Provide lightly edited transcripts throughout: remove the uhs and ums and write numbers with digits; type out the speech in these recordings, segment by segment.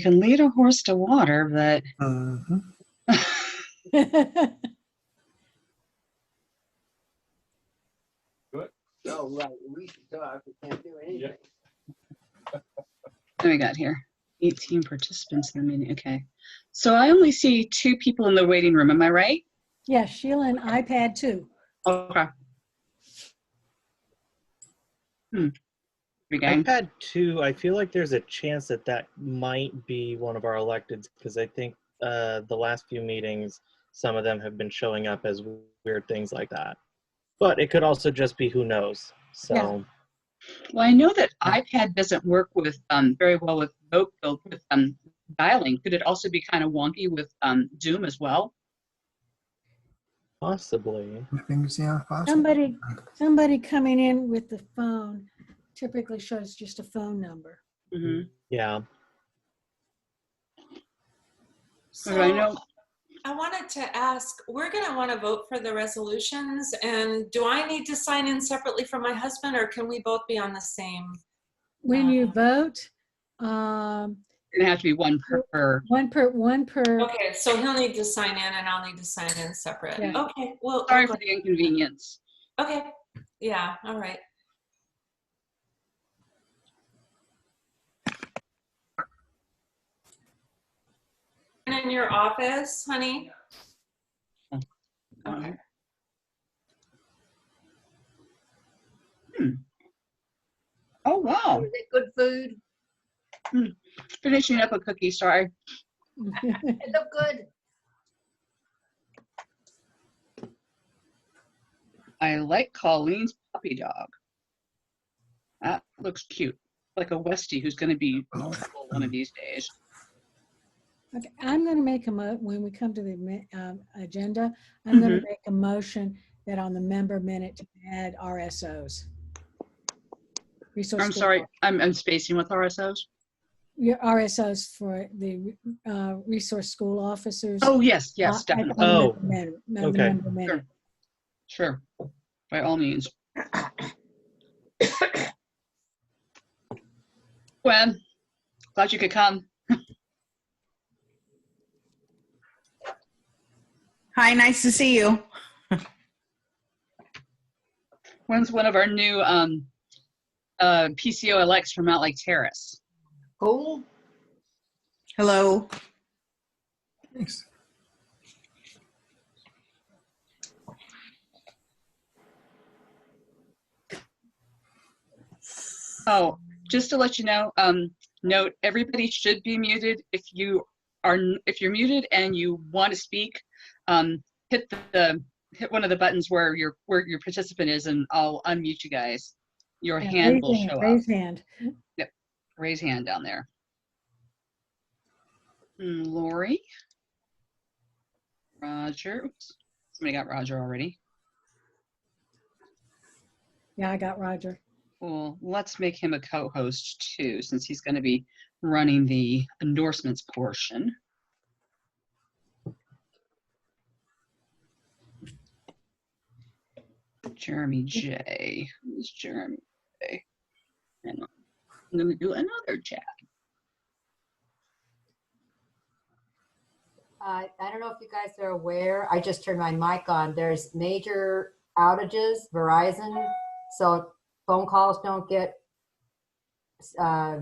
can lead a horse to water, but Oh, right. We should talk. We can't do anything. what do we got here? 18 participants in the meeting. Okay. So I only see 2 people in the waiting room. Am I right? Yeah, Sheila and iPad too. Okay. I've had 2. I feel like there's a chance that that might be one of our electeds because I think the last few meetings, some of them have been showing up as weird things like that. But it could also just be who knows. So. Yeah. Well, I know that iPad doesn't work with very well with with dialing. Could it also be kind of wonky with Zoom as well? Possibly. Things, yeah, possibly. Somebody coming in with the phone typically shows just a phone number. Mm-hmm. Yeah. So I know. I wanted to ask, we're going to want to vote for the resolutions, and do I need to sign in separately from my husband, or can we both be on the same? When you vote, It's gonna have to be one per. one per. Okay, so he'll need to sign in and I'll need to sign in separate. Yeah. Okay, well, Sorry for the inconvenience. okay, yeah, all right. In your office, honey? Okay. Oh wow! Is it good food? Finishing up a cookie. Sorry. It look good. I like Colleen's puppy dog. That looks cute, like a Westie who's going to be useful one of these days. Okay, I'm going to make when we come to the agenda, I'm going to make a motion that on the member minute to add RSOs. I'm sorry, I'm spacing with RSOs. Your RSOs for the resource school officers. Oh yes, definitely. Oh, okay. Sure, by all means. Gwen, glad you could come. Hi, nice to see you. Gwen's one of our new PCO elects from Mount Lake Terrace. Cool. Hello. Thanks. Oh, just to let you know, note everybody should be muted. If you're muted and you want to speak, hit one of the buttons where your participant is, and I'll unmute you guys. Your hand will show up. Raise hand. Yep, raise hand down there. Lori, Roger. Oops, somebody got Roger already. Yeah, I got Roger. Well, let's make him a co-host too, since he's going to be running the endorsements portion. Jeremy J. Who's Jeremy J? And I'm going to do another chat. I don't know if you guys are aware, I just turned my mic on. There's major outages, Verizon, so phone calls don't get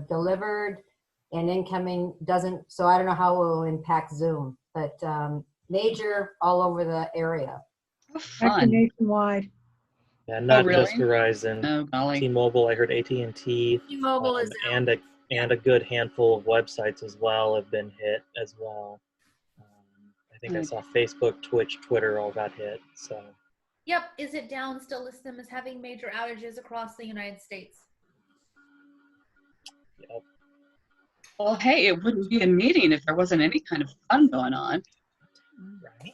delivered and incoming doesn't, so I don't know how it will impact Zoom, but major all over the area. Oh, fun. Actually nationwide. Yeah, not really? just Verizon. Oh, golly. T-Mobile, I heard AT&T. T-Mobile is out. And a good handful of websites as well have been hit as well. I think I saw Facebook, Twitch, Twitter all got hit. So. Yep. Is it down still list them as having major outages across the United States? Yep. Well, hey, it wouldn't be a meeting if there wasn't any kind of fun going on. Right.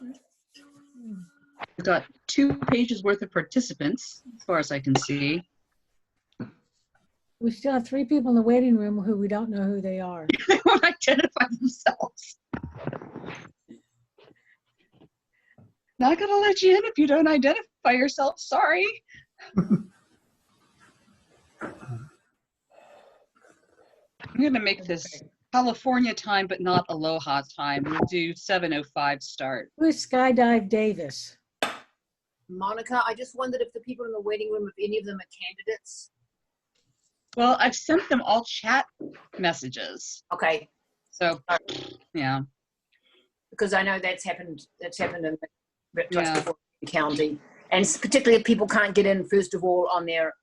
We've got 2 pages worth of participants, as far as I can see. We still have 3 people in the waiting room who we don't know who they are. They won't identify themselves. Not gonna let you in if you don't identify yourself. Sorry. I'm gonna make this California time, but not Aloha time. We'll do 7:05 start. Who is Skydive Davis? Monica, I just wondered if the people in the waiting room, if any of them are candidates. Well, I've sent them all chat messages. Okay, So, yeah. because I know that's happened in the Yeah. county. And particularly if people can't get in, first of all, on their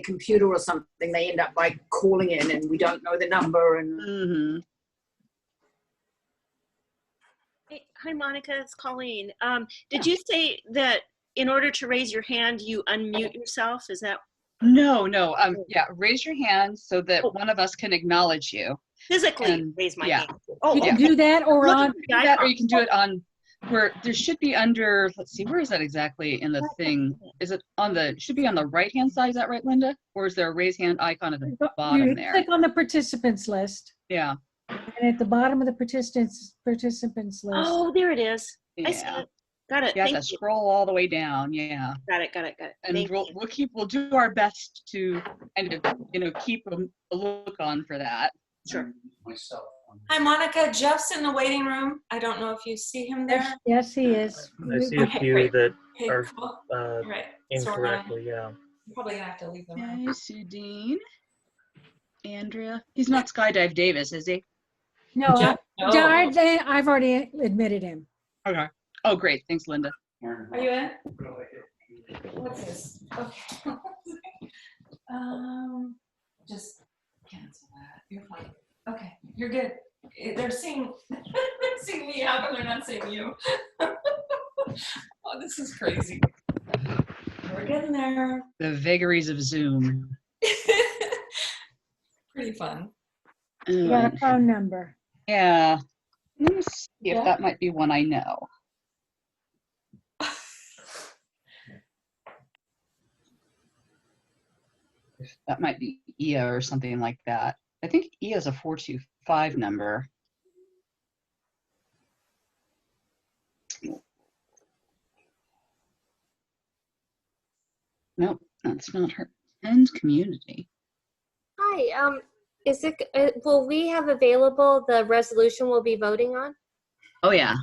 computer or something, they end up by calling in and we don't know the number. And Mm-hmm. Hey, hi, Monica, it's Colleen. Did you say that in order to raise your hand, you unmute yourself? Is that No. Yeah, raise your hand so that one of us can acknowledge you. physically And- raise my yeah. hand? Oh, You can okay. do that or Look on, at the Do that, or icon. you can do it on where there should be under, let's see, where is that exactly in the thing? Is it on the, should be on the right-hand side, is that right, Linda? Or is there a raise hand icon at the bottom you there? click on the participants list, Yeah, and at the bottom of the participants list, Oh, there it is. I see yeah. it. Got it. You have Thank to you. scroll all the way down, yeah. Got it. And Thank you. we'll do our best to kind of, keep a look on for that. Sure. Hi, Monica. Jeff's in the waiting room. I don't know if you see him there. yes, he is. I see a Okay, few great. that Okay, are cool. uh, Right. So we're incorrectly, yeah. probably gonna have to leave the room. Okay, Sudine. Andrea. He's not Skydive Davis, is he? No, Jeff? No. I've already admitted him. Okay. Oh, great. Thanks, Linda. Are you in? What's this? Okay. Just cancel that. You're fine. Okay, you're good. They're seeing me out, and they're not seeing you. Oh, this is crazy. We're getting there. The vagaries of Zoom. Pretty fun. You got a phone number. Yeah. Let me see if Yeah. that might be one I know. That might be Ia or something like that. I think Ia is a 425 number. Nope, that's not her. End community. Hi, is it, will we have available the resolution we'll be voting on? Oh yeah.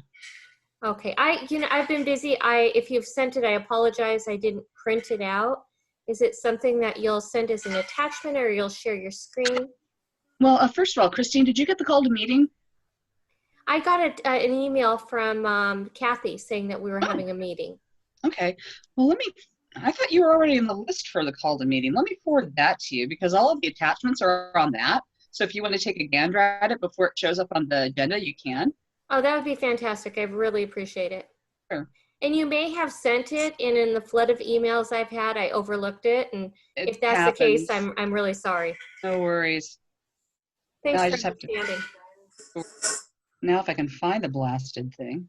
Okay, I've been busy. If you've sent it, I apologize. I didn't print it out. Is it something that you'll send as an attachment or you'll share your screen? Well, first of all, Christine, did you get the call to meeting? I got an email from Kathy saying that we were having a meeting. Okay. Well, I thought you were already in the list for the call to meeting. Let me forward that to you because all of the attachments are on that. So if you want to take a gander at it before it shows up on the agenda, you can. Oh, that would be fantastic. I really appreciate it. Sure. And you may have sent it, and in the flood of emails I've had, I overlooked it. And It if that's the case, happens. I'm really sorry. No worries. Thanks I for just have to- understanding. Now if I can find the blasted thing.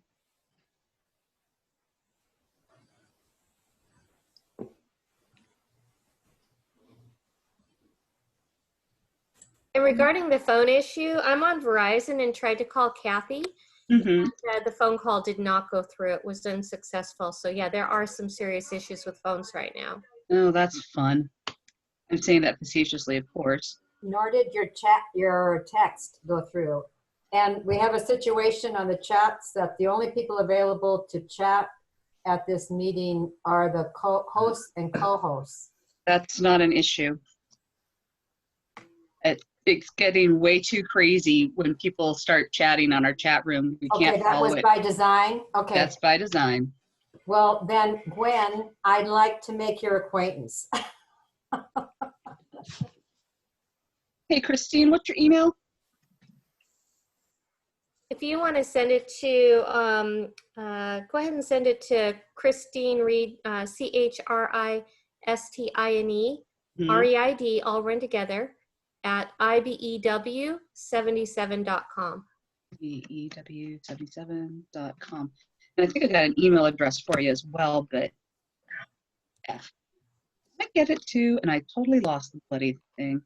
And regarding the phone issue, I'm on Verizon and tried to call Kathy. Mm-hmm. The phone call did not go through. It was unsuccessful. So yeah, there are some serious issues with phones right now. Oh, that's fun. I'm saying that facetiously, of course. Nor did your text go through. And we have a situation on the chats that the only people available to chat at this meeting are the hosts and co-hosts. That's not an issue. It's getting way too crazy when people start chatting on our chat room. We Okay, can't that follow was it. by design? Okay. That's by design. Well, then, Gwen, I'd like to make your acquaintance. Hey, Christine, what's your email? If you want to send it to, go ahead and send it to Christine Reed, ChristIne, REID, all run together, at IBEW77.com. BEW77.com. And I think I got an email address for you as well, but yeah. I get it too, and I totally lost the bloody thing.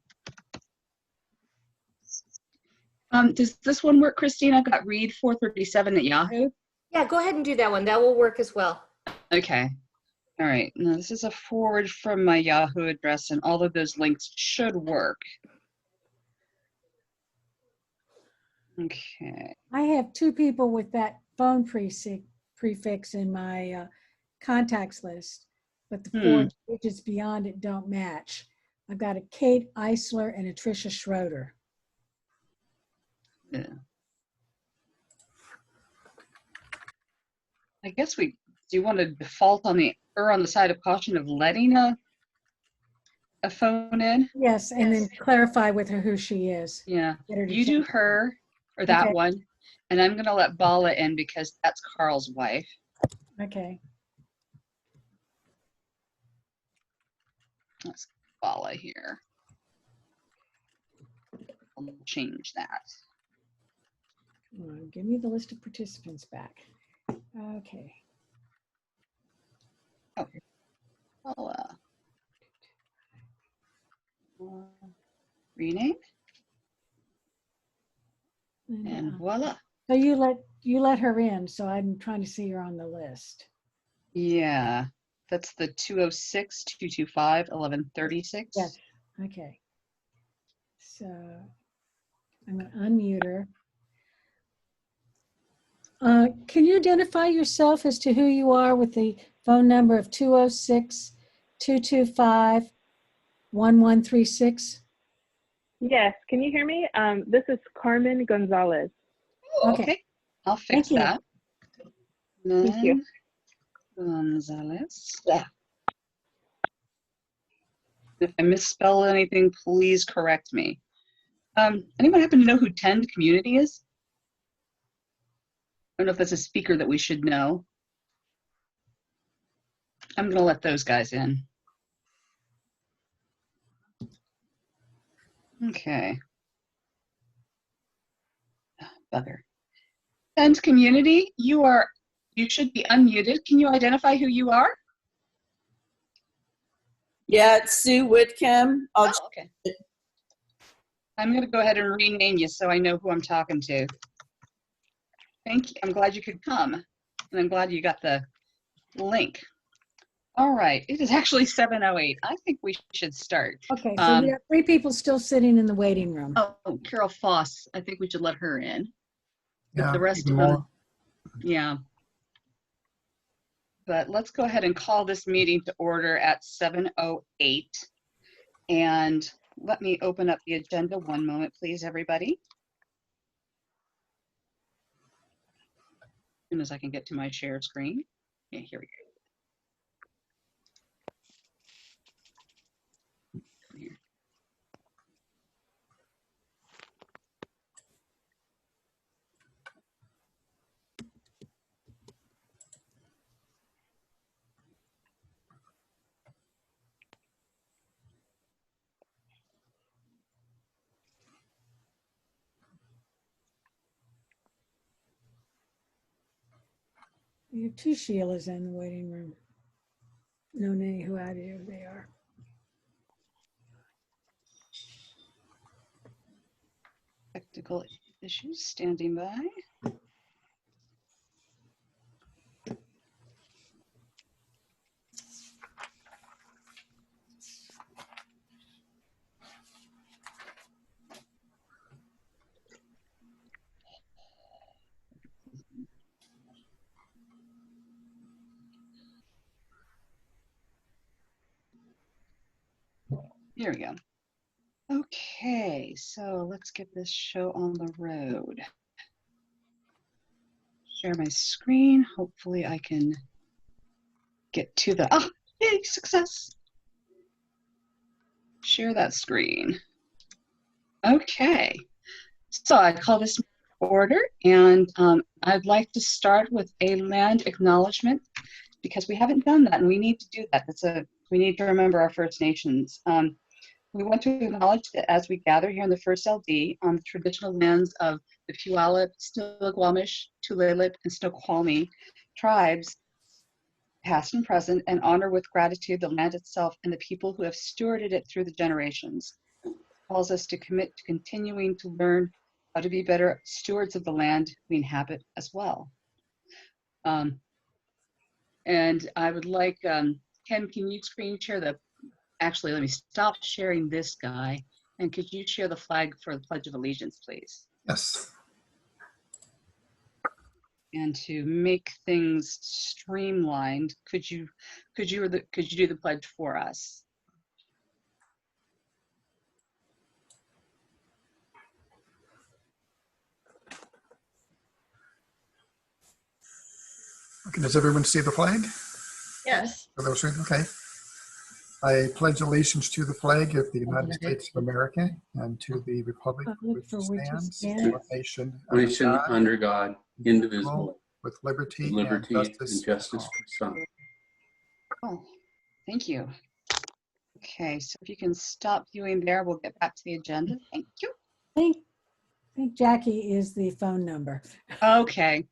Does this one work, Christine? I've got read437 at Yahoo. Yeah, go ahead and do that one. That will work as well. Okay. All right. Now this is a forward from my Yahoo address, and all of those links should work. Okay. I have two people with that phone prefix in my contacts list, but the four digits beyond it don't match. I've got a Kate Eisler and a Tricia Schroeder. Yeah. I guess do you want to default on the side of caution of letting a phone in? Yes, and then clarify with her who she is. Yeah. Get her to You do change it. her or that Okay. one. And I'm going to let Bala in because that's Carl's wife. Okay. Let's Bala here. I'll change that. Come on, give me the list of participants back. Okay. Oh, Bala. Rename. And voila. So you let her in, so I'm trying to see her on the list. Yeah, that's the 206-225-1136. Yes. Okay. So I'm going to unmute her. Can you identify yourself as to who you are with the phone number of 206-225-1136? Yes, can you hear me? This is Carmen Gonzalez. Okay. I'll fix that. Thank you. Gonzalez. Yeah. If I misspell anything, please correct me. Anyone happen to know who Tend Community is? I don't know if that's a speaker that we should know. I'm going to let those guys in. Okay. Bugger. Tend Community, you should be unmuted. Can you identify who you are? Yeah, it's Sue Whitcomb. Okay. I'm going to go ahead and rename you so I know who I'm talking to. Thank you. I'm glad you could come. And I'm glad you got the link. All right. It is actually 7:08. I think we should start. Okay, so we have 3 people still sitting in the waiting room. Oh, Carol Foss. I think we should let her in. Yeah, The rest of them, yeah. But let's go ahead and call this meeting to order at 7:08. And let me open up the agenda. One moment, please, everybody. As soon as I can get to my share screen. Yeah, here we go. Here. We have 2 Sheilas in the waiting room. No name who idea who they are. Technical issues standing by. Here we go. Okay, so let's get this show on the road. Share my screen. Hopefully I can get to the, yay, success. Share that screen. Okay, so I call this order, and I'd like to start with a land acknowledgement because we haven't done that, and we need to do that. We need to remember our First Nations. We want to acknowledge that as we gather here in the First LD on the traditional lands of the Puyallup, Stillaguamish, Tulalip, and Snoqualmie tribes, past and present, and honor with gratitude the land itself and the people who have stewarded it through the generations. It calls us to commit to continuing to learn how to be better stewards of the land we inhabit as well. And I would like, Ken, can you screen share actually, let me stop sharing this guy. And could you share the flag for the Pledge of Allegiance, please? Yes. And to make things streamlined, could you do the pledge for us? Okay, does everyone see the flag? Yes. For those who, okay. I pledge allegiance to the flag of the United States of America and to the republic which stands, one nation under God, indivisible, with liberty, liberty and justice for all. Oh, thank you. Okay, so if you can stop viewing there, we'll get back to the agenda. Thank you. I think Jackie is the phone number. Okay.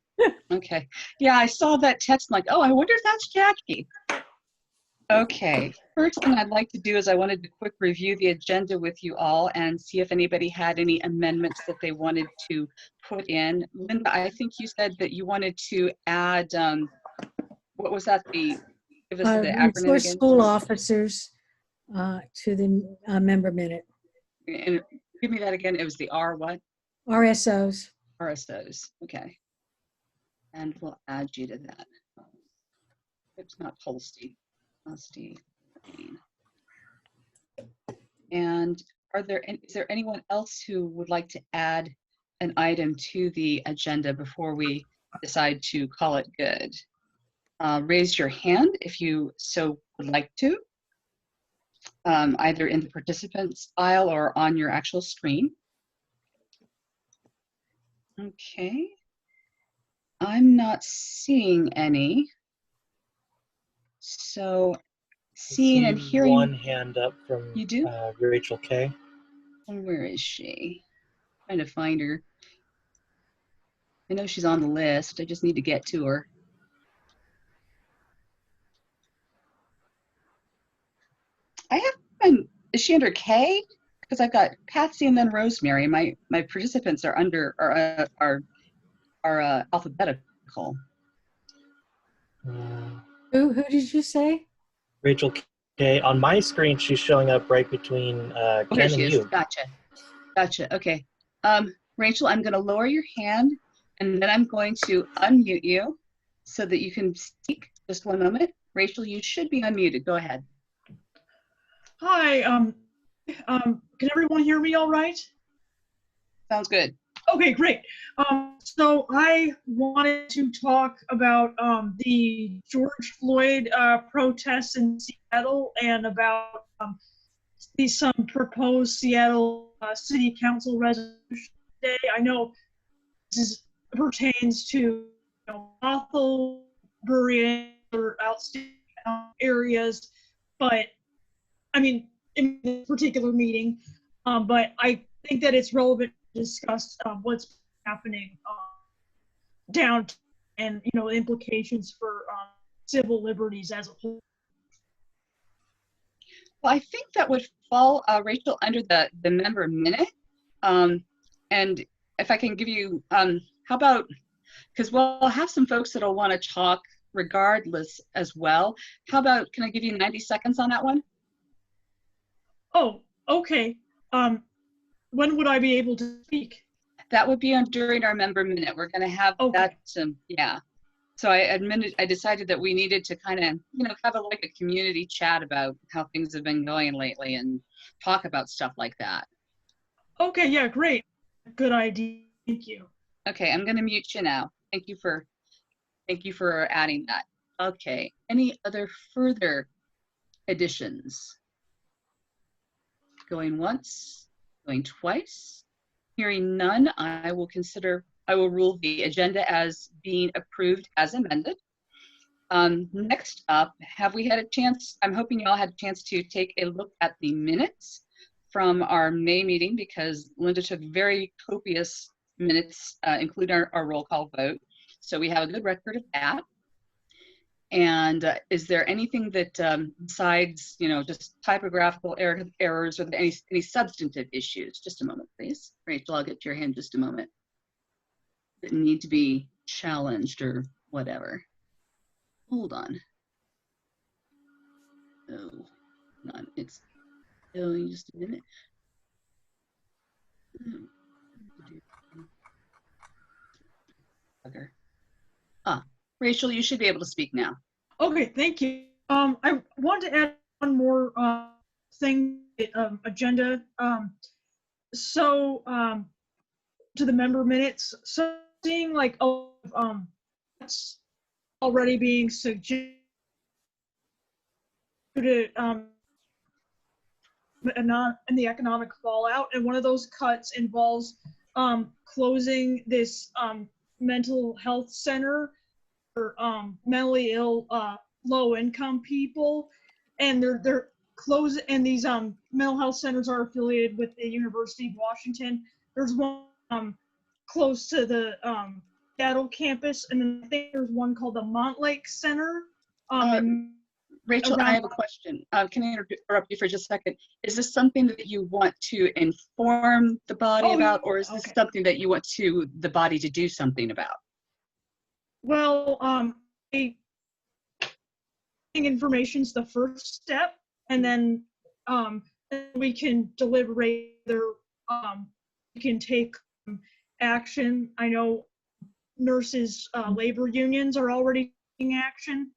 Okay. Yeah, I saw that text. I'm like, oh, I wonder if that's Jackie. Okay. First thing I'd like to do is I wanted to quick review the agenda with you all and see if anybody had any amendments that they wanted to put in. Linda, I think you said that you wanted to add, what was that? Give us the acronym Resource again. school officers to the member minute. And give me that again. It was the R what? RSOs. RSOs. Okay. And we'll add you to that. It's not Holstein. Holstein. And is there anyone else who would like to add an item to the agenda before we decide to call it good? Raise your hand if you so would like to, either in the participants file or on your actual screen. Okay. I'm not seeing any. So seeing and hearing. One hand up from you do? Rachel K. Where is she? Trying to find her. I know she's on the list. I just need to get to her. I haven't. Is she under K? Because I've got Patsy and then Rosemary. My participants are under are alphabetical. Who did you say? Rachel K. On my screen, she's showing up right between Oh, Ken here and she is. you. Gotcha. Okay. Rachel, I'm going to lower your hand, and then I'm going to unmute you so that you can speak. Just one moment. Rachel, you should be unmuted. Go ahead. Hi. Can everyone hear me all right? Sounds good. Okay, great. So I wanted to talk about the George Floyd protests in Seattle and about some proposed Seattle City Council resolution today. I know this pertains to Bothell, Burien, or outstate areas, but I mean, in this particular meeting, but I think that it's relevant to discuss what's happening down and, implications for civil liberties as a whole. Well, I think that would fall, Rachel, under the member minute. And if I can give you, how about, because we'll have some folks that'll want to talk regardless as well. How about, can I give you 90 seconds on that one? Oh, okay. When would I be able to speak? That would be during our member minute. We're going to have that, yeah. So I decided that we needed to kind of, have like a community chat about how things have been going lately and talk about stuff like that. Okay, yeah, great. Good idea. Thank you. Okay, I'm going to mute you now. Thank you for adding that. Okay, any other further additions? Going once, going twice. Hearing none, I will rule the agenda as being approved as amended. Next up, have we had a chance, I'm hoping you all had a chance to take a look at the minutes from our May meeting, because Linda took very copious minutes, including our roll call vote. So we have a good record of that. And is there anything that besides, just typographical errors or any substantive issues? Just a moment, please. Rachel, I'll get to your hand just a moment. That need to be challenged or whatever. Hold on. Oh, not, it's just a minute. Bugger. Rachel, you should be able to speak now. Okay, thank you. I want to add one more thing, agenda. To the member minutes. So seeing like that's already being suggested in the economic fallout, and one of those cuts involves closing this mental health center for mentally ill low income people, and they're closing, and these mental health centers are affiliated with the University of Washington. There's one close to the Seattle campus, and then I think there's one called the Montlake Center. Rachel, I have a question. Can I interrupt you for just a second? Is this something that you want to inform the body about, or is this something that you want the body to do something about? Well, information's the first step, and then we can deliberate whether we can take action. I know nurses' labor unions are already taking action.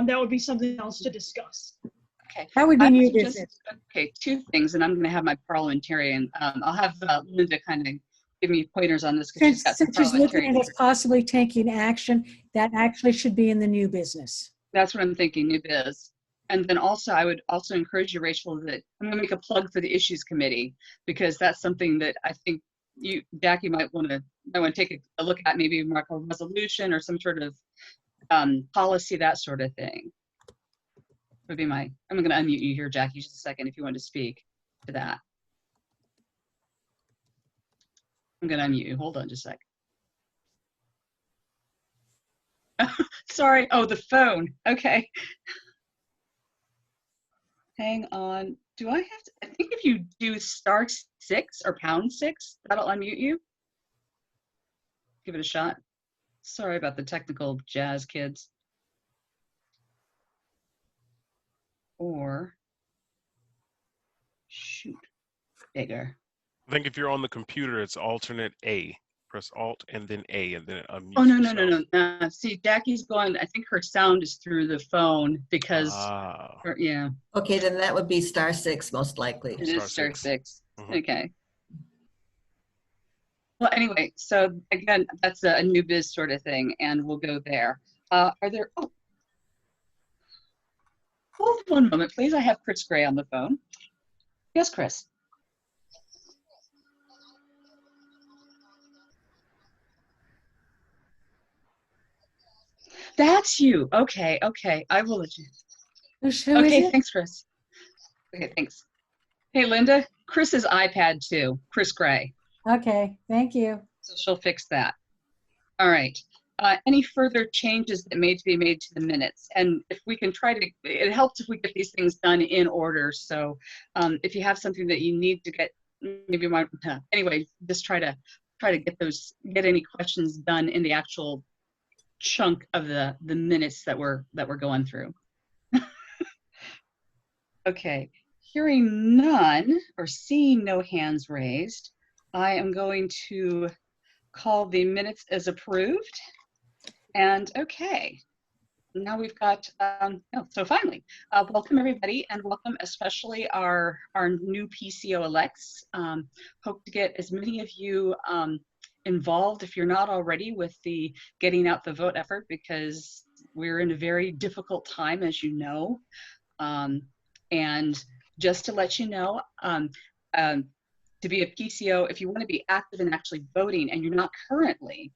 That would be something else to discuss. Okay. That would be new business. Okay, two things, and I'm going to have my parliamentarian. I'll have Linda kind of give me pointers on this. Since she's looking at us possibly taking action, that actually should be in the new business. That's what I'm thinking, new biz. And then also, I would also encourage you, Rachel, that I'm going to make a plug for the issues committee, because that's something that I think you, Jackie, might want to take a look at, maybe mark a resolution or some sort of policy, that sort of thing. Would be I'm going to unmute you here, Jackie, just a second, if you want to speak to that. I'm going to unmute you. Hold on just a sec. Sorry. Oh, the phone. Okay. Hang on. Do I have to? I think if you do *6 or #6, that'll unmute you. Give it a shot. Sorry about the technical jazz, kids. Or, shoot, bigger. I think if you're on the computer, it's alternate A. Press Alt and then A, and then it unmutes. Oh, no. See, Jackie's going, I think her sound is through the phone because, yeah. Okay, then that would be *6 most likely. It is *6. Okay. Well, anyway, so again, that's a new biz sort of thing, and we'll go there. Are there, hold one moment, please. I have Chris Gray on the phone. Yes, Chris. That's you. Okay. I will let you. Okay, thanks, Chris. Okay, thanks. Hey, Linda, Chris's iPad too, Chris Gray. Okay, thank you. So she'll fix that. All right. Any further changes that need to be made to the minutes? And if we can try to, it helps if we get these things done in order. So if you have something that you need to get, maybe anyway, just try to get any questions done in the actual chunk of the minutes that we're going through. Okay, hearing none or seeing no hands raised, I am going to call the minutes as approved. And okay, now we've got, so finally, welcome everybody, and welcome especially our new PCO elects. Hope to get as many of you involved, if you're not already, with the getting out the vote effort, because we're in a very difficult time, as you know. And just to let you know, to be a PCO, if you want to be active in actually voting and you're not currently,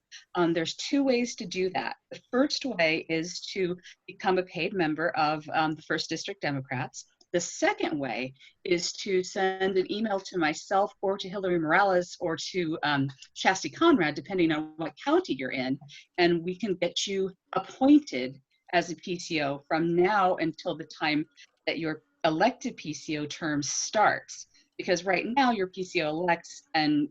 there's two ways to do that. The first way is to become a paid member of the 1st District Democrats. The second way is to send an email to myself or to Hillary Morales or to Shasti Conrad, depending on what county you're in, and we can get you appointed as a PCO from now until the time that your elected PCO term starts. Because right now your PCO elects, and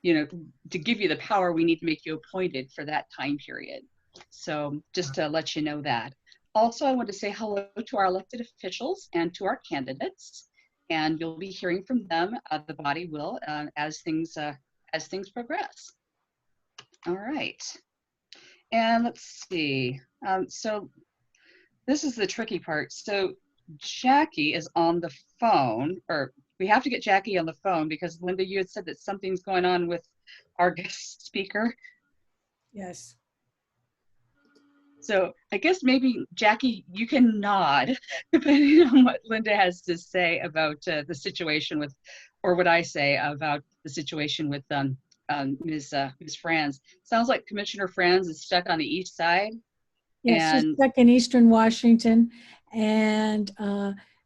to give you the power, we need to make you appointed for that time period. So just to let you know that. Also, I want to say hello to our elected officials and to our candidates, and you'll be hearing from them. The body will as things progress. All right. And let's see. So this is the tricky part. So Jackie is on the phone, or we have to get Jackie on the phone because Linda, you had said that something's going on with our guest speaker. Yes. So I guess maybe Jackie, you can nod depending on what Linda has to say about the situation with, or what I say about the situation with Ms. Franz. Sounds like Commissioner Franz is stuck on the east side. Yes, she's And stuck in Eastern Washington, and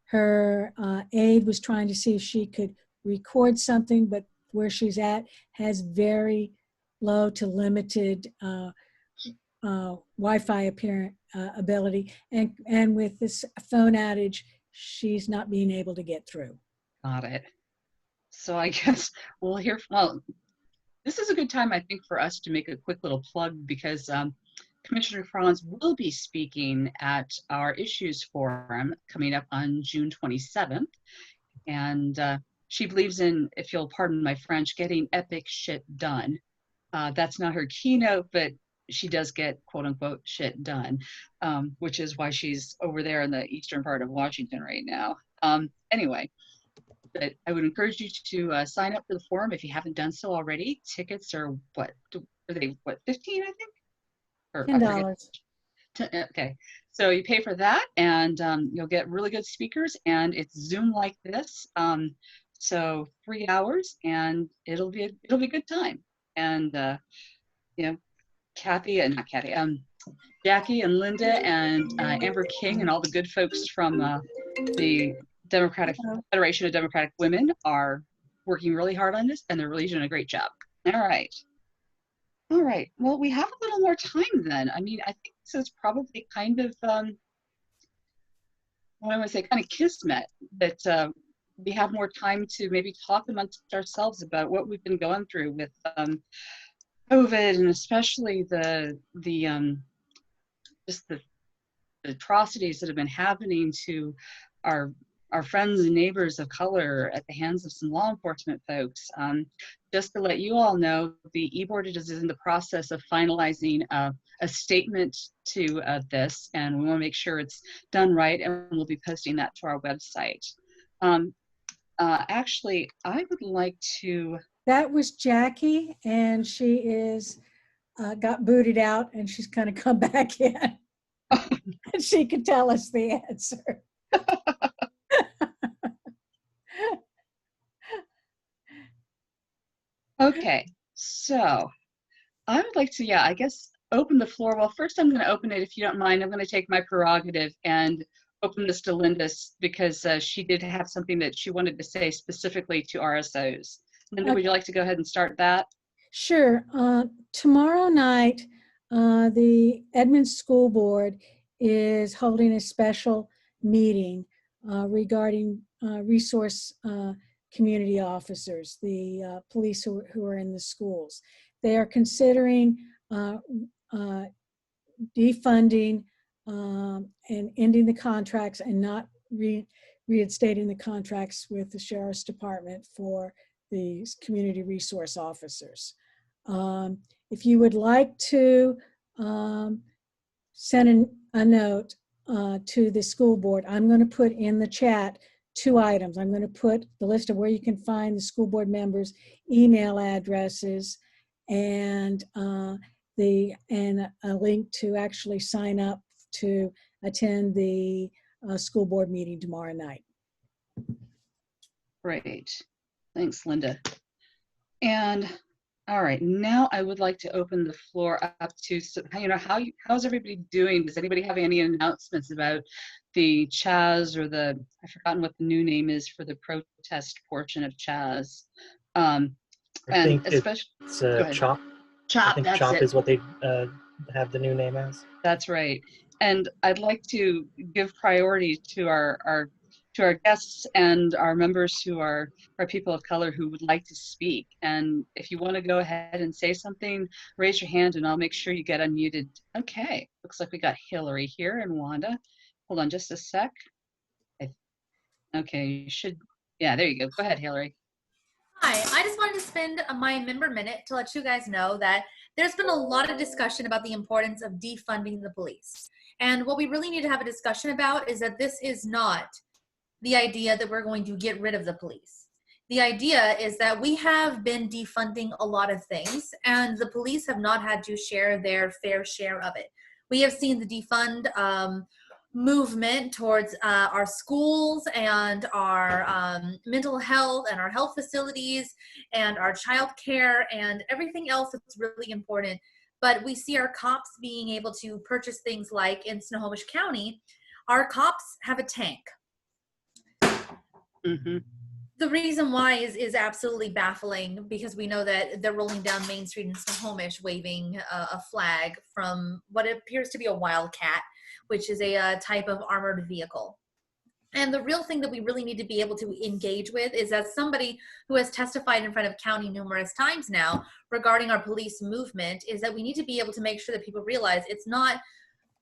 her aide was trying to see if she could record something, but where she's at has very low to limited Wi-Fi ability, and with this phone outage, she's not being able to get through. got it. So I guess we'll hear. Well, this is a good time, I think, for us to make a quick little plug because Commissioner Franz will be speaking at our Issues Forum coming up on June 27th. And she believes in, if you'll pardon my French, getting epic shit done. That's not her keynote, but she does get quote unquote shit done, which is why she's over there in the eastern part of Washington right now. Anyway, but I would encourage you to sign up for the forum if you haven't done so already. Tickets are what, are they, what, 15, I think? Or, I forget. Okay, so you pay for that and you'll get really good speakers, and it's Zoom like this. So 3 hours and it'll be a good time. And you know, not Kathy, Jackie and Linda and Amber King and all the good folks from the Federation of Democratic Women are working really hard on this, and they're really doing a great job. All right. All right. Well, we have a little more time then. I mean, I think this is probably kind of, what I want to say, kind of kismet that we have more time to maybe talk amongst ourselves about what we've been going through with COVID, and especially just the atrocities that have been happening to our friends and neighbors of color at the hands of some law enforcement folks. Just to let you all know, the e-board is in the process of finalizing a statement to this, and we want to make sure it's done right, and we'll be posting that to our website. Actually, I would like to... That was Jackie, and she is got booted out, and she's going to come back in. And she could tell us the answer. Okay, so I would like to, I guess, open the floor. Well, first I'm going to open it, if you don't mind. I'm going to take my prerogative and open this to Linda because she did have something that she wanted to say specifically to RSOs. Linda, would you like to go ahead and start that? Sure. Tomorrow night, the Edmonds School Board is holding a special meeting regarding resource community officers, the police who are in the schools. They are considering defunding and ending the contracts and not reinstating the contracts with the Sheriff's Department for these community resource officers. If you would like to send a note to the school board, I'm going to put in the chat 2 items. I'm going to put the list of where you can find the school board members' email addresses and a link to actually sign up to attend the school board meeting tomorrow night. Great. Thanks, Linda. And all right, now I would like to open the floor up to, how's everybody doing? Does anybody have any announcements about the CHAZ or I've forgotten what the new name is for the protest portion of CHAZ? I think it's CHOP. CHOP, I think that's CHOP it. is what they have the new name as. That's right. And I'd like to give priority to our guests and our members who are people of color who would like to speak. And if you want to go ahead and say something, raise your hand and I'll make sure you get unmuted. Okay, looks like we got Hillary here and Wanda. Hold on just a sec. Okay, you should, yeah, there you go. Go ahead, Hillary. Hi, I just wanted to spend my member minute to let you guys know that there's been a lot of discussion about the importance of defunding the police. And what we really need to have a discussion about is that this is not the idea that we're going to get rid of the police. The idea is that we have been defunding a lot of things, and the police have not had to share their fair share of it. We have seen the defund movement towards our schools and our mental health and our health facilities and our child care and everything else that's really important. But we see our cops being able to purchase things like in Snohomish County, our cops have a tank. Mm-hmm. The reason why is absolutely baffling, because we know that they're rolling down Main Street in Snohomish waving a flag from what appears to be a Wildcat, which is a type of armored vehicle. And the real thing that we really need to be able to engage with is, as somebody who has testified in front of county numerous times now regarding our police movement, is that we need to be able to make sure that people realize it's not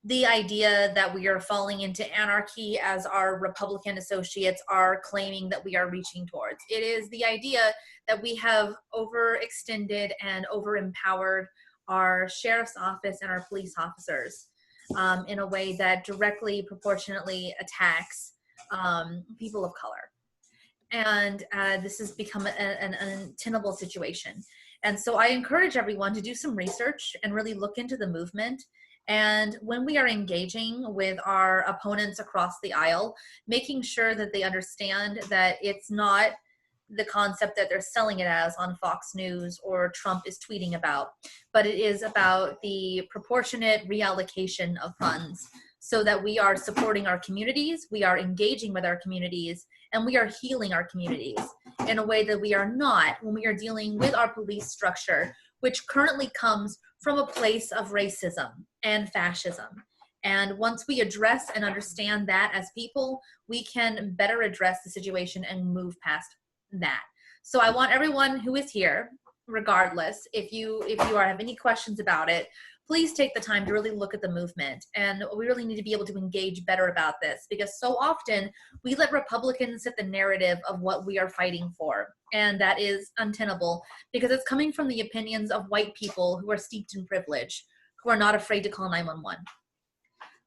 the idea that we are falling into anarchy as our Republican associates are claiming that we are reaching towards. It is the idea that we have overextended and over-empowered our sheriff's office and our police officers in a way that directly proportionately attacks people of color. And this has become an untenable situation. And so I encourage everyone to do some research and really look into the movement. And when we are engaging with our opponents across the aisle, making sure that they understand that it's not the concept that they're selling it as on Fox News or Trump is tweeting about, but it is about the proportionate reallocation of funds so that we are supporting our communities, we are engaging with our communities, and we are healing our communities in a way that we are not when we are dealing with our police structure, which currently comes from a place of racism and fascism. And once we address and understand that as people, we can better address the situation and move past that. So I want everyone who is here, regardless, if you have any questions about it, please take the time to really look at the movement. And we really need to be able to engage better about this, because so often we let Republicans set the narrative of what we are fighting for. And that is untenable, because it's coming from the opinions of white people who are steeped in privilege, who are not afraid to call 911.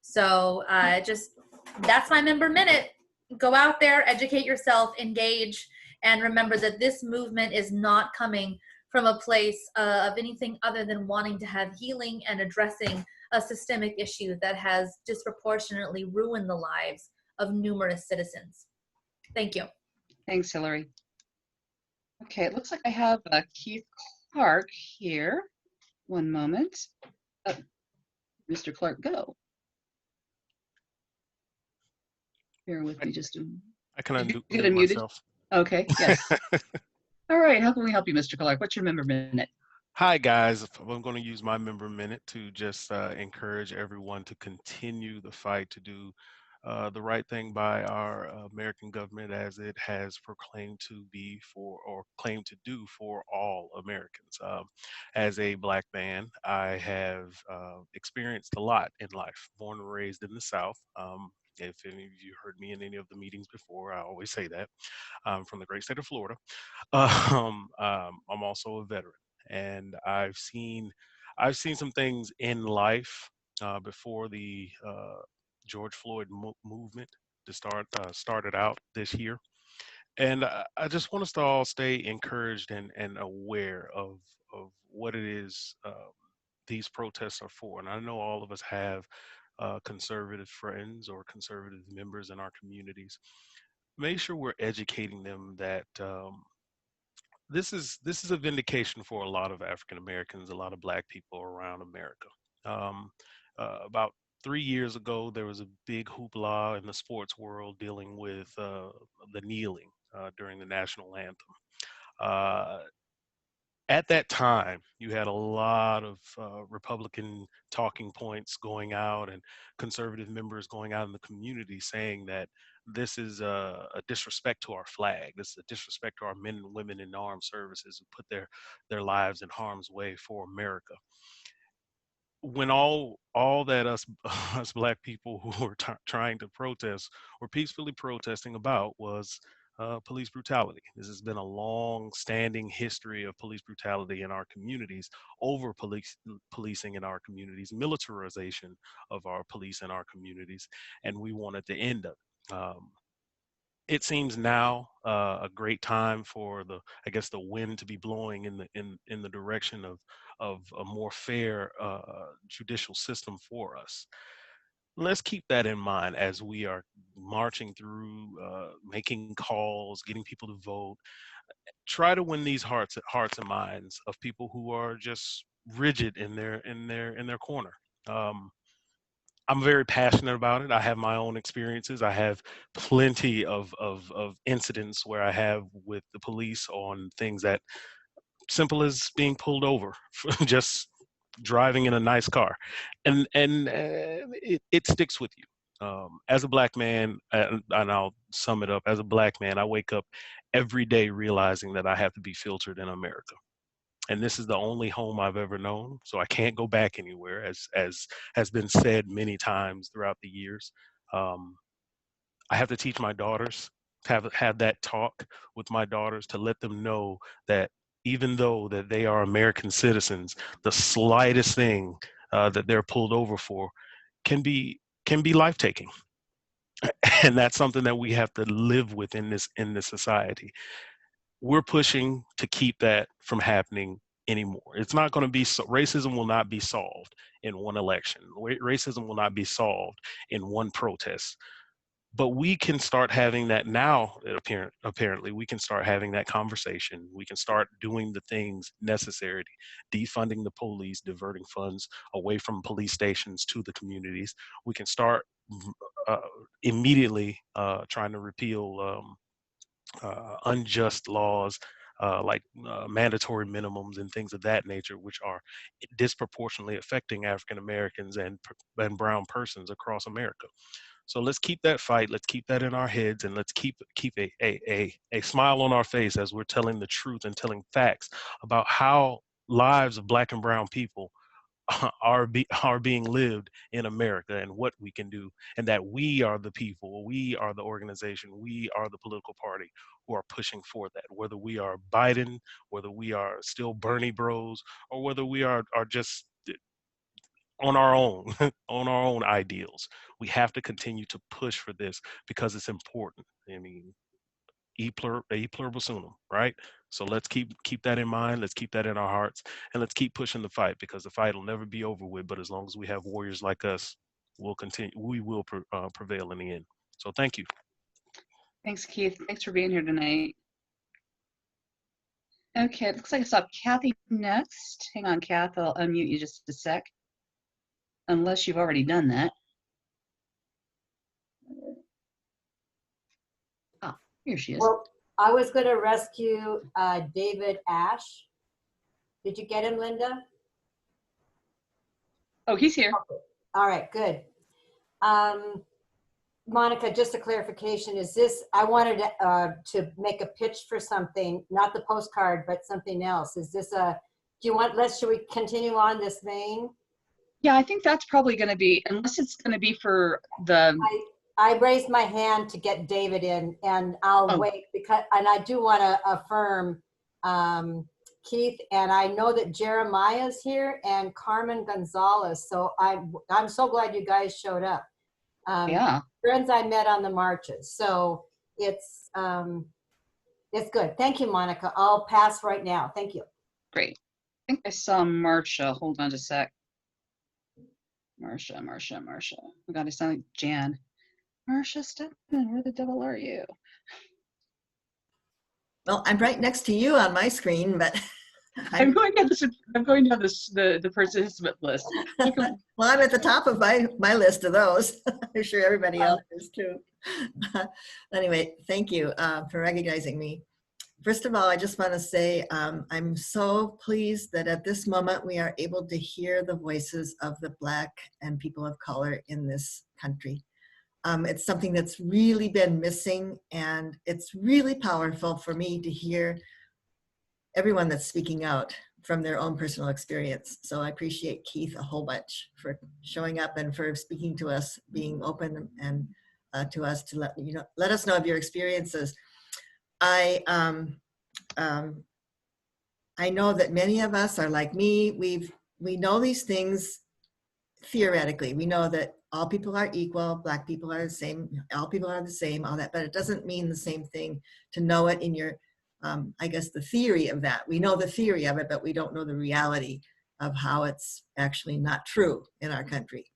So that's my member minute. Go out there, educate yourself, engage, and remember that this movement is not coming from a place of anything other than wanting to have healing and addressing a systemic issue that has disproportionately ruined the lives of numerous citizens. Thank you. Thanks, Hillary. Okay, it looks like I have Keith Clark here. One moment. Mr. Clark, go. Bear with me just a moment. I can undo Get unmuted. myself. Okay, yes. All right, how can we help you, Mr. Clark? What's your member minute? Hi, guys. I'm going to use my member minute to just encourage everyone to continue the fight to do the right thing by our American government, as it has proclaimed to be for, or claimed to do for, all Americans. As a Black man, I have experienced a lot in life. Born and raised in the South. If any of you heard me in any of the meetings before, I always say that. I'm from the great state of Florida. I'm also a veteran, and I've seen some things in life before the George Floyd movement started out this year. And I just want us to all stay encouraged and aware of what it is these protests are for. And I know all of us have conservative friends or conservative members in our communities. Make sure we're educating them that this is a vindication for a lot of African Americans, a lot of Black people around America. About 3 years ago, there was a big hoopla in the sports world dealing with the kneeling during the national anthem. At that time, you had a lot of Republican talking points going out and conservative members going out in the community saying that this is a disrespect to our flag. This is a disrespect to our men and women in armed services who put their lives in harm's way for America. When all that us Black people who were trying to protest or peacefully protesting about was police brutality. This has been a long-standing history of police brutality in our communities, over policing in our communities, militarization of our police in our communities, and we wanted to end it. It seems now a great time for the wind to be blowing in the direction of a more fair judicial system for us. Let's keep that in mind as we are marching through, making calls, getting people to vote. Try to win these hearts and minds of people who are just rigid in their corner. I'm very passionate about it. I have my own experiences. I have plenty of incidents where I have with the police on things that simple as being pulled over for just driving in a nice car, and it sticks with you. As a black man, and I'll sum it up. As a black man, I wake up every day realizing that I have to be filtered in America. And this is the only home I've ever known, so I can't go back anywhere, as has been said many times throughout the years. I have to teach my daughters, have that talk with my daughters, to let them know that even though that they are American citizens, the slightest thing that they're pulled over for can be life-taking. And that's something that we have to live with in this society. We're pushing to keep that from happening anymore. It's not going to be racism will not be solved in one election. Racism will not be solved in one protest. But we can start having that now. Apparently, we can start having that conversation. We can start doing the things necessary, defunding the police, diverting funds away from police stations to the communities. We can start immediately trying to repeal unjust laws like mandatory minimums and things of that nature, which are disproportionately affecting African Americans and brown persons across America. So let's keep that fight. Let's keep that in our heads, and let's keep a smile on our face as we're telling the truth and telling facts about how lives of Black and brown people are being lived in America, and what we can do, and that we are the people, we are the organization, we are the political party who are pushing for that. Whether we are Biden, whether we are still Bernie bros, or whether we are just on our own on our own ideals, we have to continue to push for this because it's important. I mean, e pluribus unum, right? So let's keep that in mind. Let's keep that in our hearts, and let's keep pushing the fight, because the fight will never be over with. But as long as we have warriors like us, we'll continue. We will prevail in the end. So thank you. Thanks, Keith. Thanks for being here tonight. Okay, it looks like I saw Kathy next. Hang on, Kath. I'll unmute you just a sec, unless you've already done that. Ah, here she is. Well, I was going to rescue David Ash. Did you get him, Linda? Oh, he's here. Okay. All right, good. Monica, just a clarification, is this, I wanted to make a pitch for something, not the postcard, but something else. Is this should we continue on this vein? Yeah, I think that's probably going to be, unless it's going to be for the... I raised my hand to get David in, and I'll wait, and I do want to affirm Keith, and I know that Jeremiah's here and Carmen Gonzalez, so I'm so glad you guys showed up. Yeah. Friends I met on the marches, so it's good. Thank you, Monica. I'll pass right now. Thank you. Great. I think I saw Marcia. Hold on just a sec. Marcia. Oh God, I sound like Jan. Marcia Stepman, where the devil are you? Well, I'm right next to you on my screen, but I'm going down the participant list. Well, I'm at the top of my list of those. I'm sure everybody else is too. Anyway, thank you for recognizing me. First of all, I just want to say I'm so pleased that at this moment we are able to hear the voices of the Black and people of color in this country. It's something that's really been missing, and it's really powerful for me to hear everyone that's speaking out from their own personal experience. So I appreciate Keith a whole bunch for showing up and for speaking to us, being open and to us to let us know of your experiences. I know that many of us are like me. We know these things theoretically. We know that all people are equal, Black people are the same, all people are the same, all that, but it doesn't mean the same thing to know it in your, I guess, the theory of that. We know the theory of it, but we don't know the reality of how it's actually not true in our country.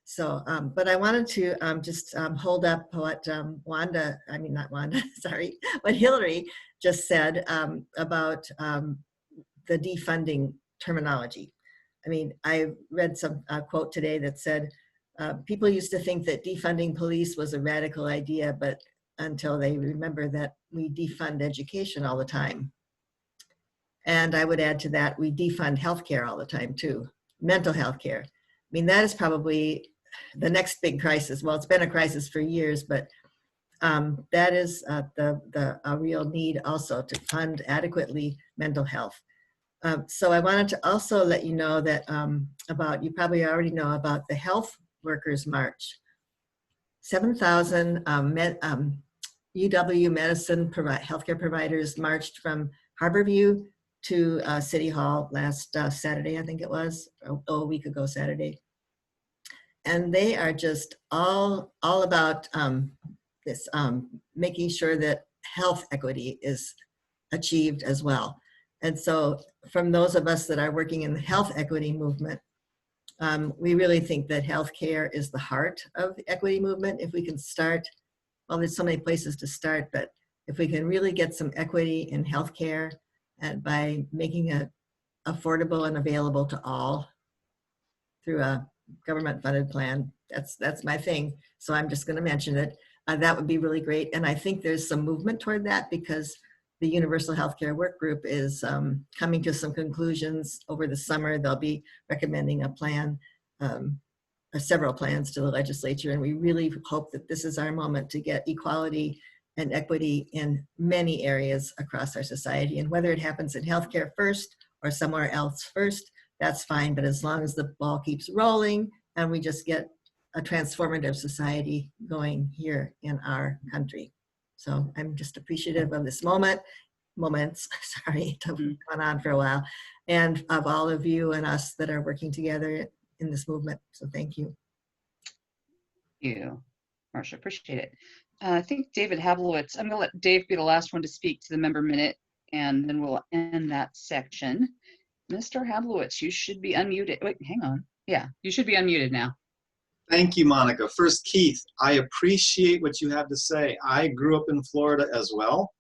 So, but I wanted to just hold up what what Hillary just said about the defunding terminology. I mean, I read some quote today that said, people used to think that defunding police was a radical idea, but until they remember that we defund education all the time. And I would add to that, we defund healthcare all the time too, mental health care. I mean, that is probably the next big crisis. Well, it's been a crisis for years, but that is a real need also to fund adequately mental health. So I wanted to also let you know that you probably already know about the Health Workers March. 7,000 UW medicine healthcare providers marched from Harborview to City Hall last Saturday, I think it was, a week ago Saturday. And they are just all about this, making sure that health equity is achieved as well. And so from those of us that are working in the health equity movement, we really think that healthcare is the heart of the equity movement. If we can start, well, there's so many places to start, but if we can really get some equity in healthcare and by making it affordable and available to all through a government funded plan, that's my thing. So I'm just going to mention it. That would be really great. And I think there's some movement toward that because the Universal Healthcare Work Group is coming to some conclusions over the summer. They'll be recommending a plan, several plans to the legislature. And we really hope that this is our moment to get equality and equity in many areas across our society. And whether it happens in healthcare first or somewhere else first, that's fine. But as long as the ball keeps rolling and we just get a transformative society going here in our country. So I'm just appreciative of this moments, sorry, it's gone on for a while, and of all of you and us that are working together in this movement. So thank you. Thank you, Marcia, appreciate it. I think David Hablowitz, I'm gonna let Dave be the last one to speak to the member minute, and then we'll end that section. Mr. Hablowitz, you should be unmuted. Wait, hang on. Yeah, you should be unmuted now. Thank you, Monica. First, Keith, I appreciate what you have to say. I grew up in Florida as well,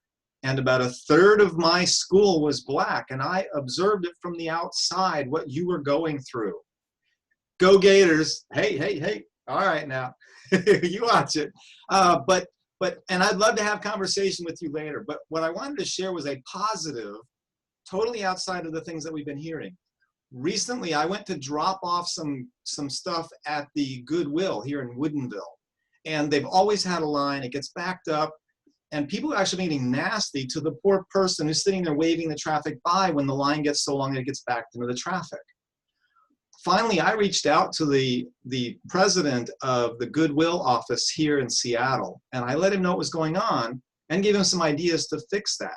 and about a third of my school was Black, and I observed it from the outside, what you were going through. Go Gators. Hey, hey, hey. All right now. You watch it. And I'd love to have conversation with you later, but what I wanted to share was a positive, totally outside of the things that we've been hearing. Recently, I went to drop off some stuff at the Goodwill here in Woodinville, and they've always had a line. It gets backed up, and people are actually getting nasty to the poor person who's sitting there waving the traffic by when the line gets so long that it gets backed into the traffic. Finally, I reached out to the president of the Goodwill office here in Seattle, and I let him know what was going on and gave him some ideas to fix that.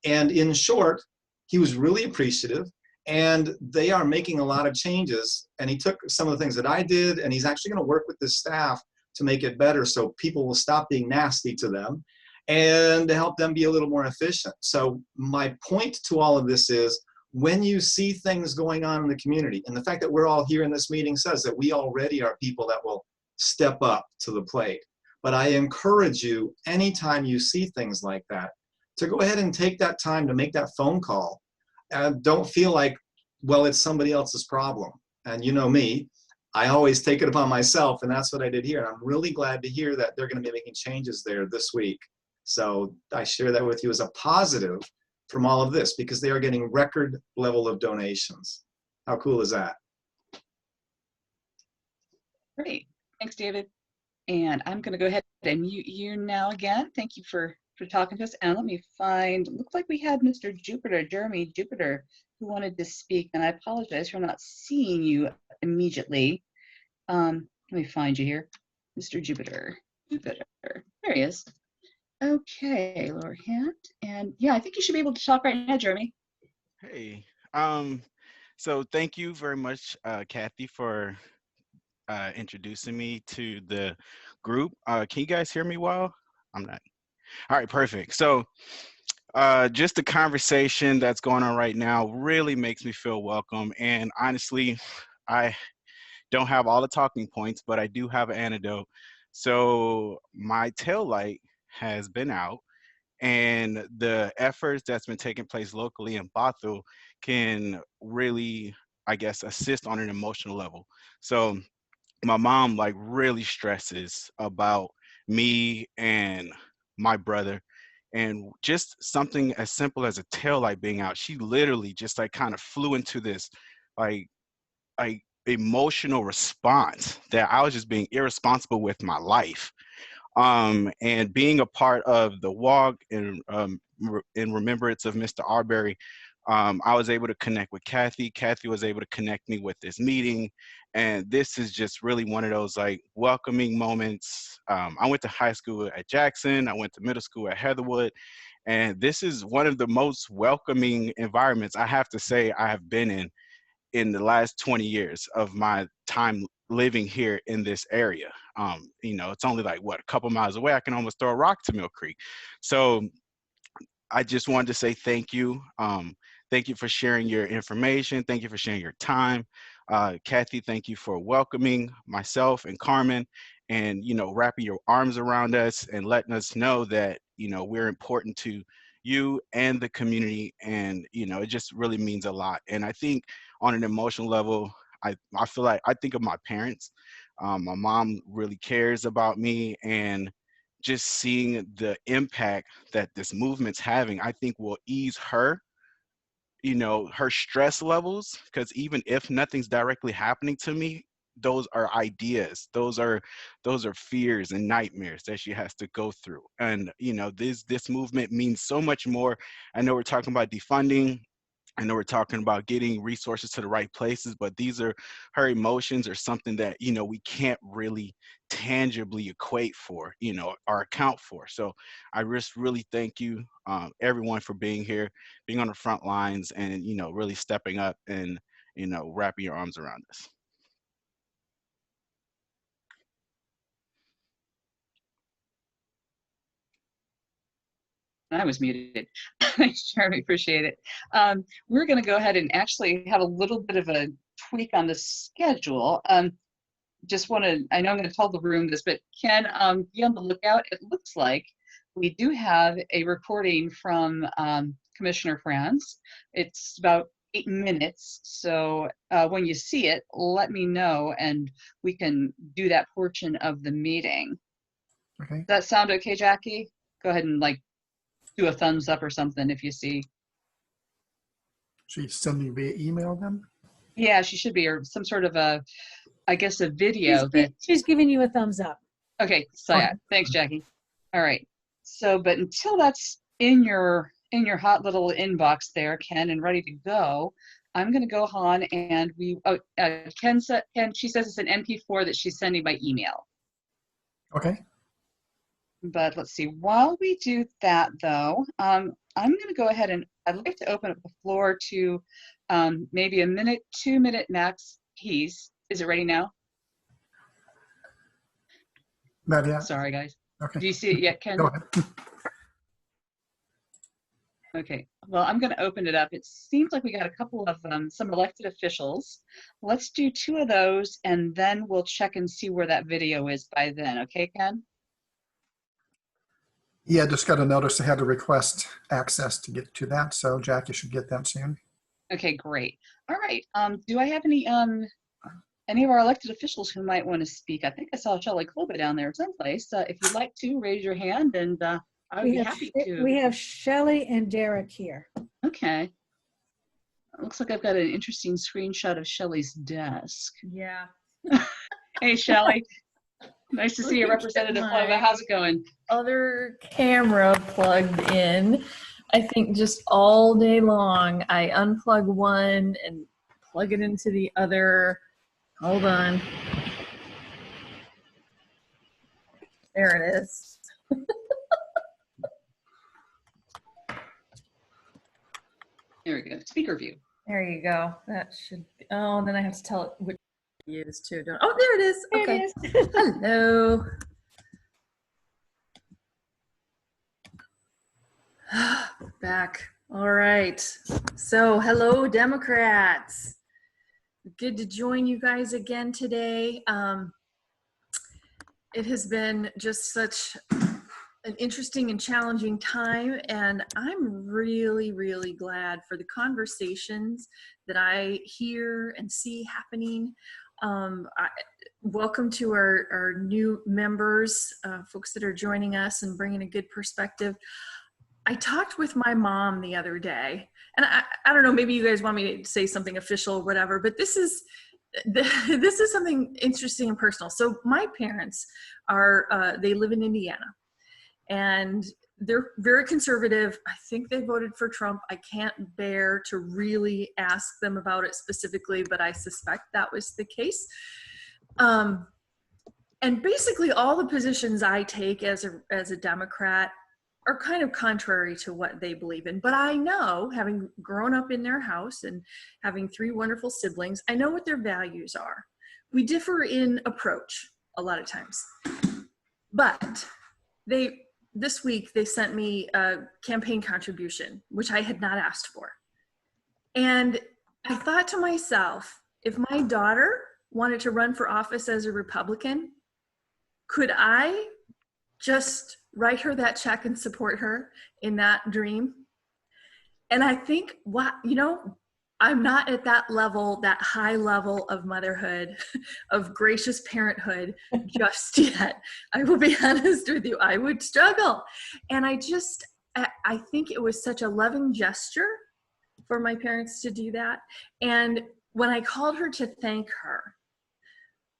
And in short, he was really appreciative. And they are making a lot of changes. And he took some of the things that I did, and he's actually going to work with the staff to make it better so people will stop being nasty to them and to help them be a little more efficient. So my point to all of this is when you see things going on in the community, and the fact that we're all here in this meeting says that we already are people that will step up to the plate. But I encourage you, anytime you see things like that, to go ahead and take that time to make that phone call. Don't feel like, well, it's somebody else's problem. And you know me, I always take it upon myself, and that's what I did here. And I'm really glad to hear that they're going to be making changes there this week. So I share that with you as a positive from all of this, because they are getting record level of donations. How cool is that? Great, thanks, David. And I'm going to go ahead and mute you now again. Thank you for talking to us. And let me find, looked like we had Mr. Jupiter, Jeremy Jupiter, who wanted to speak. And I apologize for not seeing you immediately. Let me find you here. Mr. Jupiter. There he is. Okay, lower hand. And yeah, I think you should be able to talk right now, Jeremy. Hey, so thank you very much, Kathy, for introducing me to the group. Can you guys hear me well? I'm not. All right, perfect. So just the conversation that's going on right now really makes me feel welcome. And honestly, I don't have all the talking points, but I do have an antidote. So my tail light has been out, and the efforts that's been taking place locally in Bothell can really, I guess, assist on an emotional level. So my mom like really stresses about me and my brother, and just something as simple as a tail light being out, she literally just like kind of flew into this like like emotional response that I was just being irresponsible with my life. And being a part of the walk in remembrance of Mr. Arbery, I was able to connect with Kathy. Kathy was able to connect me with this meeting. And this is just really one of those like welcoming moments. I went to high school at Jackson. I went to middle school at Heatherwood. And this is one of the most welcoming environments I have to say I have been in the last 20 years of my time living here in this area. You know, it's only like, what, a couple miles away. I can almost throw a rock to Mill Creek. So I just wanted to say thank you. Thank you for sharing your information. Thank you for sharing your time. Kathy, thank you for welcoming myself and Carmen and, you know, wrapping your arms around us and letting us know that, you know, we're important to you and the community. And, you know, it just really means a lot. And I think on an emotional level, I feel like I think of my parents. My mom really cares about me, and just seeing the impact that this movement's having, I think will ease her, you know, her stress levels, because even if nothing's directly happening to me, those are ideas, those are fears and nightmares that she has to go through. And you know, this movement means so much more. I know we're talking about defunding, I know we're talking about getting resources to the right places, but these are her emotions, or something that, you know, we can't really tangibly equate for, you know, or account for. So I just really thank you, everyone, for being here, being on the front lines, and, you know, really stepping up and, you know, wrapping your arms around us. I was muted. Thanks, Jeremy. Appreciate it. We're going to go ahead and actually have a little bit of a tweak on the schedule. Just want to, I know I'm going to tell the room this, but Ken, be on the lookout. It looks like we do have a recording from Commissioner Franz. It's about 8 minutes. So when you see it, let me know and we can do that portion of the meeting. Okay. Does that sound okay, Jackie? Go ahead and like do a thumbs up or something if you see. She's sending via email then? Yeah, she should be, or some sort of a, I guess, a video that. She's giving you a thumbs up. Okay, so yeah, thanks, Jackie. All right. So, but until that's in your hot little inbox there, Ken, and ready to go, I'm going to go on and Ken, she says it's an MP4 that she's sending by email. Okay. But let's see, while we do that though, I'm going to go ahead and I'd like to open up the floor to maybe a minute, 2 minute max piece. Is it ready now? Not yet. Sorry, guys. Okay. Do you see it yet, Ken? Go ahead. Okay, well, I'm going to open it up. It seems like we got a couple of some elected officials. Let's do 2 of those, and then we'll check and see where that video is by then. Okay, Ken? Yeah, just got a notice I had to request access to get to that, so Jackie should get that soon. Okay, great. All right. Do I have any of our elected officials who might want to speak? I think I saw Shelley Kloba down there someplace. If you'd like to, raise your hand, and I would be happy to. We have Shelley and Derek here. Okay. It looks like I've got an interesting screenshot of Shelley's desk. Yeah. Hey, Shelley. Nice to see you, Representative Kloba. How's it going? Other camera plugged in. I think just all day long, I unplug one and plug it into the other. Hold on. There it is. There we go. Speaker view. There you go. That should be, oh, and then I have to tell it which it is too. Oh, there it is. There Okay. it is. Hello. Back. All right. So, hello, Democrats. Good to join you guys again today. It has been just such an interesting and challenging time, and I'm really, really glad for the conversations that I hear and see happening. Welcome to our new members, folks that are joining us and bringing a good perspective. I talked with my mom the other day, and I don't know, maybe you guys want me to say something official or whatever, but this is something interesting and personal. So my parents are, they live in Indiana, and they're very conservative. I think they voted for Trump. I can't bear to really ask them about it specifically, but I suspect that was the case. And basically all the positions I take as a Democrat are kind of contrary to what they believe in. But I know, having grown up in their house and having 3 wonderful siblings, I know what their values are. We differ in approach a lot of times. But this week they sent me a campaign contribution, which I had not asked for. And I thought to myself, if my daughter wanted to run for office as a Republican, could I just write her that check and support her in that dream? And I think, I'm not at that level, that high level of motherhood, of gracious parenthood just yet. I will be honest with you, I would struggle. And I think it was such a loving gesture for my parents to do that. And when I called her to thank her,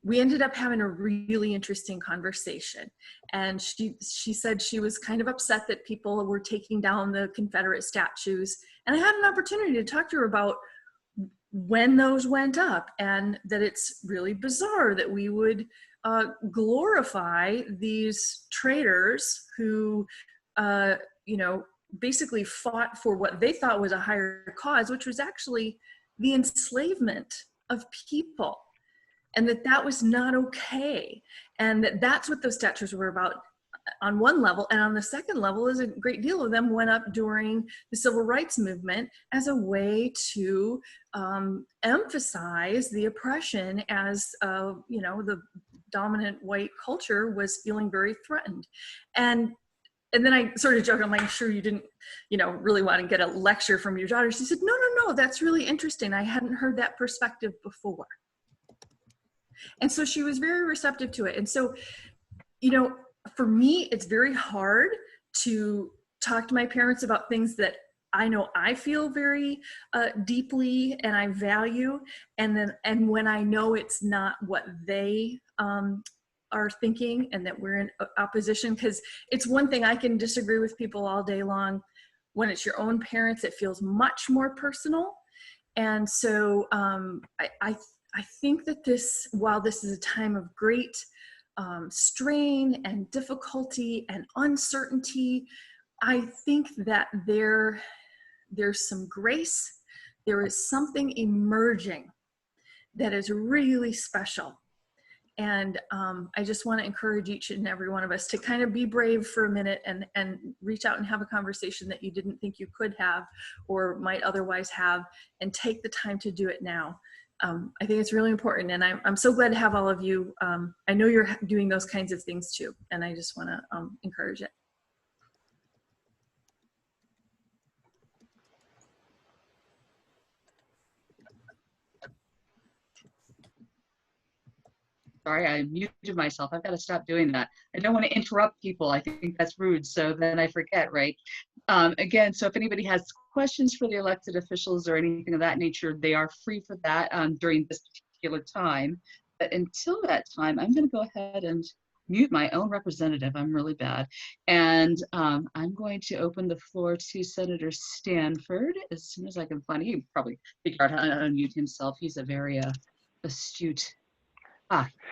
we ended up having a really interesting conversation. And she said she was kind of upset that people were taking down the Confederate statues. And I had an opportunity to talk to her about when those went up, and that it's really bizarre that we would glorify these traitors who, basically fought for what they thought was a higher cause, which was actually the enslavement of people. And that was not okay. And that's what those statues were about on one level. And on the second level is a great deal of them went up during the civil rights movement as a way to emphasize the oppression as, the dominant white culture was feeling very threatened. And then I sort of joked, I'm like, sure you didn't, really want to get a lecture from your daughter. She said, no, that's really interesting. I hadn't heard that perspective before. And so she was very receptive to it. And so, for me, it's very hard to talk to my parents about things that I know I feel very deeply and I value. And when I know it's not what they are thinking and that we're in opposition, because it's one thing I can disagree with people all day long. When it's your own parents, it feels much more personal. And so I think that while this is a time of great strain and difficulty and uncertainty, I think that there's some grace. There is something emerging that is really special. And I just want to encourage each and every one of us to kind of be brave for a minute and reach out and have a conversation that you didn't think you could have or might otherwise have, and take the time to do it now. I think it's really important, and I'm so glad to have all of you. I know you're doing those kinds of things too, and I just want to encourage it. Sorry, I muted myself. I've got to stop doing that. I don't want to interrupt people. I think that's rude, so then I forget, right? Again, so if anybody has questions for the elected officials or anything of that nature, they are free for that during this particular time. But until that time, I'm going to go ahead and mute my own representative. I'm really bad. And I'm going to open the floor to Senator Stanford as soon as I can find him. He can probably figure out how to unmute himself. He's a very astute.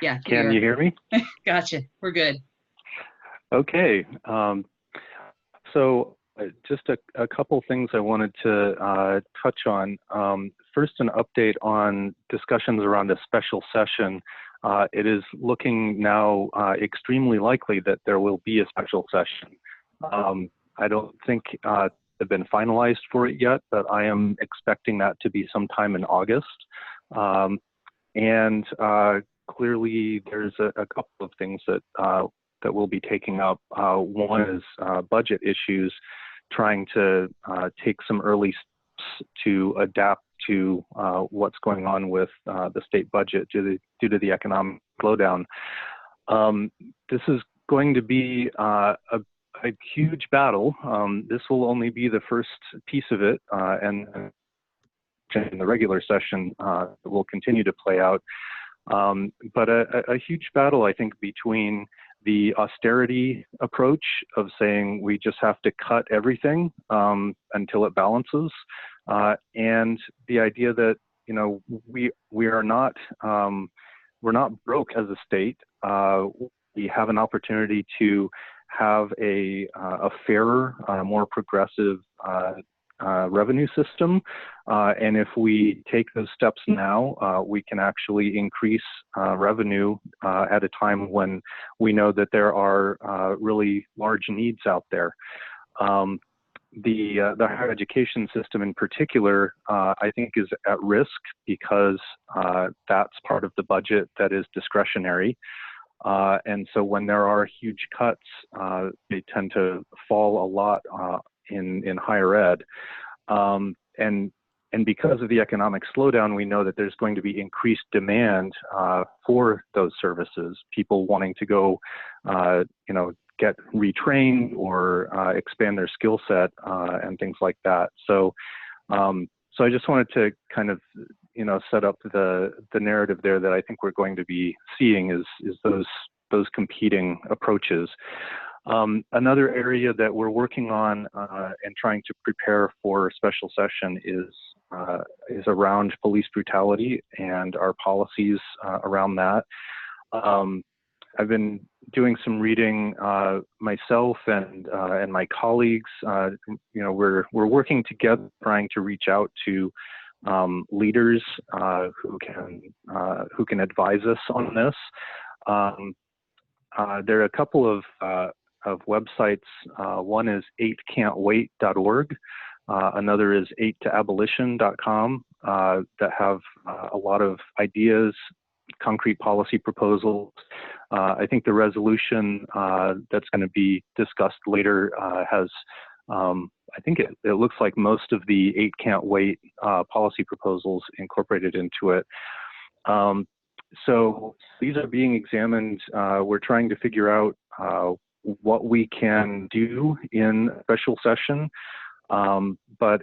Yeah. Can you hear me? Gotcha. We're good. Okay. So Just a couple things I wanted to touch on. First, an update on discussions around a special session. It is looking now extremely likely that there will be a special session. I don't think they've been finalized for it yet, but I am expecting that to be sometime in August. And clearly, there's a couple of things that that we'll be taking up. One is budget issues, trying to take some early steps to adapt to what's going on with the state budget due to the economic slowdown. This is going to be a huge battle. This will only be the first piece of it, and in the regular session will continue to play out. But a huge battle, I think, between the austerity approach of saying we just have to cut everything until it balances, and the idea that, you know, we are not we're not broke as a state. We have an opportunity to have a fairer, more progressive revenue system, and if we take those steps now, we can actually increase revenue at a time when we know that there are really large needs out there. The higher education system in particular, I think, is at risk because that's part of the budget that is discretionary. And so when there are huge cuts, they tend to fall a lot in higher ed. And because of the economic slowdown, we know that there's going to be increased demand for those services, people wanting to go, you know, get retrained or expand their skill set and things like that. So, so I just wanted to kind of, you know, set up the narrative there that I think we're going to be seeing is those competing approaches. Another area that we're working on and trying to prepare for a special session is around police brutality and our policies around that. I've been doing some reading myself and my colleagues. You know, we're working together, trying to reach out to leaders who can advise us on this. There are a couple of websites. One is 8can'twait.org. Another is 8toabolition.com that have a lot of ideas, concrete policy proposals. I think the resolution that's going to be discussed later has, I think it looks like most of the 8 Can't Wait policy proposals incorporated into it. So these are being examined. We're trying to figure out what we can do in a special session. But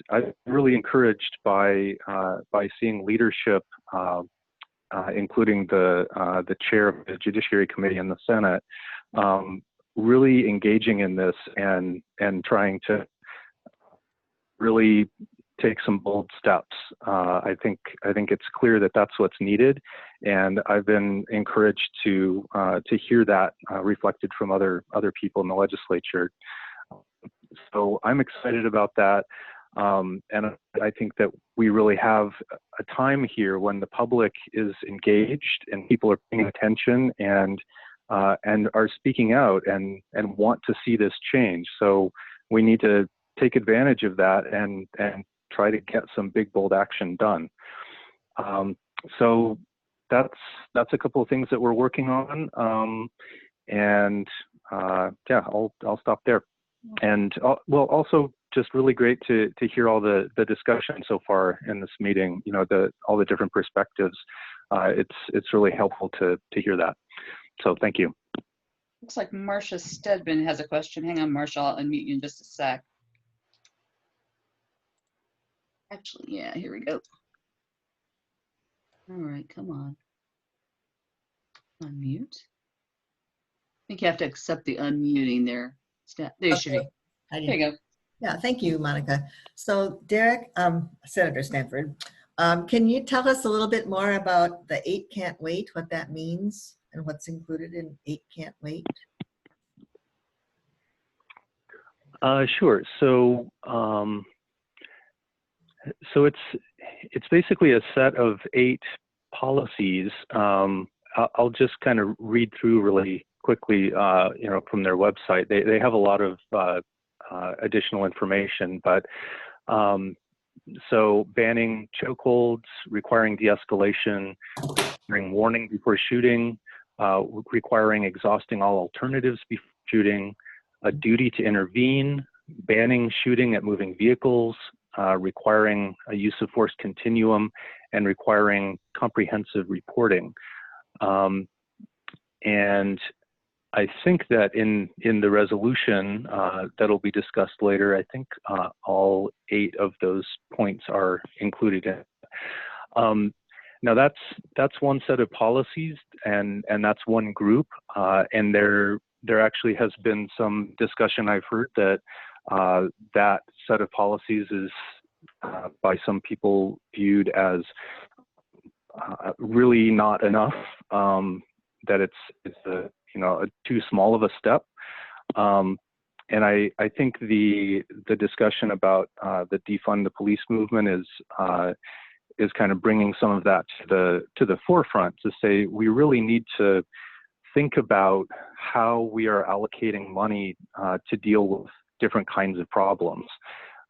I'm really encouraged by seeing leadership, including the chair of the Judiciary Committee in the Senate, really engaging in this and trying to really take some bold steps. I think it's clear that that's what's needed, and I've been encouraged to hear that reflected from other people in the legislature. So I'm excited about that, and I think that we really have a time here when the public is engaged and people are paying attention and are speaking out and want to see this change. So we need to take advantage of that and try to get some big, bold action done. So that's a couple of things that we're working on, and yeah, I'll stop there. And well, also just really great to hear all the discussion so far in this meeting. You know, all the different perspectives. It's really helpful to hear that. So thank you. Looks like Marcia Stedman has a question. Hang on, Marcia, I'll unmute you in just a sec. Actually, yeah, here we go. All right, come on. Unmute. I think you have to accept the unmuting there. There you should be. There you go. Yeah, thank you, Monica. So Derek, Senator Stanford, can you tell us a little bit more about the 8 Can't Wait, what that means and what's included in 8 Can't Wait? Sure. So, so it's basically a set of 8 policies. I'll just kind of read through really quickly, from their website. They have a lot of additional information, but so banning chokeholds, requiring de-escalation, requiring warning before shooting, requiring exhausting all alternatives before shooting, a duty to intervene, banning shooting at moving vehicles, requiring a use of force continuum, and requiring comprehensive reporting. And I think that in the resolution that'll be discussed later, I think all 8 of those points are included in it. Now that's one set of policies, and that's one group, and there actually has been some discussion I've heard that that set of policies is by some people viewed as really not enough, that it's a too small of a step. And I think the discussion about the defund the police movement is kind of bringing some of that to the forefront, to say we really need to think about how we are allocating money to deal with different kinds of problems.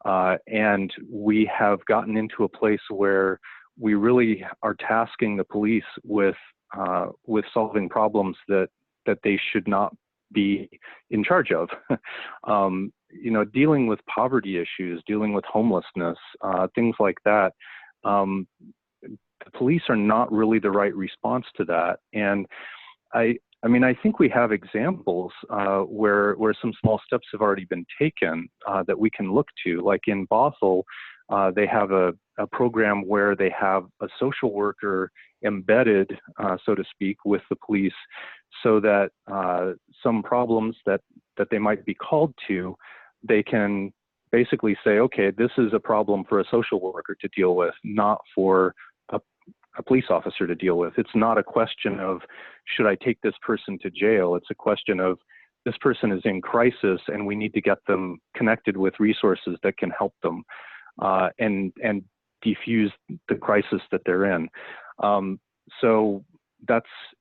And we have gotten into a place where we really are tasking the police with solving problems that they should not be in charge of. Dealing with poverty issues, dealing with homelessness, things like that. The police are not really the right response to that. And I think we have examples where some small steps have already been taken that we can look to. Like in Bothell, they have a program where they have a social worker embedded, so to speak, with the police, so that some problems that they might be called to, they can basically say, okay, this is a problem for a social worker to deal with, not for a police officer to deal with. It's not a question of, should I take this person to jail? It's a question of, this person is in crisis and we need to get them connected with resources that can help them and defuse the crisis that they're in. So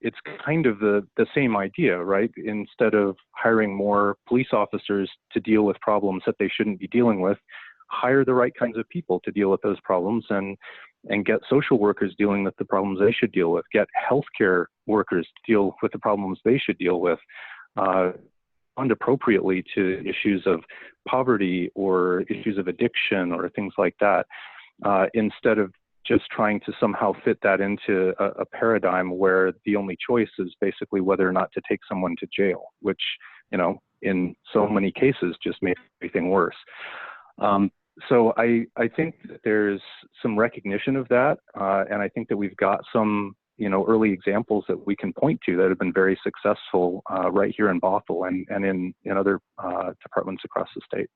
it's kind of the same idea, right? Instead of hiring more police officers to deal with problems that they shouldn't be dealing with, hire the right kinds of people to deal with those problems, and get social workers dealing with the problems they should deal with, get healthcare workers to deal with the problems they should deal with, respond appropriately to issues of poverty or issues of addiction or things like that, instead of just trying to somehow fit that into a paradigm where the only choice is basically whether or not to take someone to jail, which, in so many cases just makes everything worse. So I think that there's some recognition of that, and I think that we've got some, early examples that we can point to that have been very successful right here in Bothell and in other departments across the state.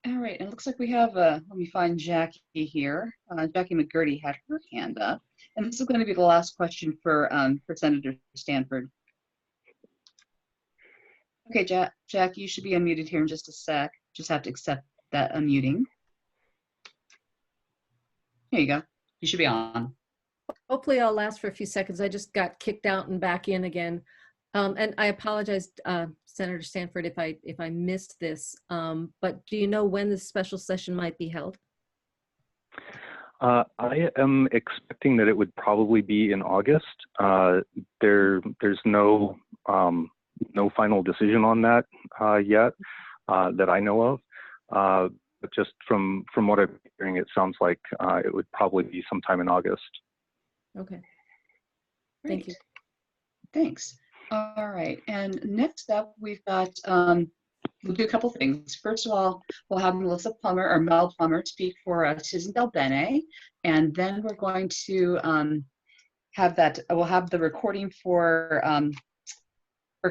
All right, and it looks like we have, let me find Jackie here. Jackie McGurty had her hand up, and this is going to be the last question for Senator Stanford. Okay, Jack, you should be unmuted here in just a sec. Just have to accept that unmuting. There you go. You should be on. Hopefully I'll last for a few seconds. I just got kicked out and back in again. And I apologize, Senator Stanford, if I missed this, but do you know when this special session might be held? I am expecting that it would probably be in August. There's no final decision on that yet that I know of. But just from what I'm hearing, it sounds like it would probably be sometime in August. Okay. Thank you. Thanks. All right, and next up we've got, we'll do a couple things. First of all, we'll have Melissa Plummer, or Mel Plummer, speak for Citizen Del Bene, and then we're going to have that, we'll have the recording for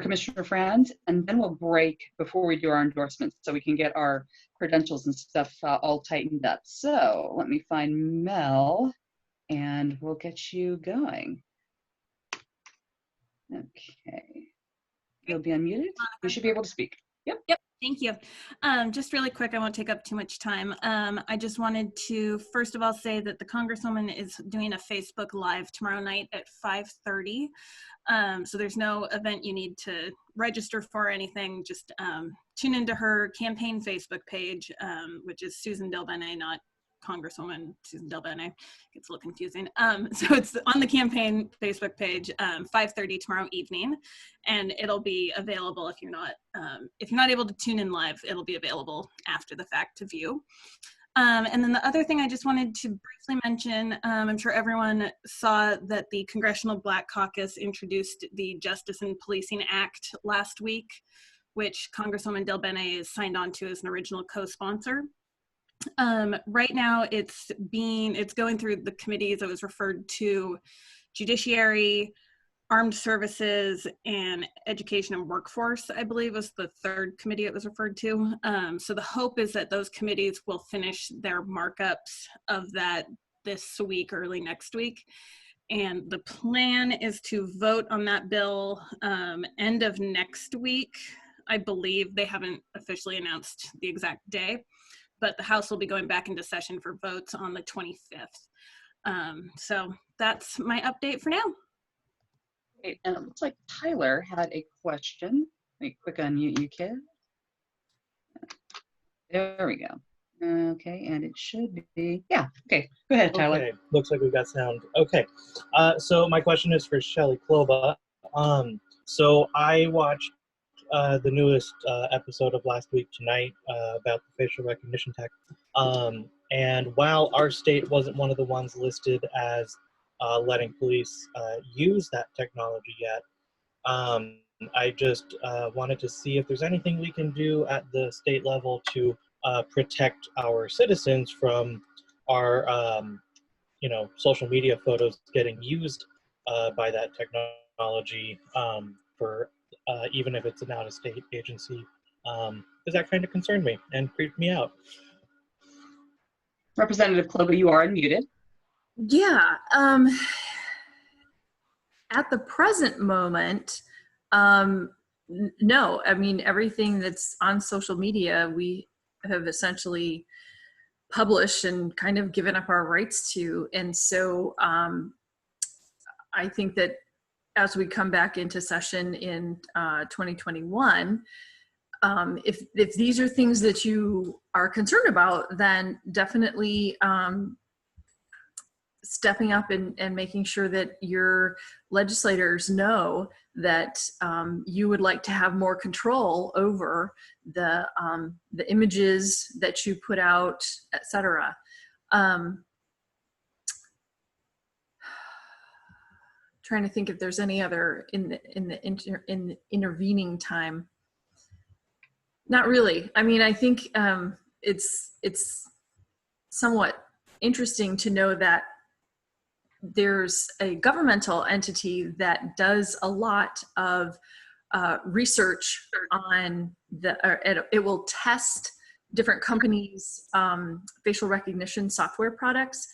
Commissioner Franz, and then we'll break before we do our endorsements so we can get our credentials and stuff all tightened up. So let me find Mel and we'll get you going. Okay. You'll be unmuted. You should be able to speak. Yep. Yep. Thank you. Just really quick, I won't take up too much time. I just wanted to first of all say that the Congresswoman is doing a Facebook Live tomorrow night at 5:30. So there's no event you need to register for or anything. Just tune into her campaign Facebook page, which is Susan DelBene, not Congresswoman Susan DelBene. Gets a little confusing. So it's on the campaign Facebook page, 5:30 tomorrow evening, and it'll be available if you're not able to tune in live. It'll be available after the fact to view. And then the other thing I just wanted to briefly mention, I'm sure everyone saw that the Congressional Black Caucus introduced the Justice and Policing Act last week, which Congresswoman DelBene is signed on to as an original co-sponsor. Right now it's going through the committees. It was referred to Judiciary, Armed Services, and Education and Workforce, I believe was the third committee it was referred to. So the hope is that those committees will finish their markups of that this week, early next week. And the plan is to vote on that bill end of next week. I believe they haven't officially announced the exact day, but the House will be going back into session for votes on the 25th. So that's my update for now. Great. And it looks like Tyler had a question. Let me quick unmute you, kid. There we go. Okay, and it should be, yeah, okay. Go ahead, Tyler. Okay, looks like we got sound. Okay, so my question is for Shelly Kloba. So I watched the newest episode of Last Week Tonight about the facial recognition tech. And while our state wasn't one of the ones listed as letting police use that technology yet, I just wanted to see if there's anything we can do at the state level to protect our citizens from our, social media photos getting used by that technology for even if it's an out-of-state agency, because that kind of concerned me and creeped me out. Representative Kloba, you are unmuted. Yeah. At the present moment, no. I mean, everything that's on social media, we have essentially published and kind of given up our rights to. And so I think that as we come back into session in 2021, if these are things that you are concerned about, then definitely stepping up and making sure that your legislators know that you would like to have more control over the images that you put out, etc. Trying to think if there's any other in the intervening time. Not really. I mean, I think it's somewhat interesting to know that there's a governmental entity that does a lot of research on it will test different companies' facial recognition software products.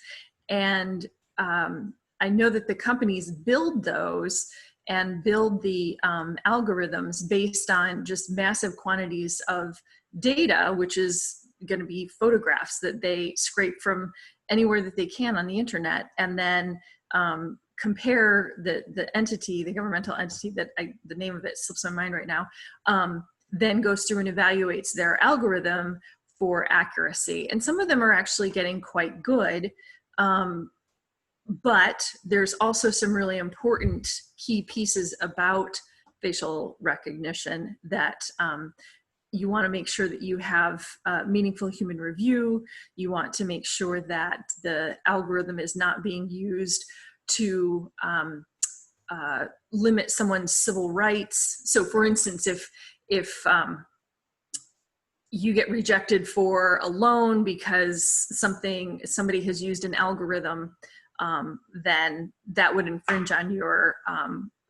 And I know that the companies build those and build the algorithms based on just massive quantities of data, which is going to be photographs that they scrape from anywhere that they can on the internet, and then compare the entity, the governmental entity that the name of it slips my mind right now, then goes through and evaluates their algorithm for accuracy. And some of them are actually getting quite good. But there's also some really important key pieces about facial recognition that you want to make sure that you have meaningful human review. You want to make sure that the algorithm is not being used to limit someone's civil rights. So for instance, if you get rejected for a loan because somebody has used an algorithm, then that would infringe on your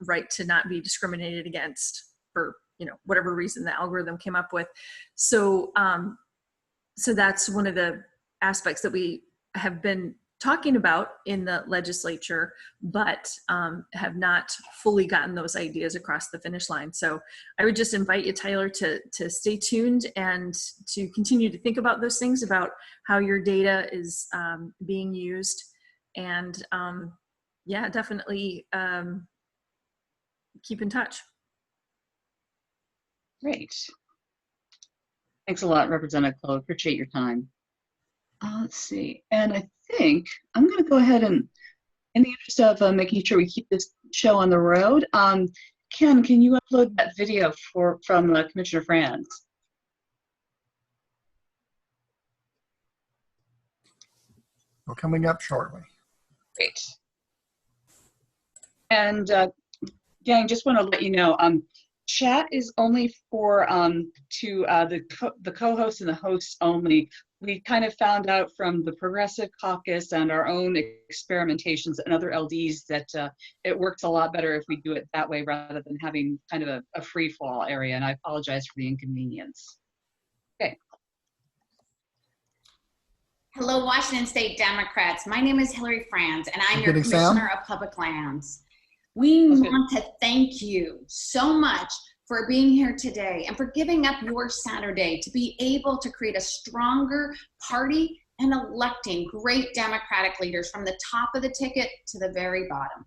right to not be discriminated against for whatever reason the algorithm came up with. So so that's one of the aspects that we have been talking about in the legislature, but have not fully gotten those ideas across the finish line. So I would just invite you, Tyler, to stay tuned and to continue to think about those things, about how your data is being used. And yeah, definitely keep in touch. Great. Thanks a lot, Representative Clow. Appreciate your time. Let's see. And I think I'm going to go ahead and, in the interest of making sure we keep this show on the road, Ken, can you upload that video from Commissioner Franz? Well, coming up shortly. Great. And gang, just want to let you know, chat is only for the co-hosts and the hosts only. We kind of found out from the Progressive Caucus and our own experimentations and other LDs that it works a lot better if we do it that way rather than having kind of a free fall area. And I apologize for the inconvenience. Okay. Hello, Washington State Democrats. My name is Hillary Franz, and I'm your Getting Commissioner sound? of Public Lands. We want to thank you so much for being here today and for giving up your Saturday to be able to create a stronger party and electing great Democratic leaders from the top of the ticket to the very bottom.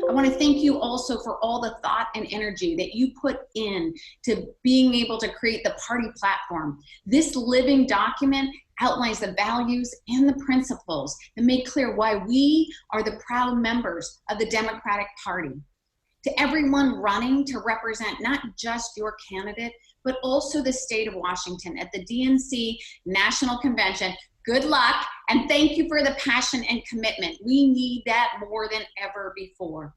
I want to thank you also for all the thought and energy that you put in to being able to create the party platform. This living document outlines the values and the principles that make clear why we are the proud members of the Democratic Party. To everyone running to represent not just your candidate, but also the state of Washington at the DNC National Convention, good luck, and thank you for the passion and commitment. We need that more than ever before.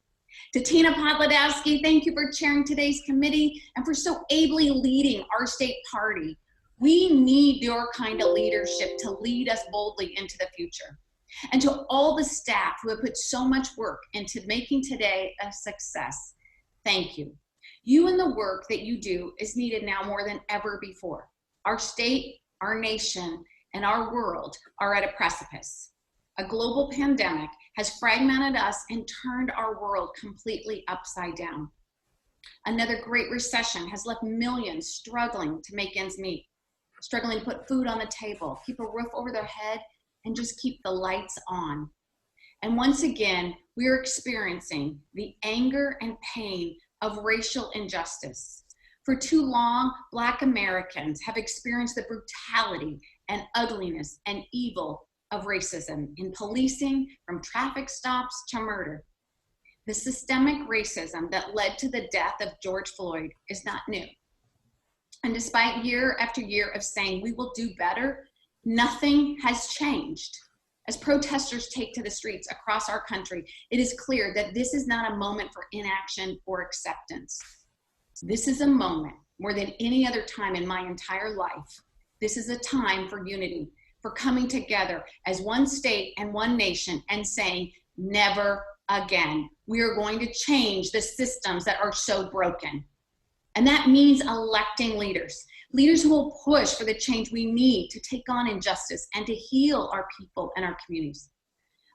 To Tina Podladowski, thank you for chairing today's committee and for so ably leading our state party. We need your kind of leadership to lead us boldly into the future. And to all the staff who have put so much work into making today a success, thank you. You and the work that you do is needed now more than ever before. Our state, our nation, and our world are at a precipice. A global pandemic has fragmented us and turned our world completely upside down. Another great recession has left millions struggling to make ends meet, struggling to put food on the table, keep a roof over their head, and just keep the lights on. And once again, we are experiencing the anger and pain of racial injustice. For too long, Black Americans have experienced the brutality and ugliness and evil of racism in policing, from traffic stops to murder. The systemic racism that led to the death of George Floyd is not new. And despite year after year of saying we will do better, nothing has changed. As protesters take to the streets across our country, it is clear that this is not a moment for inaction or acceptance. This is a moment, more than any other time in my entire life, this is a time for unity, for coming together as one state and one nation and saying, never again. We are going to change the systems that are so broken. And that means electing leaders who will push for the change we need to take on injustice and to heal our people and our communities.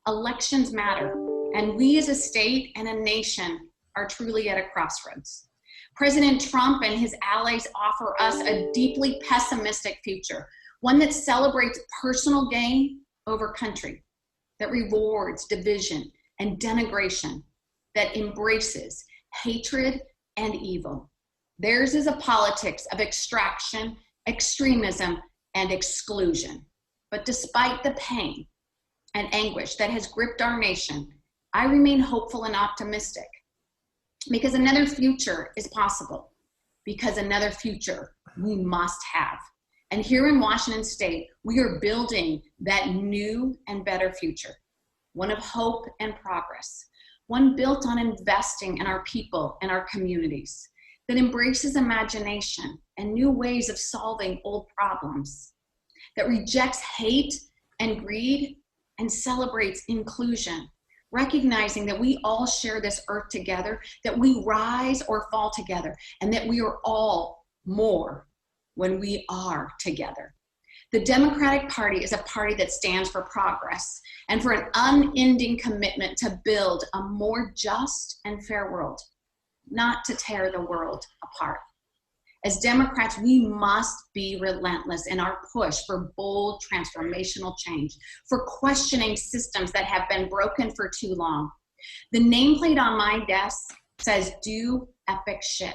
Elections matter, and we as a state and a nation are truly at a crossroads. President Trump and his allies offer us a deeply pessimistic future, one that celebrates personal gain over country, that rewards division and denigration, that embraces hatred and evil. Theirs is a politics of extraction, extremism, and exclusion. But despite the pain and anguish that has gripped our nation, I remain hopeful and optimistic because another future is possible, because another future we must have. And here in Washington State, we are building that new and better future, one of hope and progress, one built on investing in our people and our communities, that embraces imagination and new ways of solving old problems, that rejects hate and greed and celebrates inclusion, recognizing that we all share this earth together, that we rise or fall together, and that we are all more when we are together. The Democratic Party is a party that stands for progress and for an unending commitment to build a more just and fair world, not to tear the world apart. As Democrats, we must be relentless in our push for bold transformational change, for questioning systems that have been broken for too long. The nameplate on my desk says, "Do epic shit."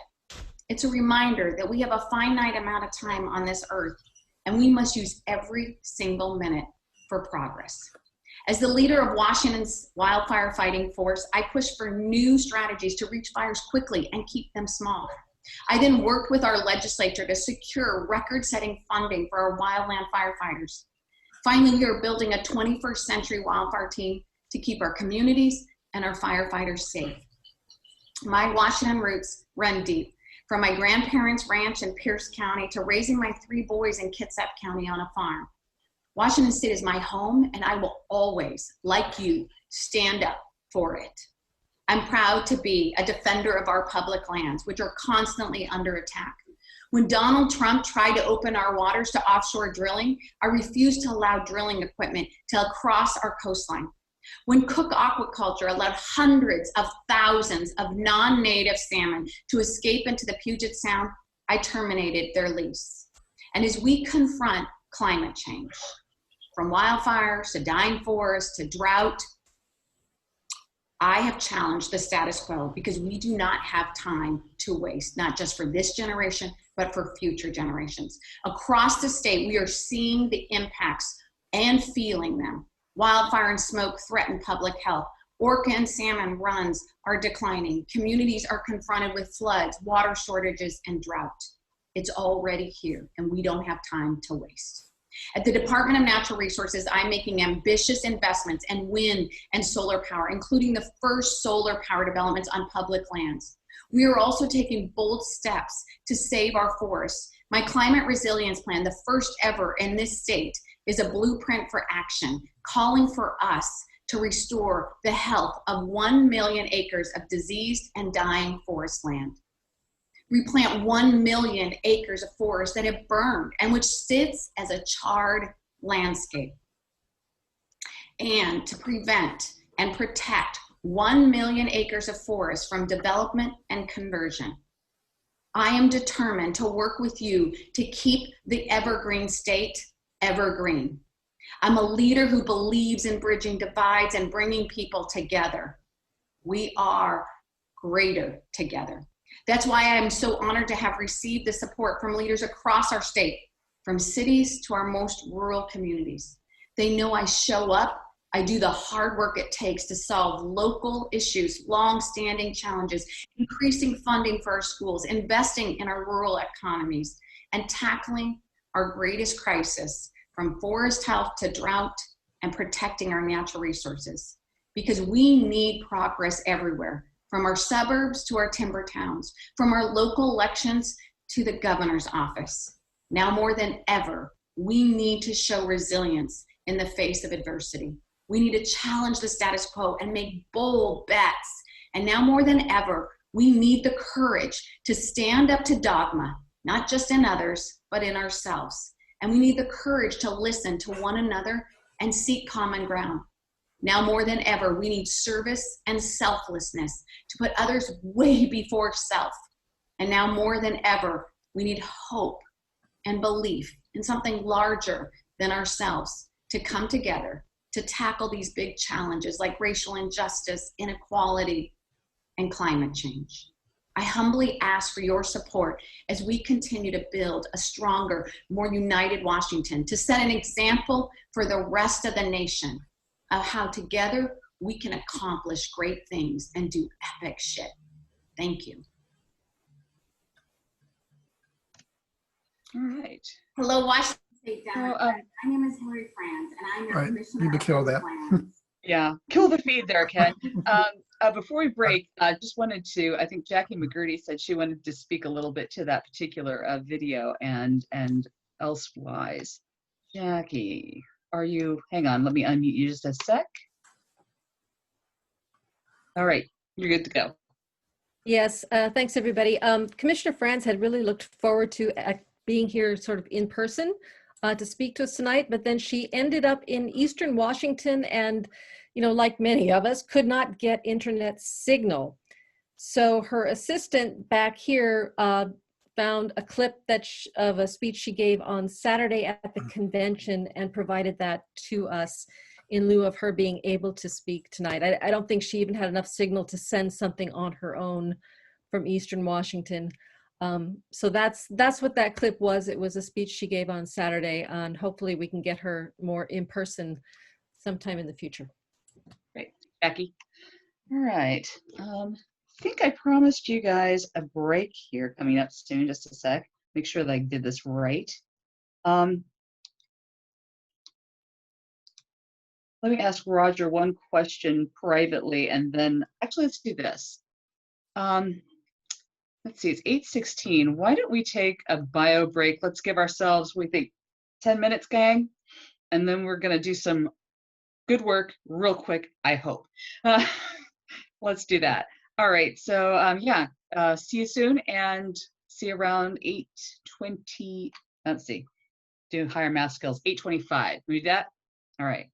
It's a reminder that we have a finite amount of time on this earth, and we must use every single minute for progress. As the leader of Washington's wildfire fighting force, I push for new strategies to reach fires quickly and keep them small. I then worked with our legislature to secure record-setting funding for our wildland firefighters. Finally, we are building a 21st century wildfire team to keep our communities and our firefighters safe. My Washington roots run deep, from my grandparents' ranch in Pierce County to raising my 3 boys in Kitsap County on a farm. Washington State is my home, and I will always, like you, stand up for it. I'm proud to be a defender of our public lands, which are constantly under attack. When Donald Trump tried to open our waters to offshore drilling, I refused to allow drilling equipment to cross our coastline. When Cook Aquaculture allowed hundreds of thousands of non-native salmon to escape into the Puget Sound, I terminated their lease. And as we confront climate change, from wildfires to dying forests to drought, I have challenged the status quo because we do not have time to waste, not just for this generation, but for future generations. Across the state, we are seeing the impacts and feeling them. Wildfire and smoke threaten public health. Orca and salmon runs are declining. Communities are confronted with floods, water shortages, and drought. It's already here, and we don't have time to waste. At the Department of Natural Resources, I'm making ambitious investments in wind and solar power, including the first solar power developments on public lands. We are also taking bold steps to save our forests. My climate resilience plan, the first ever in this state, is a blueprint for action, calling for us to restore the health of 1 million acres of diseased and dying forest land. Replant 1 million acres of forest that have burned and which sits as a charred landscape. And to prevent and protect 1 million acres of forest from development and conversion. I am determined to work with you to keep the evergreen state evergreen. I'm a leader who believes in bridging divides and bringing people together. We are greater together. That's why I'm so honored to have received the support from leaders across our state, from cities to our most rural communities. They know I show up, I do the hard work it takes to solve local issues, long-standing challenges, increasing funding for our schools, investing in our rural economies, and tackling our greatest crisis, from forest health to drought, and protecting our natural resources. Because we need progress everywhere, from our suburbs to our timber towns, from our local elections to the governor's office. Now more than ever, we need to show resilience in the face of adversity. We need to challenge the status quo and make bold bets. And now more than ever, we need the courage to stand up to dogma, not just in others, but in ourselves. And we need the courage to listen to one another and seek common ground. Now more than ever, we need service and selflessness to put others way before self. And now more than ever, we need hope and belief in something larger than ourselves to come together to tackle these big challenges like racial injustice, inequality, and climate change. I humbly ask for your support as we continue to build a stronger, more united Washington, to set an example for the rest of the nation of how together we can accomplish great things and do epic shit. Thank you. All right. Hello, Washington State Democrat. My name is Hillary Franz, and I'm your Right, commissioner. need to kill that. Yeah, kill the feed there, Ken. Before we break, I just wanted to, I think Jackie McGurty said she wanted to speak a little bit to that particular video and elsewise. Jackie, are you, hang on, let me unmute you just a sec. All right, you're good to go. Yes, thanks everybody. Commissioner Franz had really looked forward to being here sort of in person. to speak to us tonight, but then she ended up in Eastern Washington and, you know, like many of us, could not get internet signal. So her assistant back here found a clip of a speech she gave on Saturday at the convention and provided that to us in lieu of her being able to speak tonight. I don't think she even had enough signal to send something on her own from Eastern Washington. So that's what that clip was. It was a speech she gave on Saturday, and hopefully we can get her more in person sometime in the future. Great, Becky. All right. I think I promised you guys a break here coming up soon. Just a sec. Make sure that I did this right. Let me ask Roger one question privately, and then actually let's do this. Let's see, it's 8:16. Why don't we take a bio break? Let's give ourselves, we think, 10 minutes, gang, and then we're gonna do some good work real quick, I hope. Let's do that. All right, so yeah, see you soon and see you around 8:20. Let's see, do higher math skills, 8:25. We do that? All right.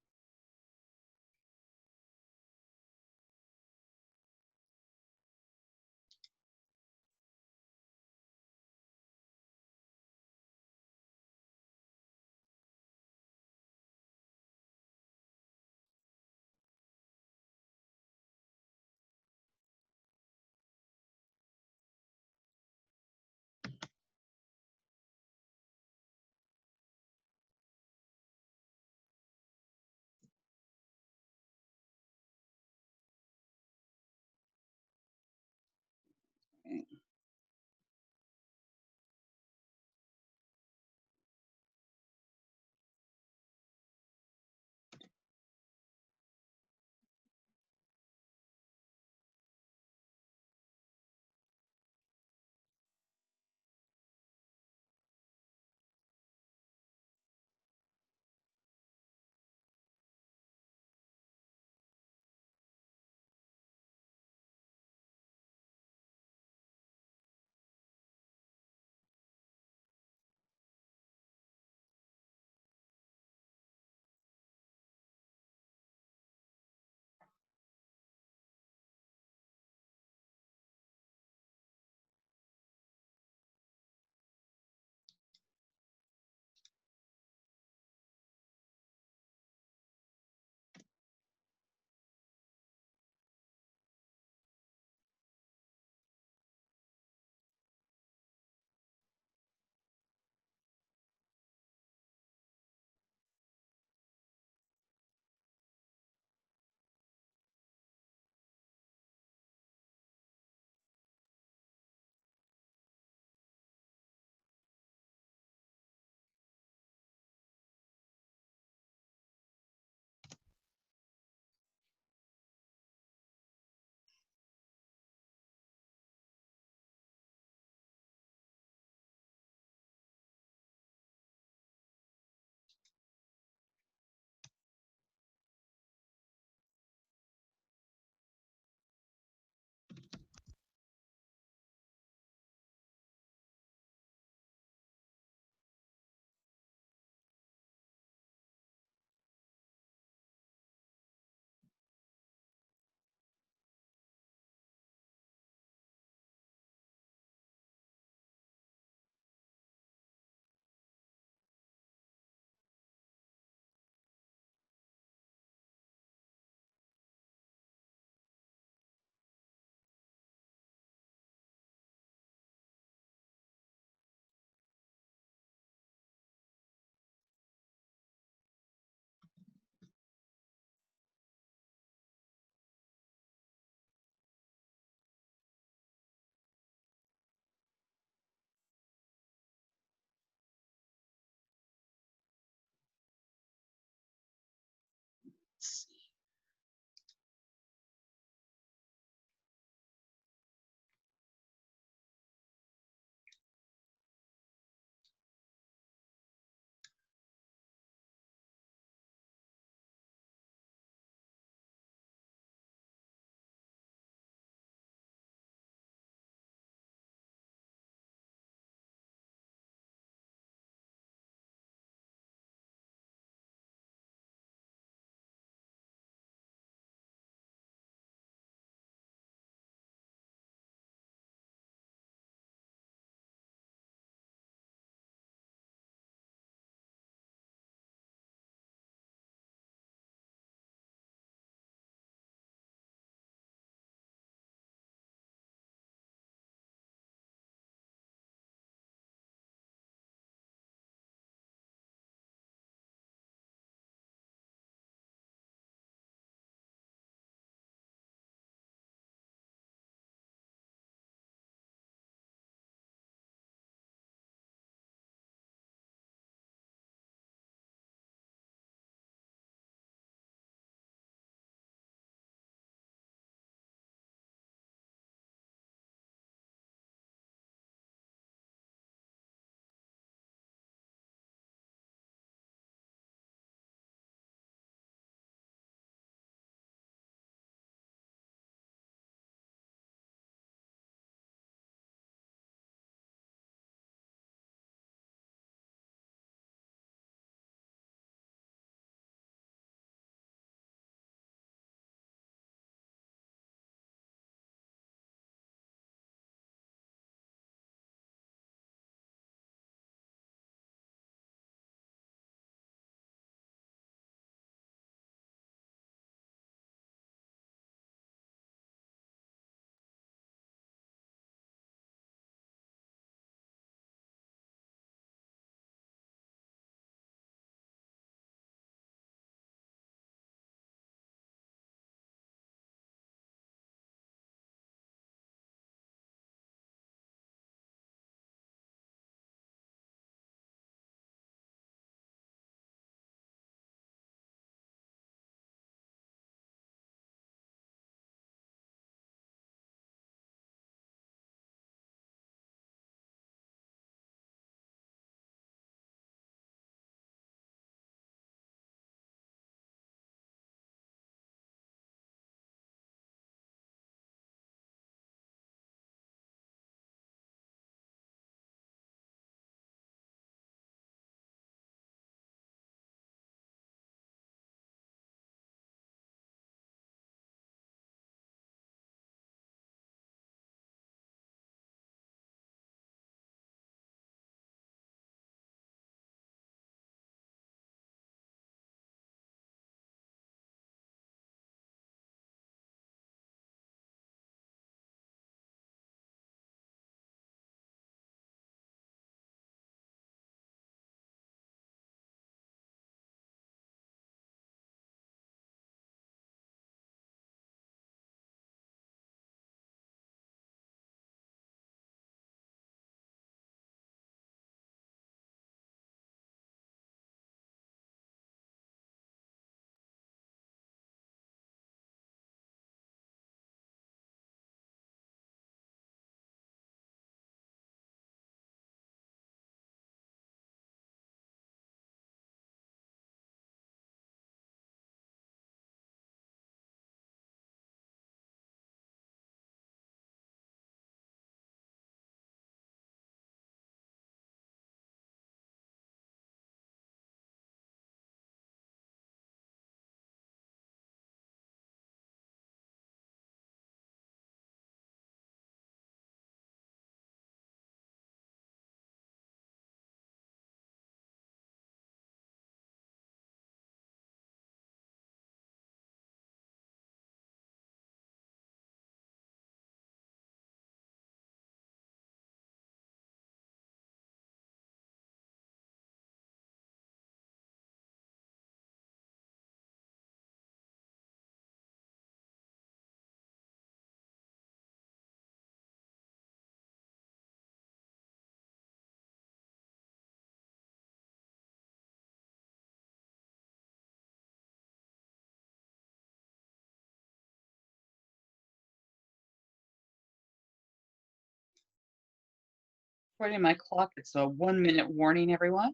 According to my clock, it's a 1-minute warning, everyone.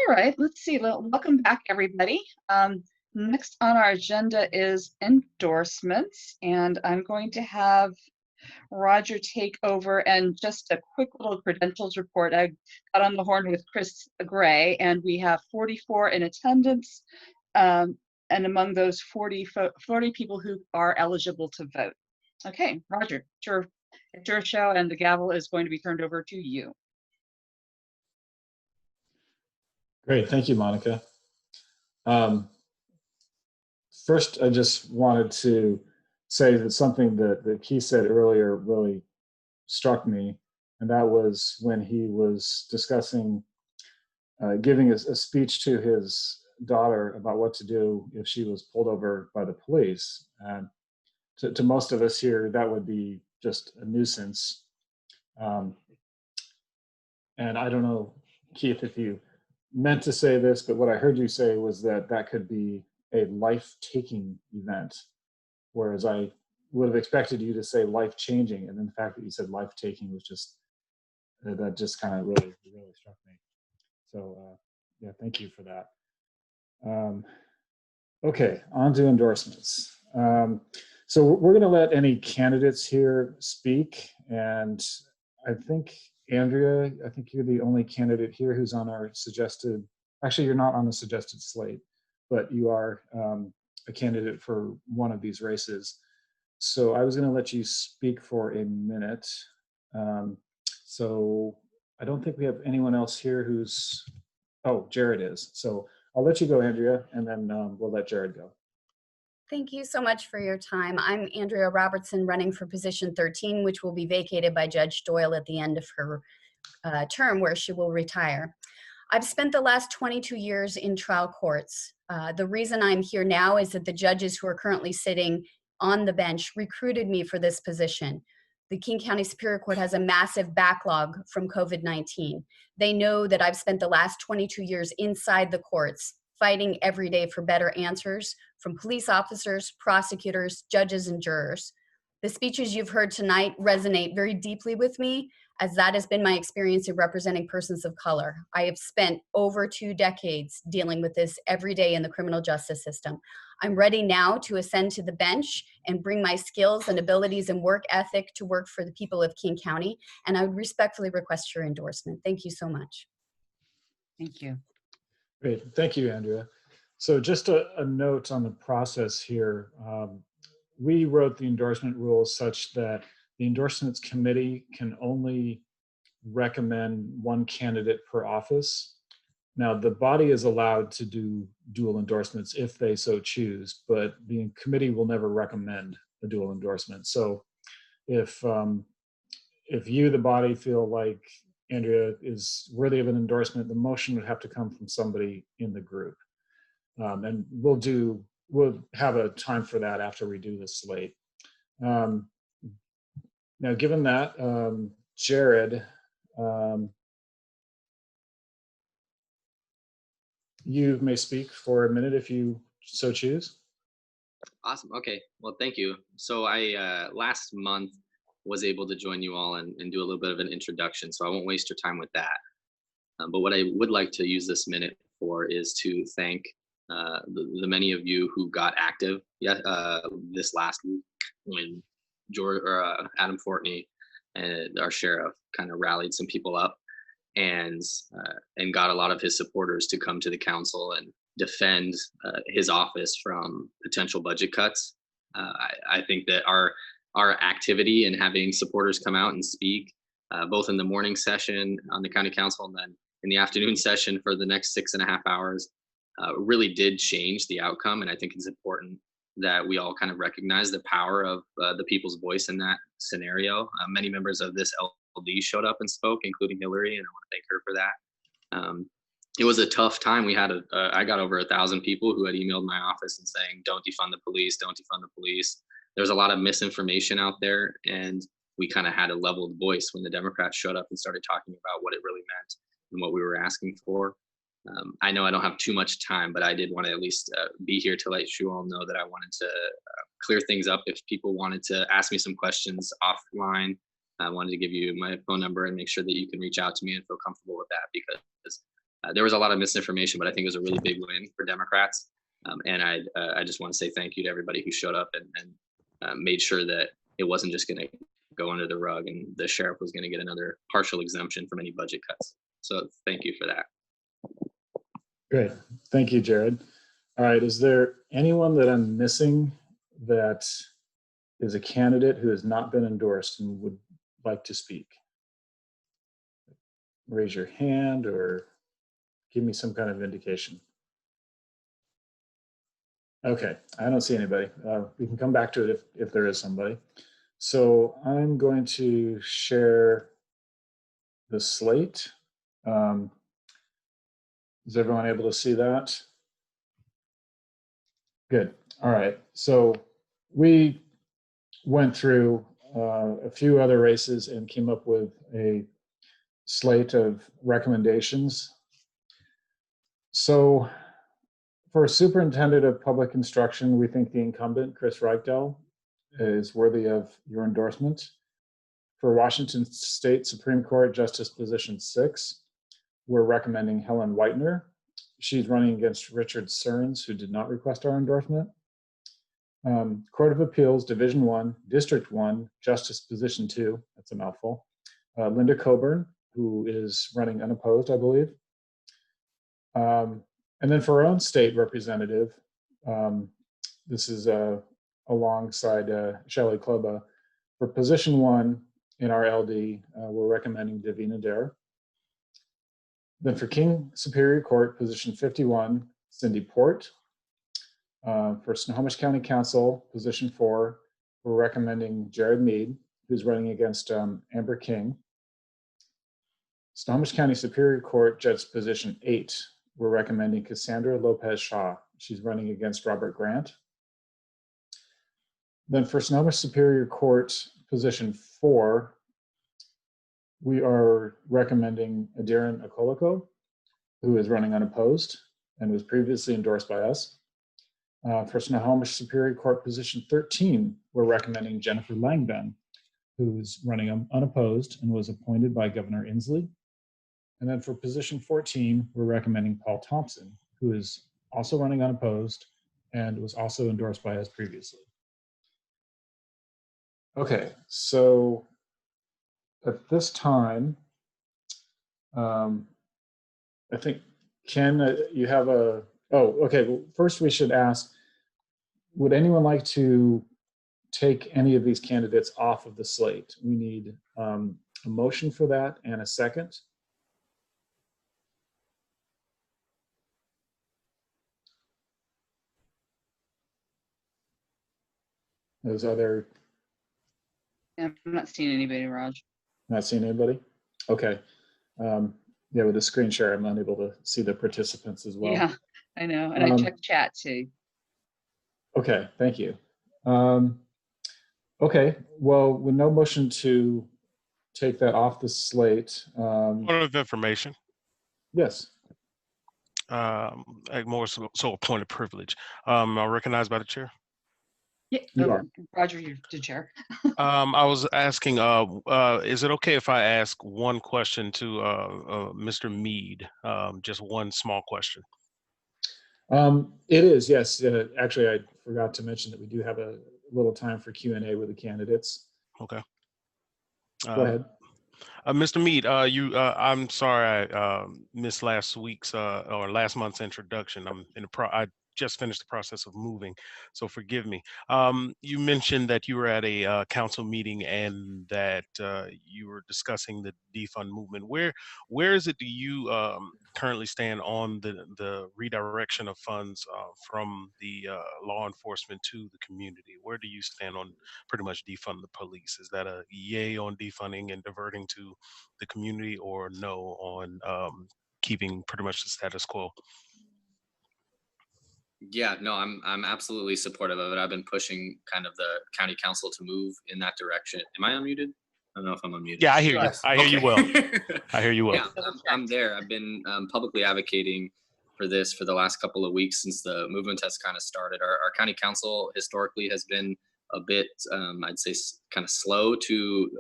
All right, let's see. Welcome back, everybody. Next on our agenda is endorsements, and I'm going to have Roger take over. And just a quick little credentials report. I got on the horn with Chris Gray, and we have 44 in attendance, and among those 40 people who are eligible to vote. Okay, Roger, it's your show, and the gavel is going to be turned over to you. Great, thank you, Monica. First, I just wanted to say that something that Keith said earlier really struck me, and that was when he was discussing giving a speech to his daughter about what to do if she was pulled over by the police. And to most of us here, that would be just a nuisance. And I don't know, Keith, if you meant to say this, but what I heard you say was that that could be a life-taking event, whereas I would have expected you to say life-changing, and then the fact that you said life-taking was just, that just kind of really struck me. So yeah, thank you for that. Okay, on to endorsements. So we're going to let any candidates here speak, and I think Andrea, I think you're the only candidate here who's on our suggested, actually you're not on the suggested slate, but you are a candidate for one of these races. So I was going to let you speak for a minute. So I don't think we have anyone else here who's, oh, Jared is. So I'll let you go, Andrea, and then we'll let Jared go. Thank you so much for your time. I'm Andrea Robertson, running for position 13, which will be vacated by Judge Doyle at the end of her term, where she will retire. I've spent the last 22 years in trial courts. The reason I'm here now is that the judges who are currently sitting on the bench recruited me for this position. The King County Superior Court has a massive backlog from COVID-19. They know that I've spent the last 22 years inside the courts, fighting every day for better answers from police officers, prosecutors, judges, and jurors. The speeches you've heard tonight resonate very deeply with me. as that has been my experience in representing persons of color. I have spent over 2 decades dealing with this every day in the criminal justice system. I'm ready now to ascend to the bench and bring my skills and abilities and work ethic to work for the people of King County, and I would respectfully request your endorsement. Thank you so much. Thank you. Great, thank you, Andrea. So just a note on the process here. We wrote the endorsement rules such that the endorsements committee can only recommend one candidate per office. Now, the body is allowed to do dual endorsements if they so choose, but the committee will never recommend a dual endorsement. So if you, the body, feel like Andrea is worthy of an endorsement, the motion would have to come from somebody in the group. And we'll have a time for that after we do the slate. Now, given that, Jared, you may speak for a minute if you so choose. Awesome. Okay. Well, thank you. So I last month was able to join you all and do a little bit of an introduction, so I won't waste your time with that. But what I would like to use this minute for is to thank the many of you who got active this last week when Adam Fortney and our sheriff kind of rallied some people up and got a lot of his supporters to come to the council and defend his office from potential budget cuts. I think that our activity and having supporters come out and speak, both in the morning session on the county council and then in the afternoon session for the next 6.5 hours, really did change the outcome. And I think it's important that we all kind of recognize the power of the people's voice in that scenario. Many members of this LD showed up and spoke, including Hillary, and I want to thank her for that. It was a tough time. We had I got over 1,000 people who had emailed my office and saying, "Don't defund the police, don't defund the police." There's a lot of misinformation out there, and we kind of had a leveled voice when the Democrats showed up and started talking about what it really meant and what we were asking for. I know I don't have too much time, but I did want to at least be here to let you all know that I wanted to clear things up. If people wanted to ask me some questions offline, I wanted to give you my phone number and make sure that you can reach out to me and feel comfortable with that, because there was a lot of misinformation, but I think it was a really big win for Democrats. And I just want to say thank you to everybody who showed up and made sure that it wasn't just going to go under the rug and the sheriff was going to get another partial exemption from any budget cuts. So thank you for that. Great. Thank you, Jared. All right. Is there anyone that I'm missing that is a candidate who has not been endorsed and would like to speak? Raise your hand or give me some kind of indication. Okay. I don't see anybody. We can come back to it if there is somebody. So I'm going to share the slate. Is everyone able to see that? Good. All right. So we went through a few other races and came up with a slate of recommendations. So for Superintendent of Public Instruction, we think the incumbent, Chris Reichel, is worthy of your endorsement. For Washington State Supreme Court Justice Position 6, we're recommending Helen Whitener. She's running against Richard Stearns, who did not request our endorsement. Court of Appeals, Division 1, District 1, Justice Position 2, that's a mouthful. Linda Coburn, who is running unopposed, I believe. And then for our own state representative, this is alongside Shelley Klubba. For Position 1 in our LD, we're recommending Davina Dare. Then for King Superior Court, Position 51, Cindy Port. For Snohomish County Council, Position 4, we're recommending Jared Mead, who's running against Amber King. Snohomish County Superior Court, Judge Position 8, we're recommending Cassandra Lopez Shaw. She's running against Robert Grant. Then for Snohomish Superior Court, Position 4, we are recommending Adiran Akoloko, who is running unopposed and was previously endorsed by us. For Snohomish Superior Court Position 13, we're recommending Jennifer Langben, who's running unopposed and was appointed by Governor Inslee. And then for position 14, we're recommending Paul Thompson, who is also running unopposed and was also endorsed by us previously. Okay, so at this time, I think, Ken, you have a, okay, well, first we should ask, would anyone like to take any of these candidates off of the slate? We need a motion for that and a second. Those other, I'm not seeing anybody, Raj. not seeing anybody? Okay. Yeah, with the screen share, I'm unable to see the participants as well. Yeah, I know. And I checked chat too. Okay, thank you. Okay, well, with no motion to take that off the slate. Point of information. Yes. More so a point of privilege. I'm recognized by the chair. Yeah, You are. Roger, you're the chair. I was asking, is it okay if I ask one question to Mr. Mead? Just one small question. It is, yes. Actually, I forgot to mention that we do have a little time for Q&A with the candidates. Okay. Go ahead. Mr. Mead, I'm sorry I missed last week's or last month's introduction. I just finished the process of moving, so forgive me. You mentioned that you were at a council meeting and that you were discussing the defund movement. Where is it do you currently stand on the redirection of funds from the law enforcement to the community? Where do you stand on pretty much defund the police? Is that a yay on defunding and diverting to the community, or no on keeping pretty much the status quo? Yeah, no, I'm absolutely supportive of it. I've been pushing kind of the county council to move in that direction. Am I unmuted? I don't know if I'm unmuted. Yeah, I hear you. I hear you well. I hear you well. Yeah, I'm there. I've been publicly advocating for this for the last couple of weeks since the movement has kind of started. Our county council historically has been a bit, I'd say, kind of slow to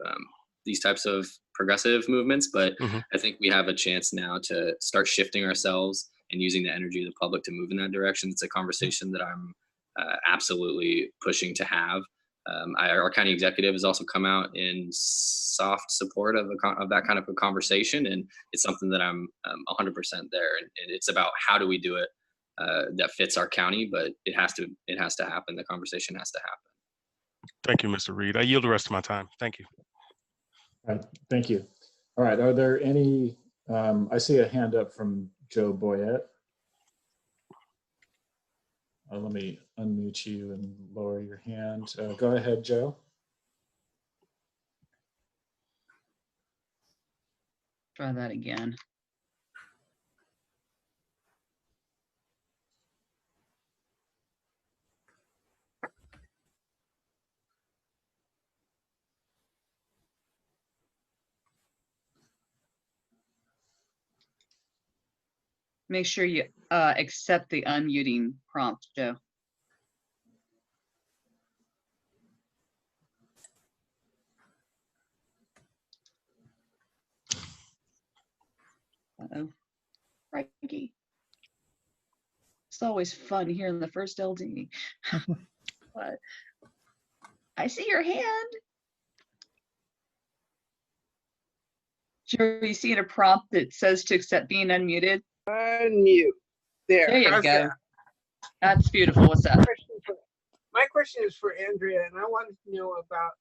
these types of progressive movements, but I think we have a chance now to start shifting ourselves and using the energy of the public to move in that direction. It's a conversation that I'm absolutely pushing to have. Our county executive has also come out in soft support of that kind of a conversation, and it's something that I'm 100% there. And it's about how do we do it that fits our county, but it has to happen. The conversation has to happen. Thank you, Mr. Reed. I yield the rest of my time. Thank you. All right, thank you. All right, are there any, I see a hand up from Joe Boyette. Let me unmute you and lower your hand. Go ahead, Joe. Try that again. Make sure you accept the unmuting prompt, Joe. Uh-oh. Crikey. It's always fun here in the first LD. But I see your hand. Joe, you see a prompt that says to accept being unmuted? Unmute. There you how's go. that? That's beautiful. What's up? My question is for Andrea, and I wanted to know about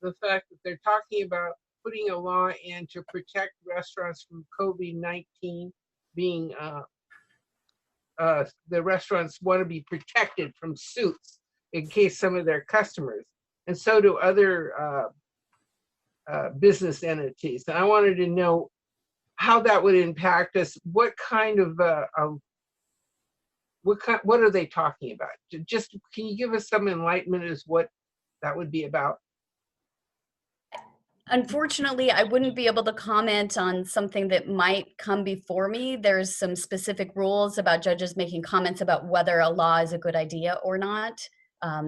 the fact that they're talking about putting a law in to protect restaurants from COVID-19 being, the restaurants want to be protected from suits in case some of their customers, and so do other business entities. And I wanted to know how that would impact us. What kind of what are they talking about? Just can you give us some enlightenment as what that would be about? Unfortunately, I wouldn't be able to comment on something that might come before me. There's some specific rules about judges making comments about whether a law is a good idea or not.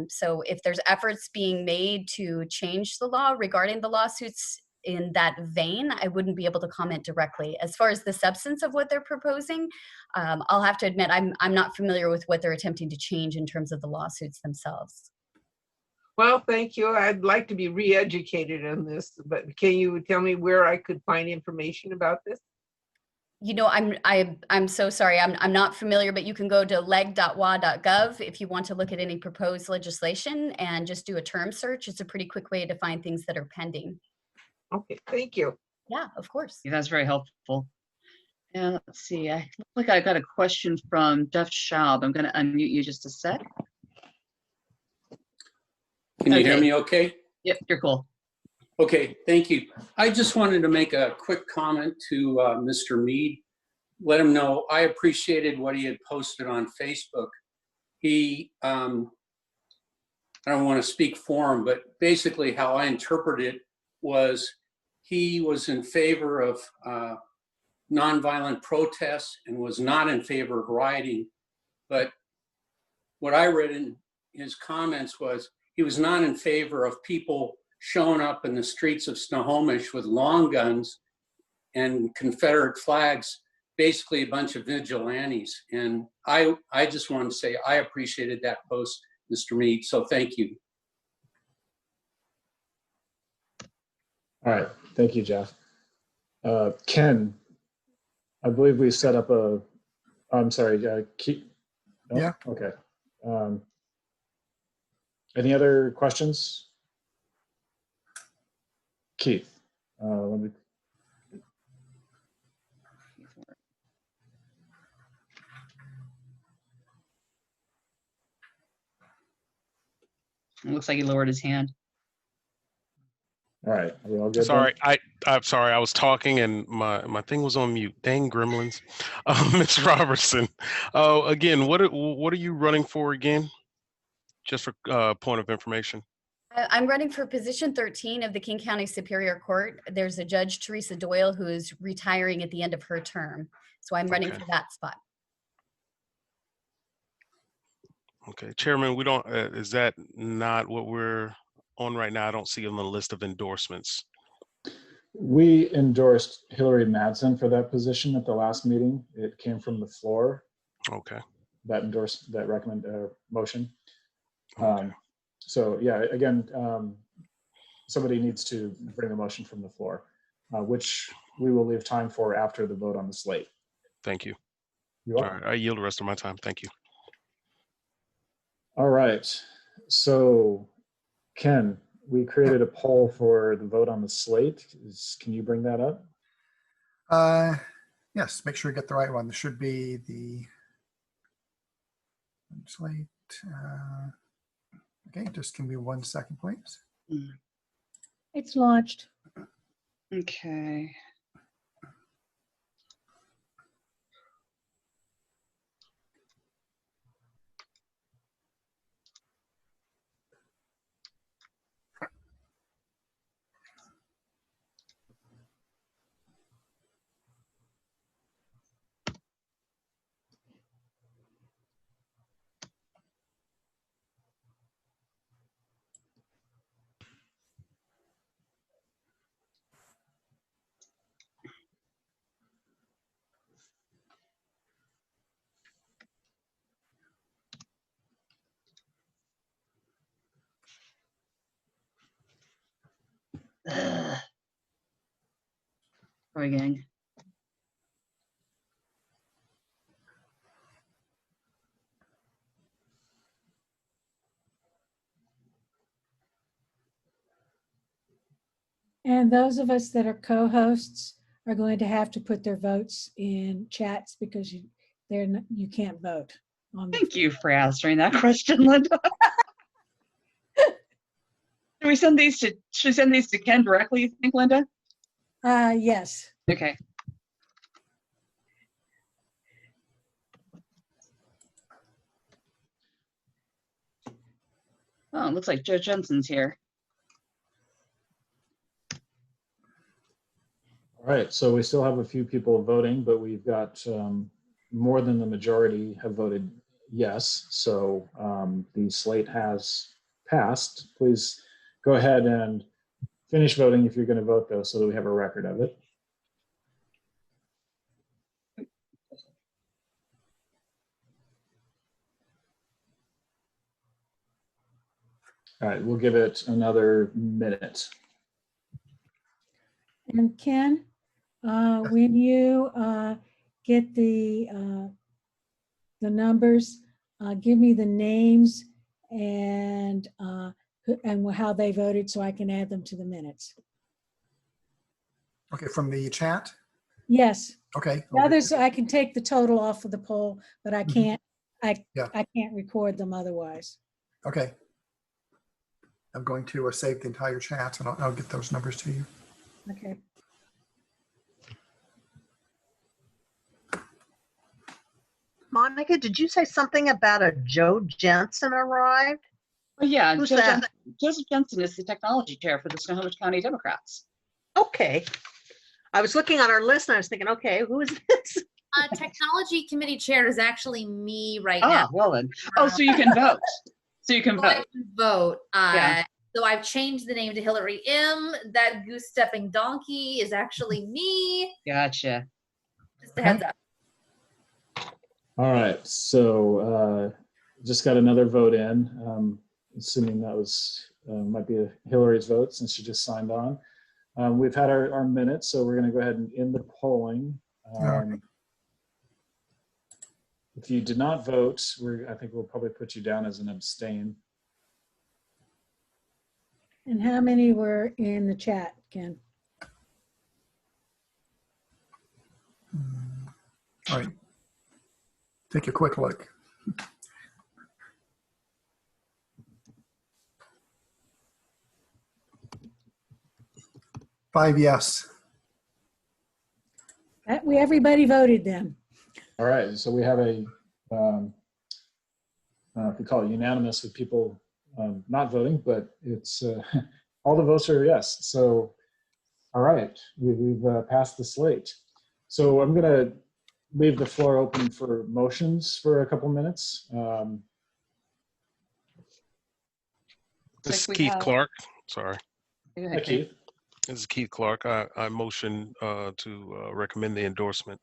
So if there's efforts being made to change the law regarding the lawsuits in that vein, I wouldn't be able to comment directly. As far as the substance of what they're proposing, I'll have to admit I'm not familiar with what they're attempting to change in terms of the lawsuits themselves. Well, thank you. I'd like to be re-educated on this, but can you tell me where I could find information about this? You know, I'm so sorry. I'm not familiar, but you can go to leg.wa.gov if you want to look at any proposed legislation and just do a term search. It's a pretty quick way to find things that are pending. Okay, thank you. Yeah, of course. Yeah, that's very helpful. And let's see, I look like I got a question from Jeff Schaub. I'm going to unmute you just a sec. Can you hear me okay? Yep, you're cool. Okay, thank you. I just wanted to make a quick comment to Mr. Mead. Let him know I appreciated what he had posted on Facebook. He, I don't want to speak for him, but basically how I interpret it was he was in favor of nonviolent protests and was not in favor of rioting. But what I read in his comments was he was not in favor of people showing up in the streets of Snohomish with long guns and Confederate flags, basically a bunch of vigilantes. And I just want to say I appreciated that post, Mr. Mead, so thank you. All right, thank you, Jeff. Ken, I believe we set up a, I'm sorry, keep, no? Yeah. Okay. Any other questions? Keith, let me. It looks like he lowered his hand. All right, are we all good? Sorry, I'm sorry. I was talking and my thing was on mute. Dang gremlins. Ms. Robertson. Again, what are you running for again? Just for point of information. I'm running for position 13 of the King County Superior Court. There's a Judge Teresa Doyle who is retiring at the end of her term. So I'm running for that spot. Okay, Chairman, we don't, is that not what we're on right now? I don't see on the list of endorsements. We endorsed Hillary Madsen for that position at the last meeting. It came from the floor. Okay. That endorsed, that motion. So yeah, again, somebody needs to bring a motion from the floor, which we will leave time for after the vote on the slate. Thank you. You're All welcome. right, I yield the rest of my time. Thank you. All right, so Ken, we created a poll for the vote on the slate. Can you bring that up? Yes, make sure you get the right one. There should be the slate. Okay, just give me 1 second, please. It's launched. Okay. Sorry, gang. And those of us that are co-hosts are going to have to put their votes in chats because you can't vote. Thank you for answering that question, Linda. Should we send these to Ken directly, you think, Linda? Yes. Okay. Oh, it looks like Joe Jensen's here. All right, so we still have a few people voting, but we've got more than the majority have voted yes. So the slate has passed. Please go ahead and finish voting if you're going to vote, though, so that we have a record of it. All right, we'll give it another minute. And Ken, when you get the numbers, give me the names and how they voted so I can add them to the minutes. Okay, from the chat? Yes. Okay. The others, I can take the total off of the poll, but I can't, Yeah. I can't record them otherwise. Okay. I'm going to save the entire chat and I'll get those numbers to you. Okay. Monica, did you say something about a Joe Jensen arrived? Well, yeah, Who's that? Joseph Jensen is the technology chair for the Snohomish County Democrats. Okay. I was looking on our list and I was thinking, okay, who is this? Technology committee chair is actually me right Ah, now. well then. Oh, so you can vote. So you can So I vote. can vote. Yeah. So I've changed the name to Hillary M. That goose stepping donkey is actually me. Gotcha. Just a heads up. All right, so just got another vote in, assuming that was, might be Hillary's vote since she just signed on. We've had our minutes, so we're gonna go ahead and end the polling. If you did not vote, I think we'll probably put you down as an abstain. And how many were in the chat, Ken? All right. Take a quick look. Five yes. Everybody voted then. All right, so we have a, I don't know if we call it unanimous with people not voting, but it's all the votes are yes. So, all right, we've passed the slate. So I'm gonna leave the floor open for motions for a couple minutes. This is Keith Clark. Sorry. Hi, Keith. This is Keith Clark. I motion to recommend the endorsement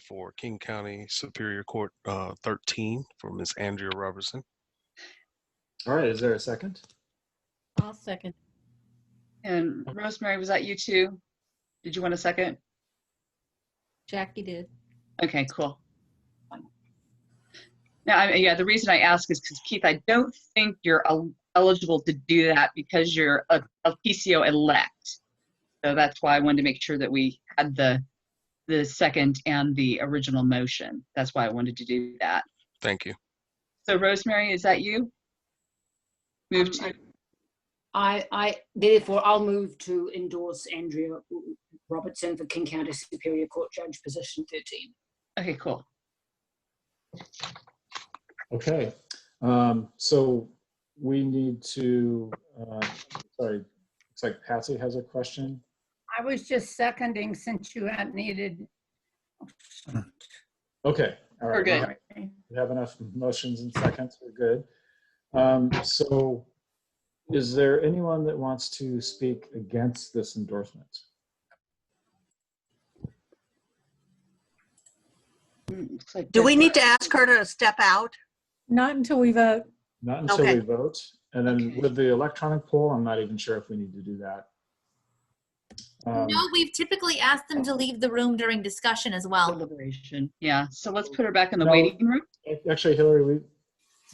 for King County Superior Court 13 for Ms. Andrea Robertson. All right, is there a second? I'll second. And Rosemary, was that you too? Did you want a second? Jackie did. Okay, cool. Now, yeah, the reason I ask is because, Keith, I don't think you're eligible to do that because you're a PCO elect. So that's why I wanted to make sure that we had the second and the original motion. That's why I wanted to do that. Thank you. So Rosemary, is that you? Move to. I therefore I'll move to endorse Andrea Robertson for King County Superior Court Judge position 13. Okay, cool. Okay, so we need to, sorry, looks like Patsy has a question. I was just seconding since you had needed. Okay, all right. We're good. We have enough motions and seconds, we're good. So is there anyone that wants to speak against this endorsement? Do we need to ask her to step out? Not until we vote. Not until we vote. And then with the electronic poll, I'm not even sure if we need to do that. No, we've typically asked them to leave the room during discussion as well. Deliberation. Yeah, so let's put her back in the No, waiting room. Actually, Hillary,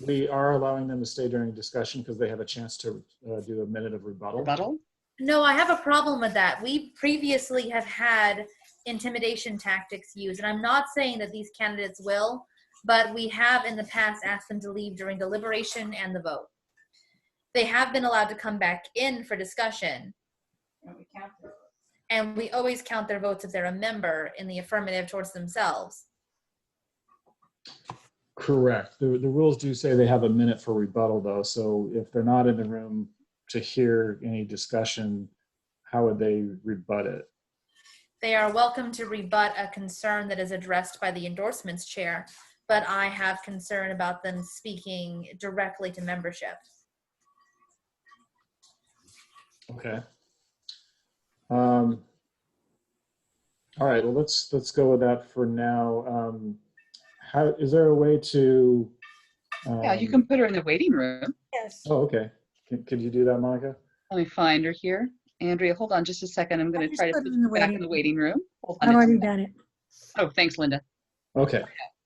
we are allowing them to stay during discussion because they have a chance to do a minute of rebuttal. Rebuttal? No, I have a problem with that. We previously have had intimidation tactics used, and I'm not saying that these candidates will, but we have in the past asked them to leave during deliberation and the vote. They have been allowed to come back in for discussion. And we always count their votes if they're a member in the affirmative towards themselves. Correct. The rules do say they have a minute for rebuttal, though. So if they're not in the room to hear any discussion, how would they rebut it? They are welcome to rebut a concern that is addressed by the endorsements chair but I have concern about them speaking directly to membership. Okay. All right, well, let's go with that for now. How, is there a way to? Yeah, you can put her in the waiting room. Yes. Oh, okay. Could you do that, Monica? Let me find her here. Andrea, hold on just a second. I'm going to try to put her back in the waiting room. Hold on. I've already done it. Oh, thanks, Linda. Okay.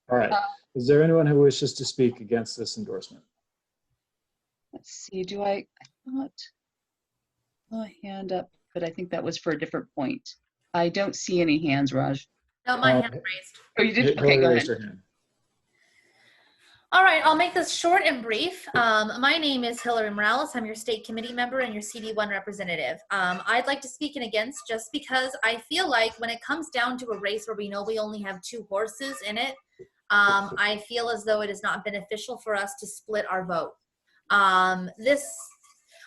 All right. Is there anyone who wishes to speak against this endorsement? Let's see. Do I thought a hand up, but I think that was for a different point. I don't see any hands, Raj. No, my hand raised. Oh, you did? Hillary Okay, go raised ahead. her hand. All right, I'll make this short and brief. My name is Hillary Morales. I'm your state committee member and your CD1 representative. I'd like to speak in against just because I feel like when it comes down to a race where we know we only have 2 horses in it, I feel as though it is not beneficial for us to split our vote.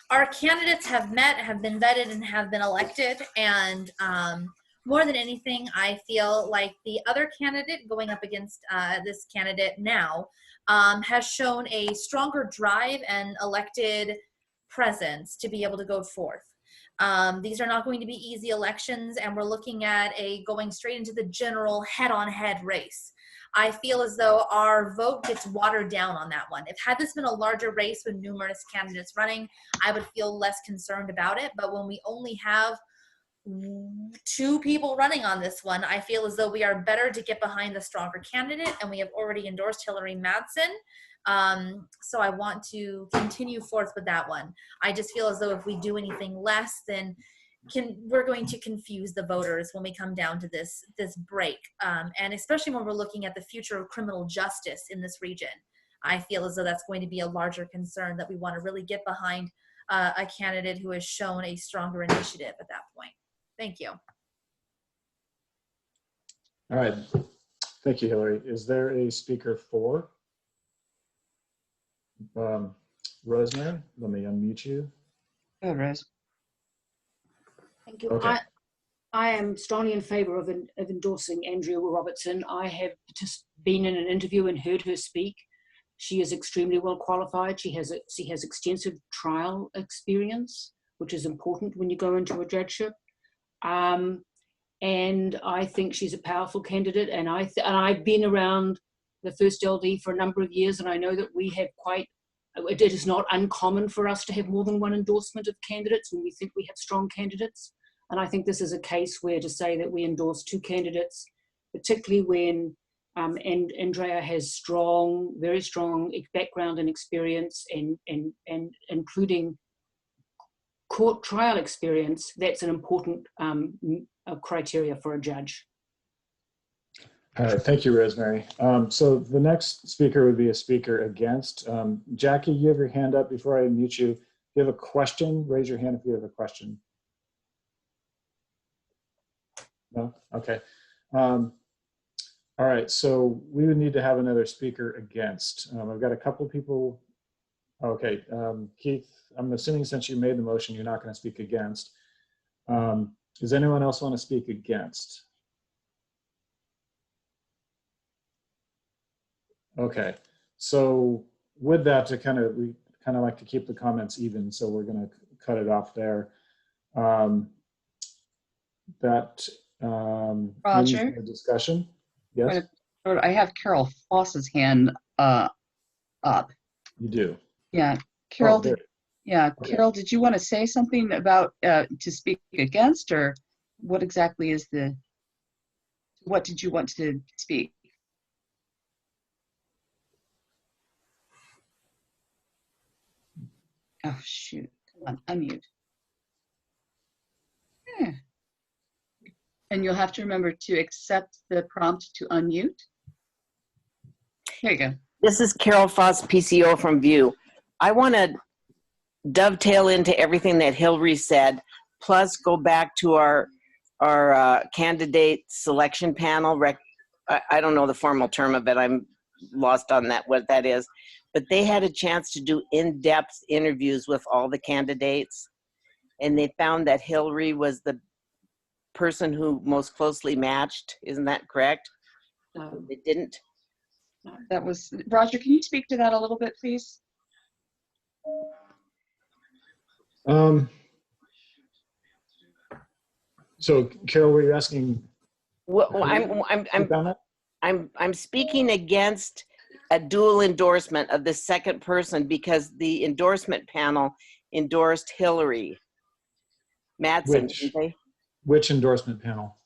Our candidates have met, have been vetted, and have been elected, and more than anything, I feel like the other candidate going up against this candidate now has shown a stronger drive and elected presence to be able to go forth. These are not going to be easy elections, and we're looking at going straight into the general head-on-head race. I feel as though our vote gets watered down on that one. If had this been a larger race with numerous candidates running, I would feel less concerned about it. But when we only have 2 people running on this one, I feel as though we are better to get behind the stronger candidate, and we have already endorsed Hillary Madsen. So I want to continue forth with that one. I just feel as though if we do anything less, then we're going to confuse the voters when we come down to this break, and especially when we're looking at the future of criminal justice in this region. I feel as though that's going to be a larger concern, that we want to really get behind a candidate who has shown a stronger initiative at that point. Thank you. All right. Thank you, Hillary. Is there a speaker for? Rosemary, let me unmute you. Go ahead, Rose. Thank you. Okay. I am strongly in favor of endorsing Andrea Robertson. I have just been in an interview and heard her speak. She is extremely well qualified. She has extensive trial experience, which is important when you go into a judgeship. And I think she's a powerful candidate. And I've been around the First LD for a number of years, and I know that we have it is not uncommon for us to have more than one endorsement of candidates when we think we have strong candidates. And I think this is a case where to say that we endorse 2 candidates, particularly when Andrea has very strong background and experience, and including court trial experience, that's an important criteria for a judge. All right, thank you, Rosemary. So the next speaker would be a speaker against. Jackie, you have your hand up. Before I mute you, if you have a question, raise your hand if you have a question. No? Okay. All right, so we would need to have another speaker against. I've got a couple people. Okay, Keith, I'm assuming since you made the motion, you're not going to speak against. Does anyone else want to speak against? Okay, so with that, we kind of like to keep the comments even, so we're going to cut it off there. Roger, discussion. Yes, I have Carol Foss's hand up. You do. Yeah, Carol. Oh, okay. Carol, did you want to say something about to speak against, or what exactly is what did you want to speak? Oh, shoot. Come on, unmute. Yeah. And you'll have to remember to accept the prompt to unmute. There you go. This is Carol Foss, PCO from View. I want to dovetail into everything that Hillary said, plus go back to our candidate selection panel. I don't know the formal term of it. I'm lost on that, what that is. But they had a chance to do in-depth interviews with all the candidates, and they found that Hillary was the person who most closely matched. Isn't that correct? They didn't? That was, Roger, can you speak to that a little bit, please? So Carol, were you asking? Well, who- I'm speaking against a dual endorsement of the second person because the endorsement panel endorsed Hillary Madsen, didn't they? Which endorsement panel?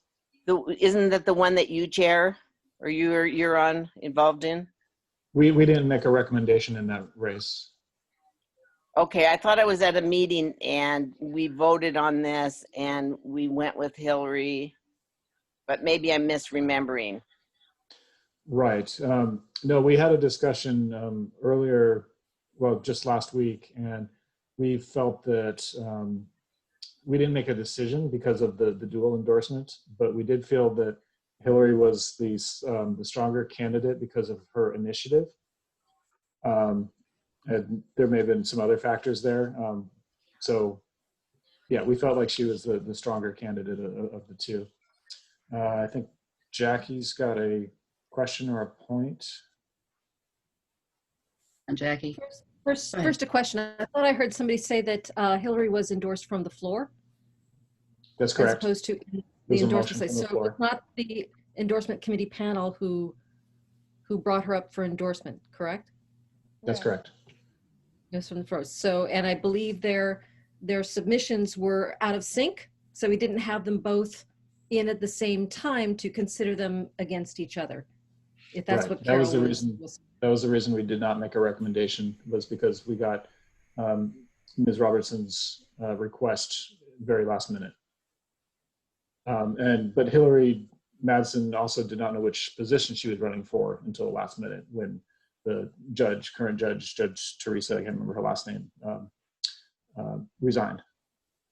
Isn't that the one that you chair or you're on involved in? We didn't make a recommendation in that race. Okay, I thought I was at a meeting and we voted on this and we went with Hillary, but maybe I'm misremembering. Right. No, we had a discussion earlier, well, just last week, and we felt that we didn't make a decision because of the dual endorsement, but we did feel that Hillary was the stronger candidate because of her initiative. And there may have been some other factors there. So yeah, we felt like she was the stronger candidate of the two. I think Jackie's got a question or a point. And Jackie. First a question. I thought I heard somebody say that Hillary was endorsed from the floor. That's correct. As opposed to the There's a endorsement motion side. from the So it's not the endorsement committee panel who brought her up for endorsement, correct? That's correct. Yes, from the floor. So, and I believe their submissions were out of sync, so we didn't have them both in at the same time to consider them against each other. If that's Right. what That was the Carol reason. That was the reason we did not make a recommendation, was because we got Ms. Robertson's request very last minute. But Hillary Madsen also did not know which position she was running for until the last minute when the current judge, Judge Teresa, I can't remember her last name, resigned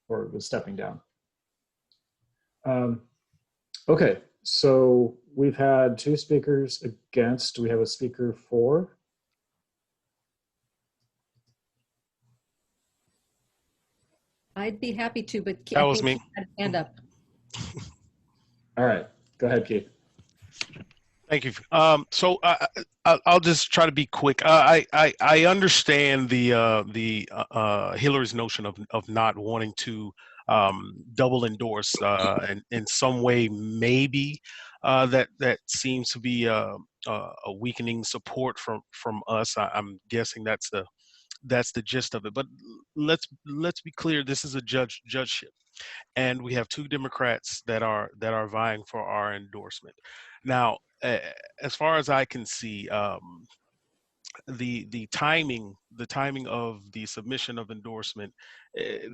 or was stepping down. Okay, so we've had 2 speakers against. Do we have a speaker for? I'd be happy to, but That was me. Keith had a hand up. All right, go ahead, Keith. Thank you. So I'll just try to be quick. I understand the Hillary's notion of not wanting to double endorse in some way. Maybe that seems to be a weakening support from us. I'm guessing that's the gist of it. But let's be clear. This is a judgeship, and we have 2 Democrats that are vying for our endorsement. Now, as far as I can see, the timing of the submission of endorsement,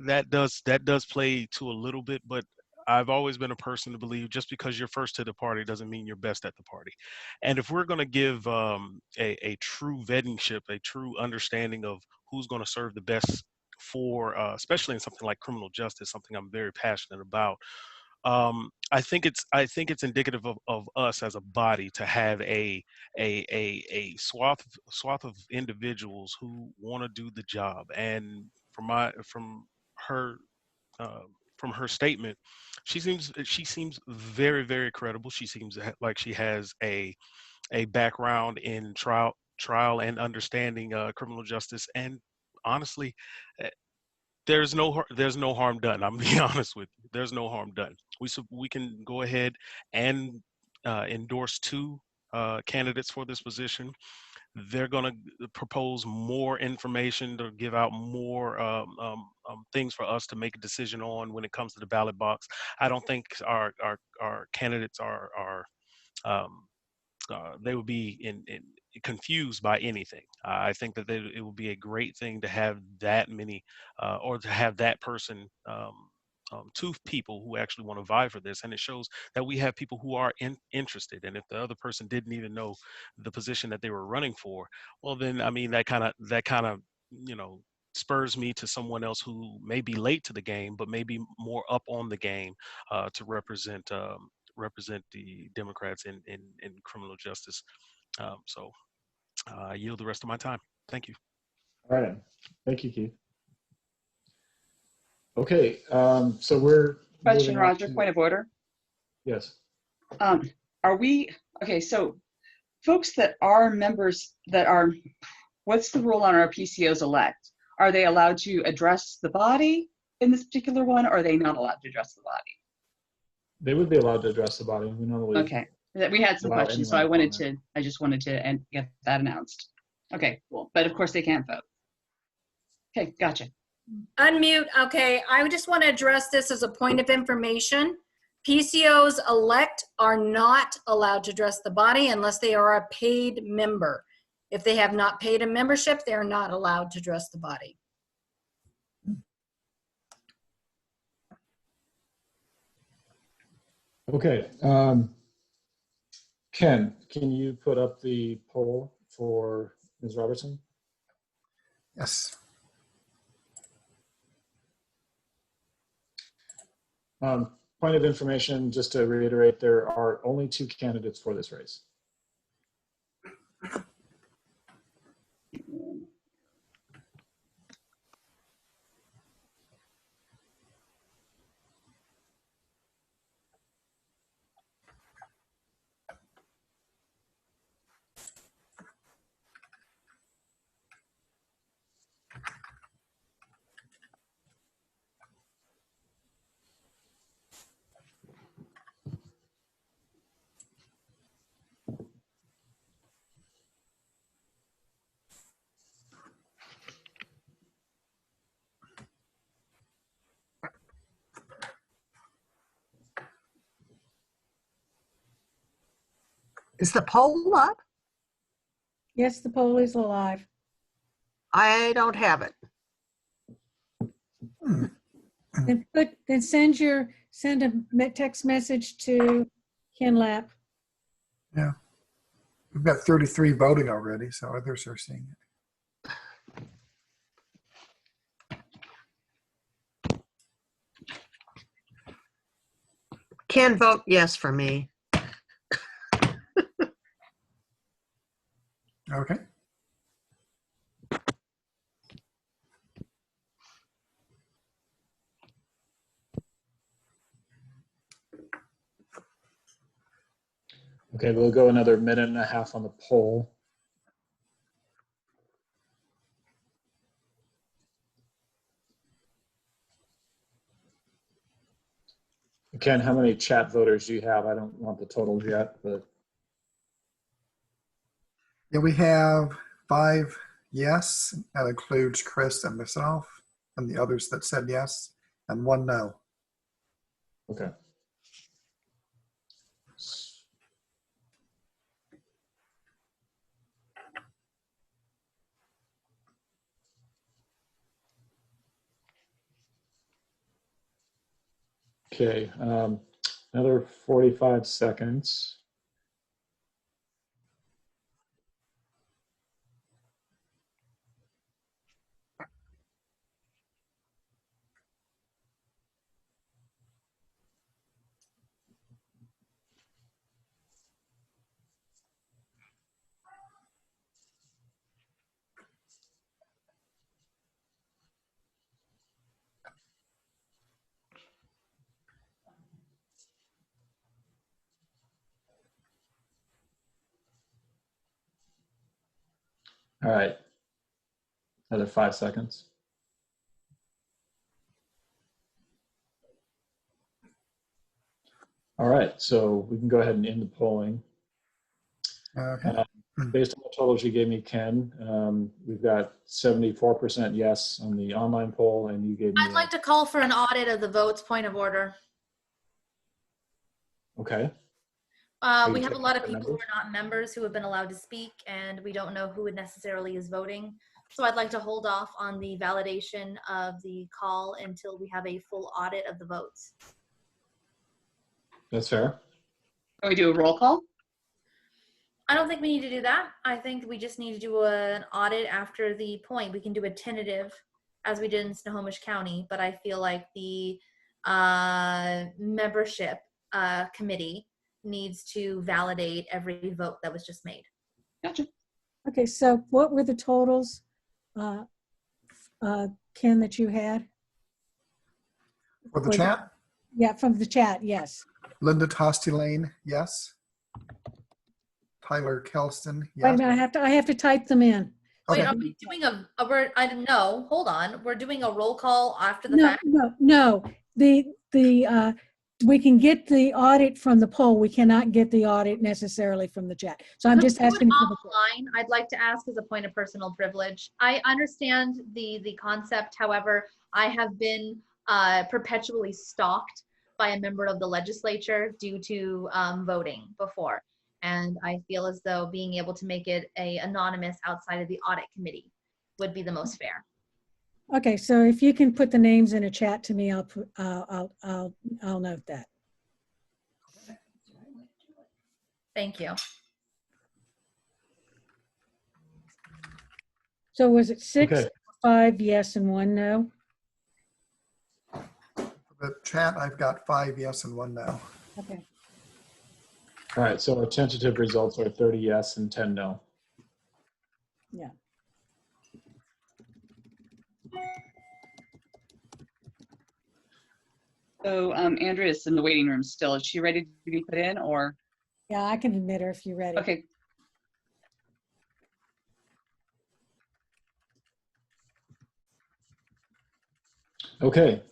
that does play to a little bit. But I've always been a person to believe just because you're first to the party doesn't mean you're best at the party. And if we're going to give a true vettingship, a true understanding of who's going to serve the best for, especially in something like criminal justice, something I'm very passionate about. I think it's indicative of us as a body to have a swath of individuals who want to do the job. And from her statement, she seems very, very credible. She seems like she has a background in trial and understanding criminal justice. And honestly, there's no harm done. I'm gonna be honest with you. There's no harm done. We can go ahead and endorse 2 candidates for this position. They're going to propose more information to give out more things for us to make a decision on when it comes to the ballot box. I don't think our candidates are they would be confused by anything. I think that it would be a great thing to have that many, or to have that person, 2 people who actually want to vie for this, and it shows that we have people who are interested. And if the other person didn't even know the position that they were running for, well, then I mean that kind of spurs me to someone else who may be late to the game, but maybe more up on the game to represent the Democrats in criminal justice. So I yield the rest of my time. Thank you. All right. Thank you, Keith. Okay. So we're Question, moving on Roger, to- point of order. Yes. Are we, okay, so folks that are members that are, what's the rule on our PCOs elect? Are they allowed to address the body in this particular one, or are they not allowed to address the body? They would be allowed to address the body. We normally Okay, we had some allow questions, so anyone I to comment. just wanted to get that announced. Okay, cool. But of course they can't vote. Okay, gotcha. Unmute. Okay, I just want to address this as a point of information. PCOs elect are not allowed to address the body unless they are a paid member. If they have not paid a membership, they are not allowed to address the body. Okay. Ken, can you put up the poll for Ms. Robertson? Yes. Point of information, just to reiterate, there are only 2 candidates for this race. Is the poll up? Yes, the poll is alive. I don't have it. Then send a text message to Ken Lapp. Yeah. We've got 33 voting already, so others are seeing it. Can vote yes for me. Okay. Okay, we'll go another minute and a half on the poll. Ken, how many chat voters do you have? I don't want the totals yet, but. Yeah, we have 5 yes. That includes Chris and myself and the others that said yes, and 1 no. Okay. Okay, another 45 seconds. All right, another 5 seconds. All right, so we can go ahead and end the polling. Okay. Based on the totals you gave me, Ken, we've got 74% yes on the online poll, and you gave me. I'd like to call for an audit of the votes, point of order. Okay. We have a lot of people who are not members who have been allowed to speak, and we don't know who necessarily is voting. So I'd like to hold off on the validation of the call until we have a full audit of the votes. That's fair. Can we do a roll call? I don't think we need to do that. I think we just need to do an audit after the point. We can do a tentative as we did in Snohomish County, but I feel like the membership committee needs to validate every vote that was just made. Gotcha. Okay, so what were the totals, Ken, that you had? For the chat? Yeah, from the chat, yes. Linda Tosty Lane, yes. Tyler Kelston, Wait a yes. minute, I have to type them in. Wait, Okay. are we doing I don't know, hold on. We're doing a roll call after the No, fact? no. We can get the audit from the poll. We cannot get the audit necessarily from the chat. So I'm Could just we do it asking for the offline? I'd like to ask as a point of personal privilege. I understand the concept. However, I have been perpetually stalked by a member of the legislature due to voting before. And I feel as though being able to make it anonymous outside of the audit committee would be the most fair. Okay, so if you can put the names in a chat to me, I'll note that. Thank you. So was it 6, Okay. 5 yes, and 1 no? The chat, I've got 5 yes and 1 no. Okay. All right, so our tentative results are 30 yes and 10 no. Yeah. So Andrea's in the waiting room still. Is she ready to be put in or? Yeah, I can admit her if you're ready. Okay. Okay.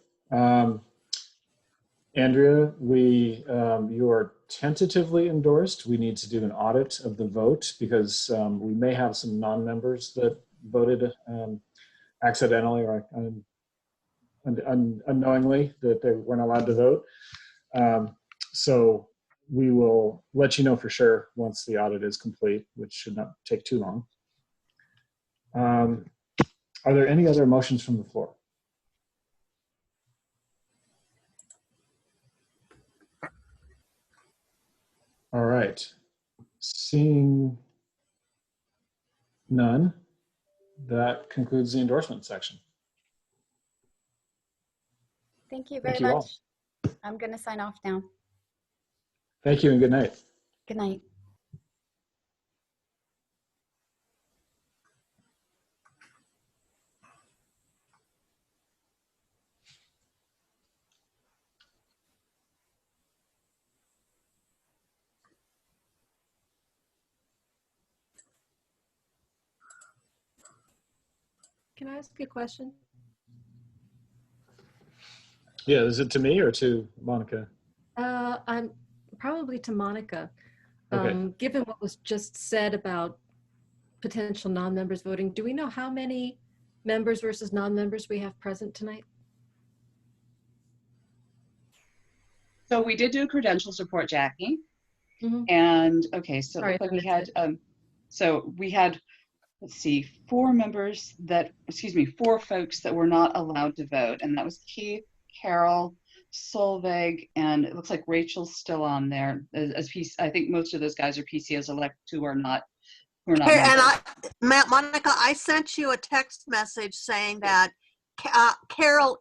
Andrea, you are tentatively endorsed. We need to do an audit of the vote because we may have some non-members that voted accidentally or unknowingly that they weren't allowed to vote. So we will let you know for sure once the audit is complete, which should not take too long. Are there any other motions from the floor? All right. Seeing none, that concludes the endorsement section. Thank you very Thank you all. much. I'm going to sign off now. Thank you and good night. Good night. Can I ask you a question? Yeah, is it to me or to Monica? I'm probably to Monica. Okay. Given what was just said about potential non-members voting, do we know how many members versus non-members we have present tonight? So we did do a credentials report, Jackie. Mm-hmm. And okay, so Sorry it looked like if we I had, so we had, let's see, 4 folks that were not allowed to vote. And that was Keith, Carol, Solveig, and it looks like Rachel's still on there as PC. I think most of those guys are PCOs elect who are not Hey, and members. Monica, I sent you a text message saying that Carol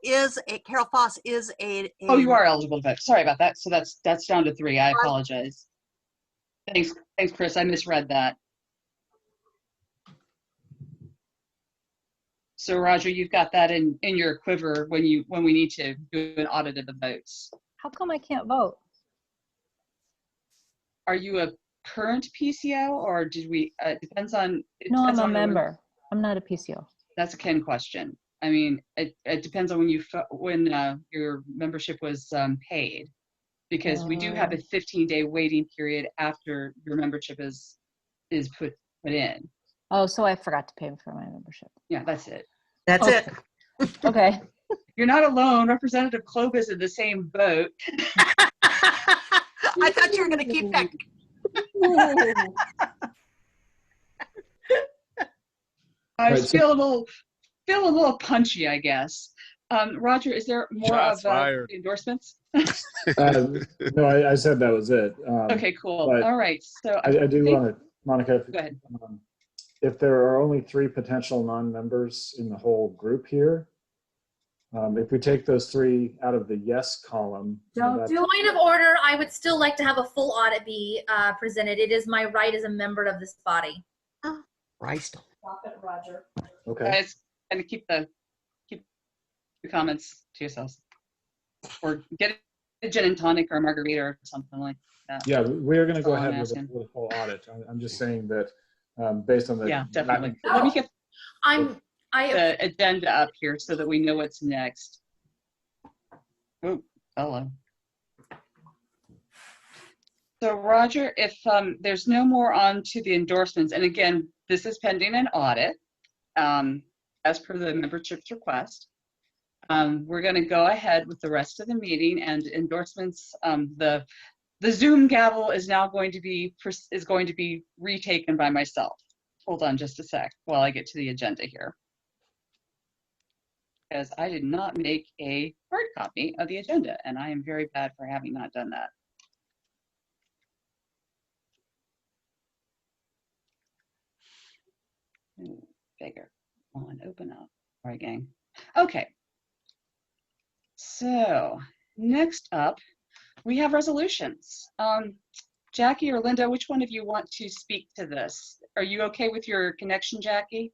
Foss is a Oh, you are eligible to vote. Sorry about that. So that's down to 3. I apologize. Thanks, Chris. I misread that. So Roger, you've got that in your quiver when we need to do an audit of the votes. How come I can't vote? Are you a current PCO or did we? Depends on. No, I'm a member. I'm not a PCO. That's a Ken question. I mean, it depends on when your membership was paid, because we do have a 15-day waiting period after your membership is put in. Oh, so I forgot to pay for my membership. Yeah, that's it. That's it. Okay. You're not alone. Representative Klob is in the same boat. I thought you were going to keep that. I was feeling a little punchy, I guess. Roger, is there more Shots of fired. endorsements? No, I said that was it. Okay, cool. but All right. So I do think- want to, Monica, Go ahead. if there are only 3 potential non-members in the whole group here, if we take those 3 out of the yes column, Point of order, I would still like to have a full audit be presented. It is my right as a member of this body. Right. Stop it, Roger. Okay. Guys, and keep the comments to yourselves, or get A gin and tonic or a margarita or something like that. Yeah, we're going to go That's all I'm ahead with asking. with a full audit. I'm just saying that based on the Yeah, definitely. lack of- Let me get I the agenda up here so that we know what's next. Oh, hello. So Roger, if there's no more on to the endorsements, and again, this is pending an audit as per the membership's request. We're going to go ahead with the rest of the meeting and endorsements. The Zoom gavel is now going to be retaken by myself. Hold on just a sec while I get to the agenda here, because I did not make a hard copy of the agenda, and I am very bad for having not done that. Ooh, bigger. Come on, open up. All right, gang. Okay. So next up, we have resolutions. Jackie or Linda, which one of you want to speak to this? Are you okay with your connection, Jackie?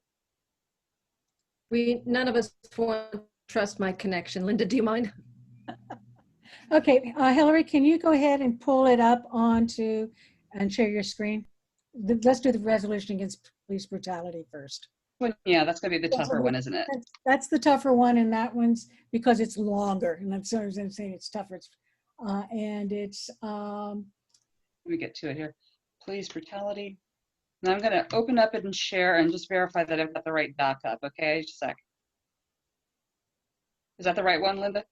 None of us want to trust my connection. Linda, do you mind? Okay, Hillary, can you go ahead and pull it up onto and share your screen? Let's do the resolution against police brutality first. Well, yeah, that's going to be the tougher one, isn't it? That's the tougher one, and that one's because it's longer, and that's what I'm saying. It's tougher. And it's Let me get to it here. Police brutality. And I'm going to open up it and share and just verify that I've got the right doc up. Okay, just a sec. Is that the right one, Linda?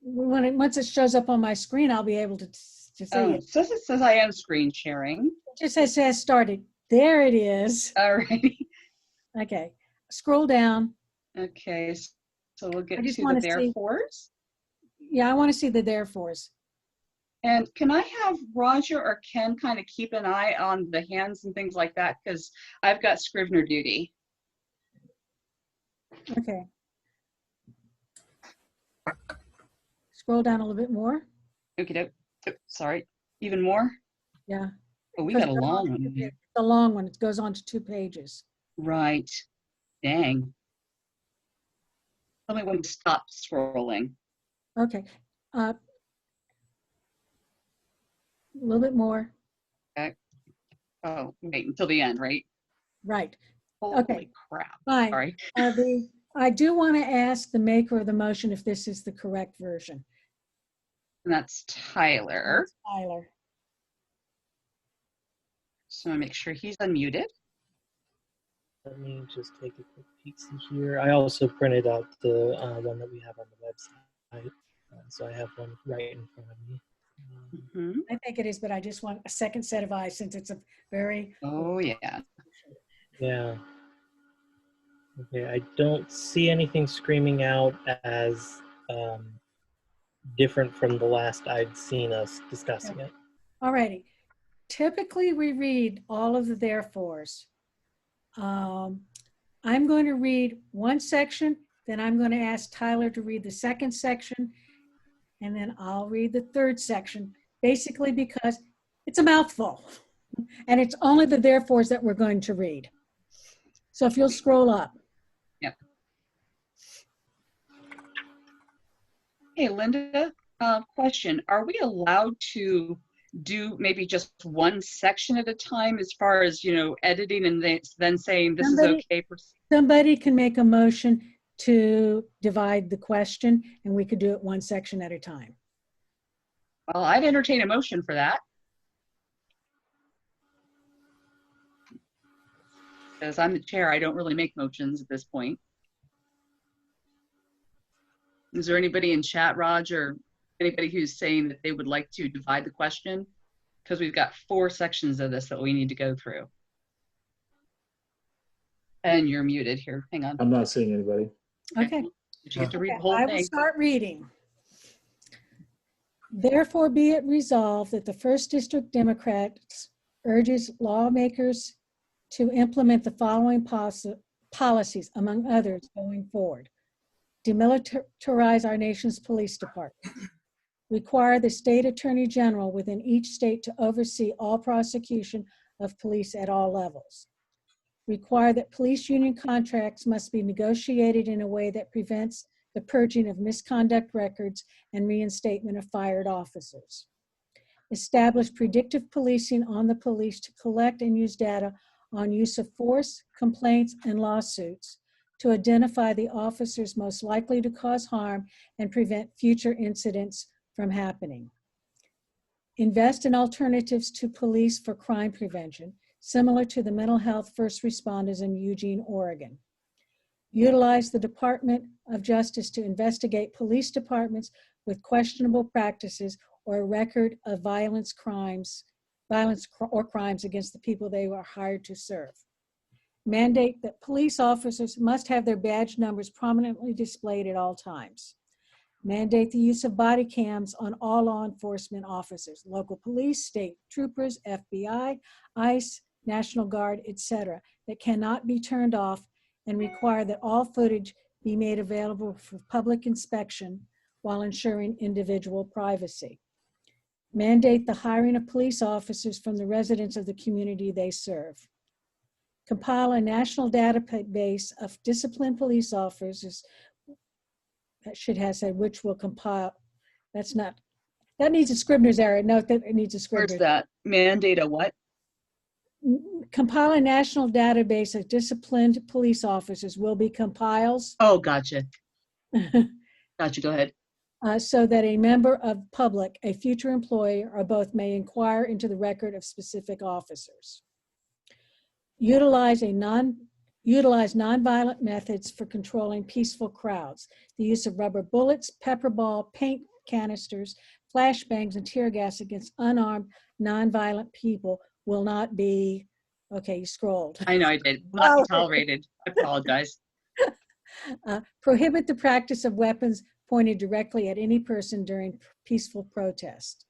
once it shows up on my screen, I'll be able to see it. It says I am screen sharing. It just says started. There it is. All right. Okay. Scroll down. Okay. So we'll get I just to wanna the see- therefores. Yeah, I want to see the therefores. And can I have Roger or Ken kind of keep an eye on the hands and things like that? Because I've got Scrivener duty. Okay. Scroll down a little bit more. Okay, sorry. Even more? Yeah. Oh, we got a Because long one. It's a long one. It goes on to 2 pages. Right. Dang. Tell me when to stop scrolling. Okay. A little bit more. Okay. Oh, wait until the end, right? Right. Holy Okay. crap. Fine. Sorry. I do want to ask the maker of the motion if this is the correct version. And that's Tyler. Tyler. So I make sure he's unmuted. Let me just take a quick peek here. I also printed out the one that we have on the website. So I have one right in front of me. I think it is, but I just want a second set of eyes since it's a very. Oh, yeah. Yeah. Okay, I don't see anything screaming out as different from the last I'd seen us discussing it. Alrighty. Typically, we read all of the therefores. I'm going to read one section, then I'm going to ask Tyler to read the second section, and then I'll read the third section, basically because it's a mouthful, and it's only the therefores that we're going to read. So if you'll scroll up. Yep. Hey, Linda, question. Are we allowed to do maybe just one section at a time as far as, editing and then saying this is okay? Somebody can make a motion to divide the question, and we could do it one section at a time. Well, I'd entertain a motion for that. Because I'm the chair, I don't really make motions at this point. Is there anybody in chat, Roger, anybody who's saying that they would like to divide the question? Because we've got 4 sections of this that we need to go through. And you're muted here. Hang on. I'm not seeing anybody. Okay. Did you get to read the whole I thing? will start reading. Therefore be it resolved that the First District Democrats urges lawmakers to implement the following policies, among others, going forward. Demilitarize our nation's police department. Require the state attorney general within each state to oversee all prosecution of police at all levels. Require that police union contracts must be negotiated in a way that prevents the purging of misconduct records, and reinstatement of fired officers. Establish predictive policing on the police to collect and use data on use of force, complaints, and lawsuits to identify the officers most likely to cause harm and prevent future incidents from happening. Invest in alternatives to police for crime prevention, similar to the mental health first responders in Eugene, Oregon. Utilize the Department of Justice to investigate police departments with questionable practices or a record of violence or crimes against the people they were hired to serve. Mandate that police officers must have their badge numbers prominently displayed at all times. Mandate the use of body cams on all law enforcement officers, local police, state troopers, FBI, ICE, National Guard, etc., that cannot be turned off, and require that all footage be made available for public inspection while ensuring individual privacy. Mandate the hiring of police officers from the residents of the community they serve. Compile a national database of disciplined police officers, that should have said which will compile, that's not, that needs a Scribner's error. Note that it needs a Scribner's. Where's that? Mandate a what? Compile a national database of disciplined police officers will be compiles. Oh, gotcha. Gotcha, go ahead. So that a member of public, a future employee, or both may inquire into the record of specific officers. Utilize nonviolent methods for controlling peaceful crowds. The use of rubber bullets, pepper ball, paint canisters, flashbangs, and tear gas against unarmed, nonviolent people will not be, okay, you scrolled. I know I did. Not be tolerated. I apologize. Prohibit the practice of weapons pointed directly at any person during peaceful protest.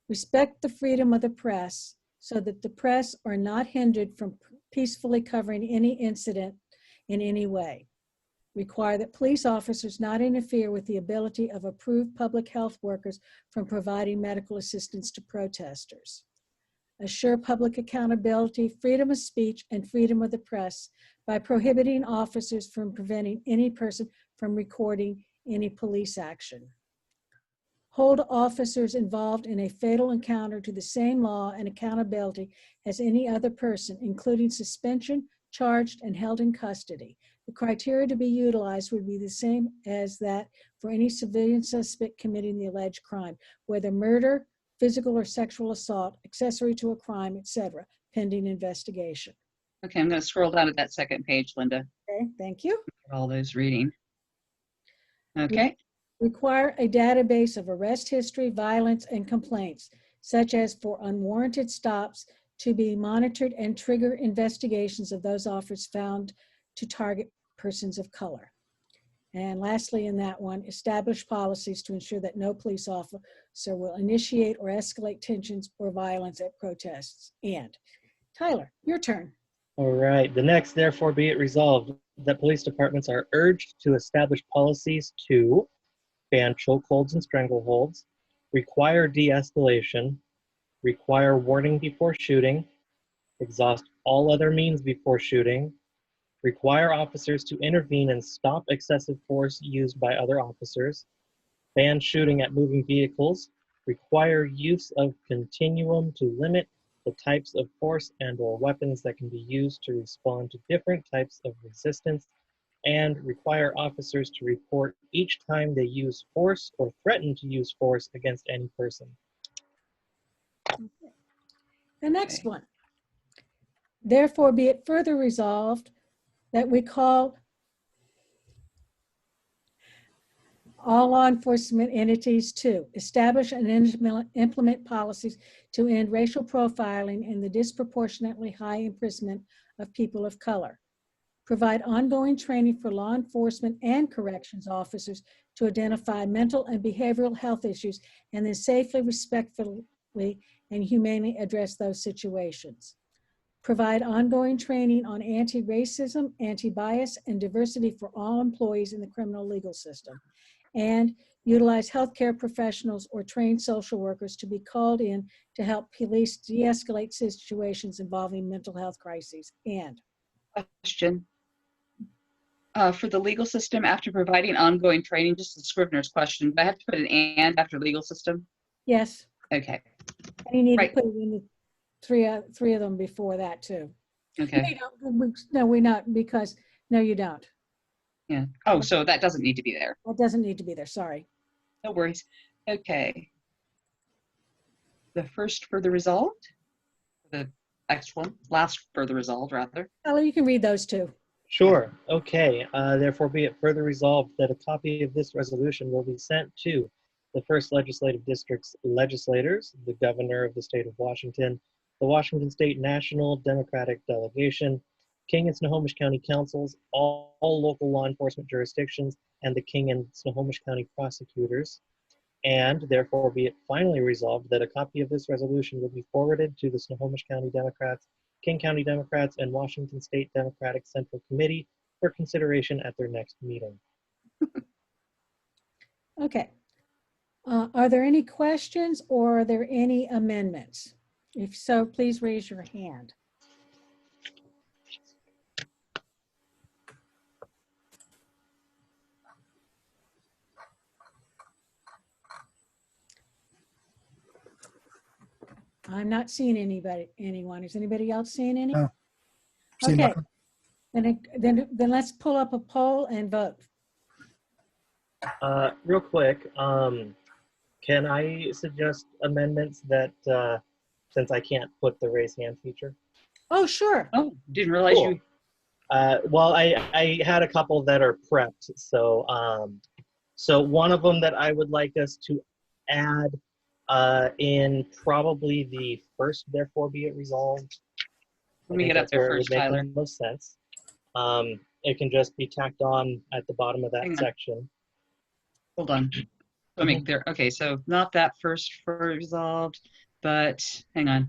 Respect the freedom of the press so that the press are not hindered from peacefully covering any incident in any way. Require that police officers not interfere with the ability of approved public health workers from providing medical assistance to protesters. Assure public accountability, freedom of speech, and freedom of the press by prohibiting officers from preventing any person from recording any police action. Hold officers involved in a fatal encounter to the same law and accountability as any other person, including suspension, charged, and held in custody. The criteria to be utilized would be the same as that for any civilian suspect committing the alleged crime, whether murder, physical or sexual assault, accessory to a crime, etc., pending investigation. Okay, I'm going to scroll down to that second page, Linda. Okay, thank you. All those reading. Okay. Require a database of arrest history, violence, and complaints, such as for unwarranted stops, to be monitored and trigger investigations of those offers found to target persons of color. And lastly, in that one, establish policies to ensure that no police officer will initiate or escalate tensions or violence at protests. And Tyler, your turn. All right. The next, therefore, be it resolved that police departments are urged to establish policies to ban chokeholds and strangleholds, require de-escalation, require warning before shooting, exhaust all other means before shooting, require officers to intervene and stop excessive force used by other officers, ban shooting at moving vehicles, require use of continuum to limit the types of force and/or weapons that can be used to respond to different types of resistance, and require officers to report each time they use force or threaten to use force against any person. The next one. Therefore, be it further resolved that we call all law enforcement entities to establish and implement policies to end racial profiling and the disproportionately high imprisonment of people of color. Provide ongoing training for law enforcement and corrections officers to identify mental and behavioral health issues and then safely, respectfully, and humanely address those situations. Provide ongoing training on anti-racism, anti-bias, and diversity for all employees in the criminal legal system. And utilize healthcare professionals or trained social workers to be called in to help police de-escalate situations involving mental health crises. And question. For the legal system, after providing ongoing training, just a Scrivener's question, but I have to put an and after legal system? Yes. Okay, And you need Right. to put it in the three of them before that too. okay, No, we're not, because, no, you don't. yeah. Oh, so that doesn't need to be there. That doesn't need to be there, sorry. No worries. Okay. The first further resolved, the next one, last further resolved, rather. Tyler, you can read those two. Sure. Okay. Therefore, be it further resolved that a copy of this resolution will be sent to the First Legislative District's legislators, the Governor of the State of Washington, the Washington State National Democratic Delegation, King and Snohomish County Councils, all local law enforcement jurisdictions, and the King and Snohomish County prosecutors. And therefore, be it finally resolved that a copy of this resolution will be forwarded to the Snohomish County Democrats, King County Democrats, and Washington State Democratic Central Committee for consideration at their next meeting. Okay. Are there any questions or are there any amendments? If so, please raise your hand. I'm not seeing anyone. Is anybody else seeing any? No. See Okay. nothing. Then let's pull up a poll and vote. Real quick, can I suggest amendments that, since I can't put the raise hand feature? Oh, sure. Oh, didn't realize Cool. you. Well, I had a couple that are prepped. So one of them that I would like us to add in probably the first, therefore be it resolved. Let me get up there first, Tyler. The most sense. It can just be tacked on at the bottom of that Hang on. section. Hold on. Let me there. Okay, so not that first for resolved, but hang on.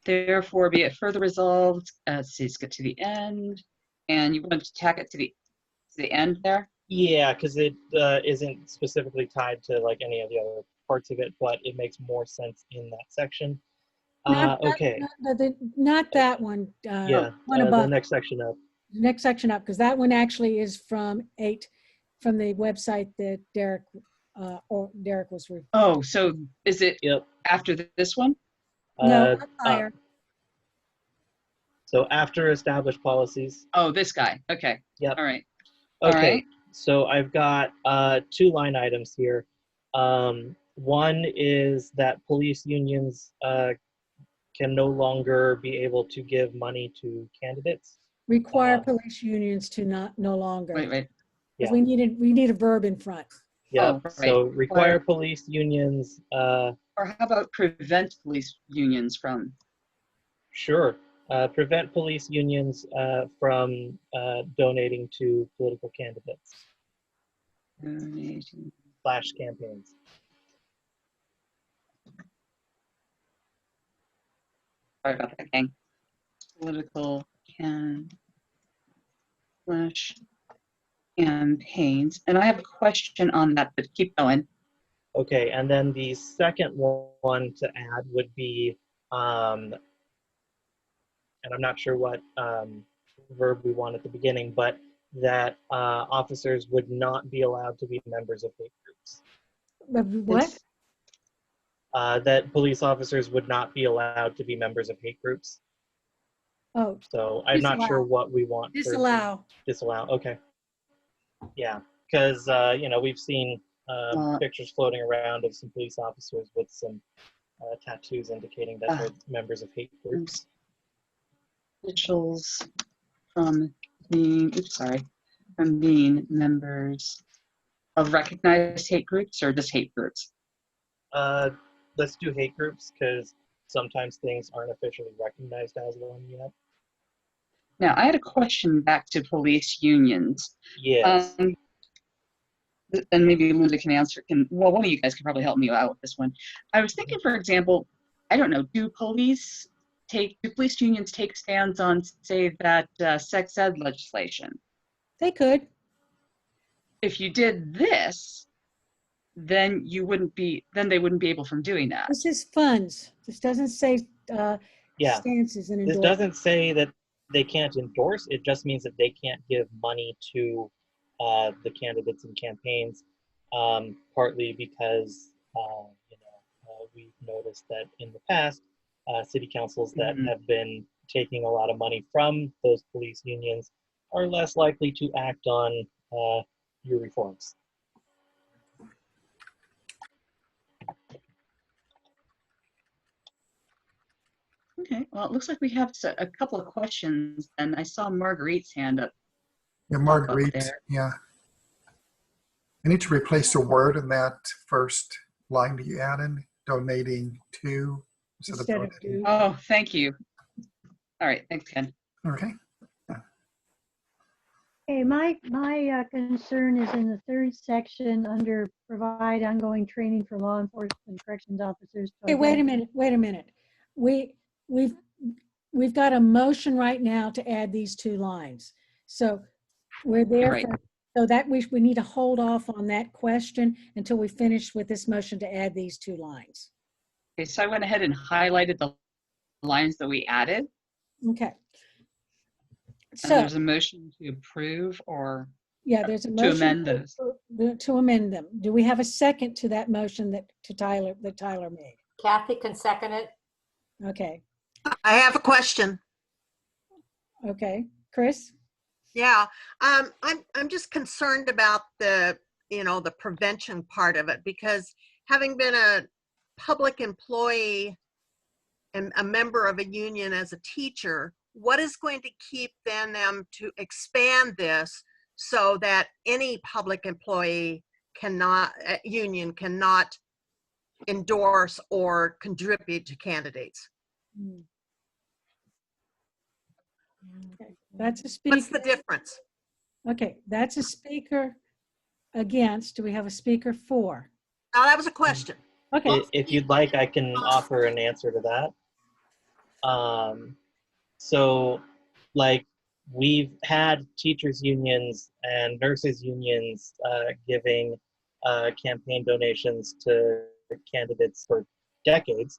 Therefore, be it further resolved. Let's see, let's get to the end, and you want to tack it to the end there. Yeah, because it isn't specifically tied to like any of the other parts of it, but it makes more sense in that section. Okay. Not that one. Yeah, One the above. next section up. Next section up, because that one actually is from the website that Derek was. Oh, so is it after this one? No, Uh, up higher. So after established policies. Oh, this guy. Okay. Yep. All right. All Okay. right. So I've got 2 line items here. One is that police unions can no longer be able to give money to candidates. Require police unions to no longer. Wait. Yeah. We need a verb in front. Yeah. Oh, So right. require police unions. Or how about prevent police unions from? Sure. Prevent police unions from donating to political candidates Donating. / campaigns. Sorry about that, gang. Political campaigns. And I have a question on that, but keep going. Okay, and then the second one to add would be, and I'm not sure what verb we want at the beginning, but that officers would not be allowed to be members of hate groups. What? That police officers would not be allowed to be members of hate groups. Oh. So I'm not sure what we want. for- Disallow. Disallow, okay. Yeah, because, we've seen pictures floating around of some police officers with some tattoos indicating that they're members of hate groups. Officials from being members of recognized hate groups or just hate groups? Let's do hate groups because sometimes things aren't officially recognized as one yet. Now, I had a question back to police unions. Yes. And maybe Linda can answer. Well, one of you guys can probably help me out with this one. I was thinking, for example, I don't know, do police unions take stands on, say, that sex ed legislation? They could. If you did this, then they wouldn't be able from doing that. This is funds. This doesn't say Yeah. stances and This endorsements. doesn't say that they can't endorse. It just means that they can't give money to the candidates and campaigns, partly because we've noticed that in the past, city councils that have been taking a lot of money from those police unions are less likely to act on your reforms. Okay, well, it looks like we have a couple of questions, and I saw Marguerite's hand up. Yeah, pop up Marguerite, there. yeah. I need to replace a word in that first line that you added, donating to instead of donating. Oh, thank you. All right, thanks, Ken. Okay. Okay, my concern is in the third section under provide ongoing training for law enforcement corrections officers. Hey, wait a minute. We've got a motion right now to add these 2 lines. So we're there Right. so that we need to hold off on that question until we finish with this motion to add these 2 lines. Okay, so I went ahead and highlighted the lines that we added. Okay. And So there's a motion to approve or yeah, there's a to motion amend those. to amend them. Do we have a second to that motion that Tyler made? Kathy can second it. Okay. I have a question. Okay. Chris? Yeah, I'm just concerned about the prevention part of it, because having been a public employee and a member of a union as a teacher, what is going to keep them to expand this so that any public employee union cannot endorse or contribute to candidates? Okay. That's a speaker. What's the difference? Okay, that's a speaker against. Do we have a speaker for? Oh, that was a question. Okay. If you'd like, I can offer an answer to that. So, like, we've had teachers unions and nurses unions giving campaign donations to candidates for decades,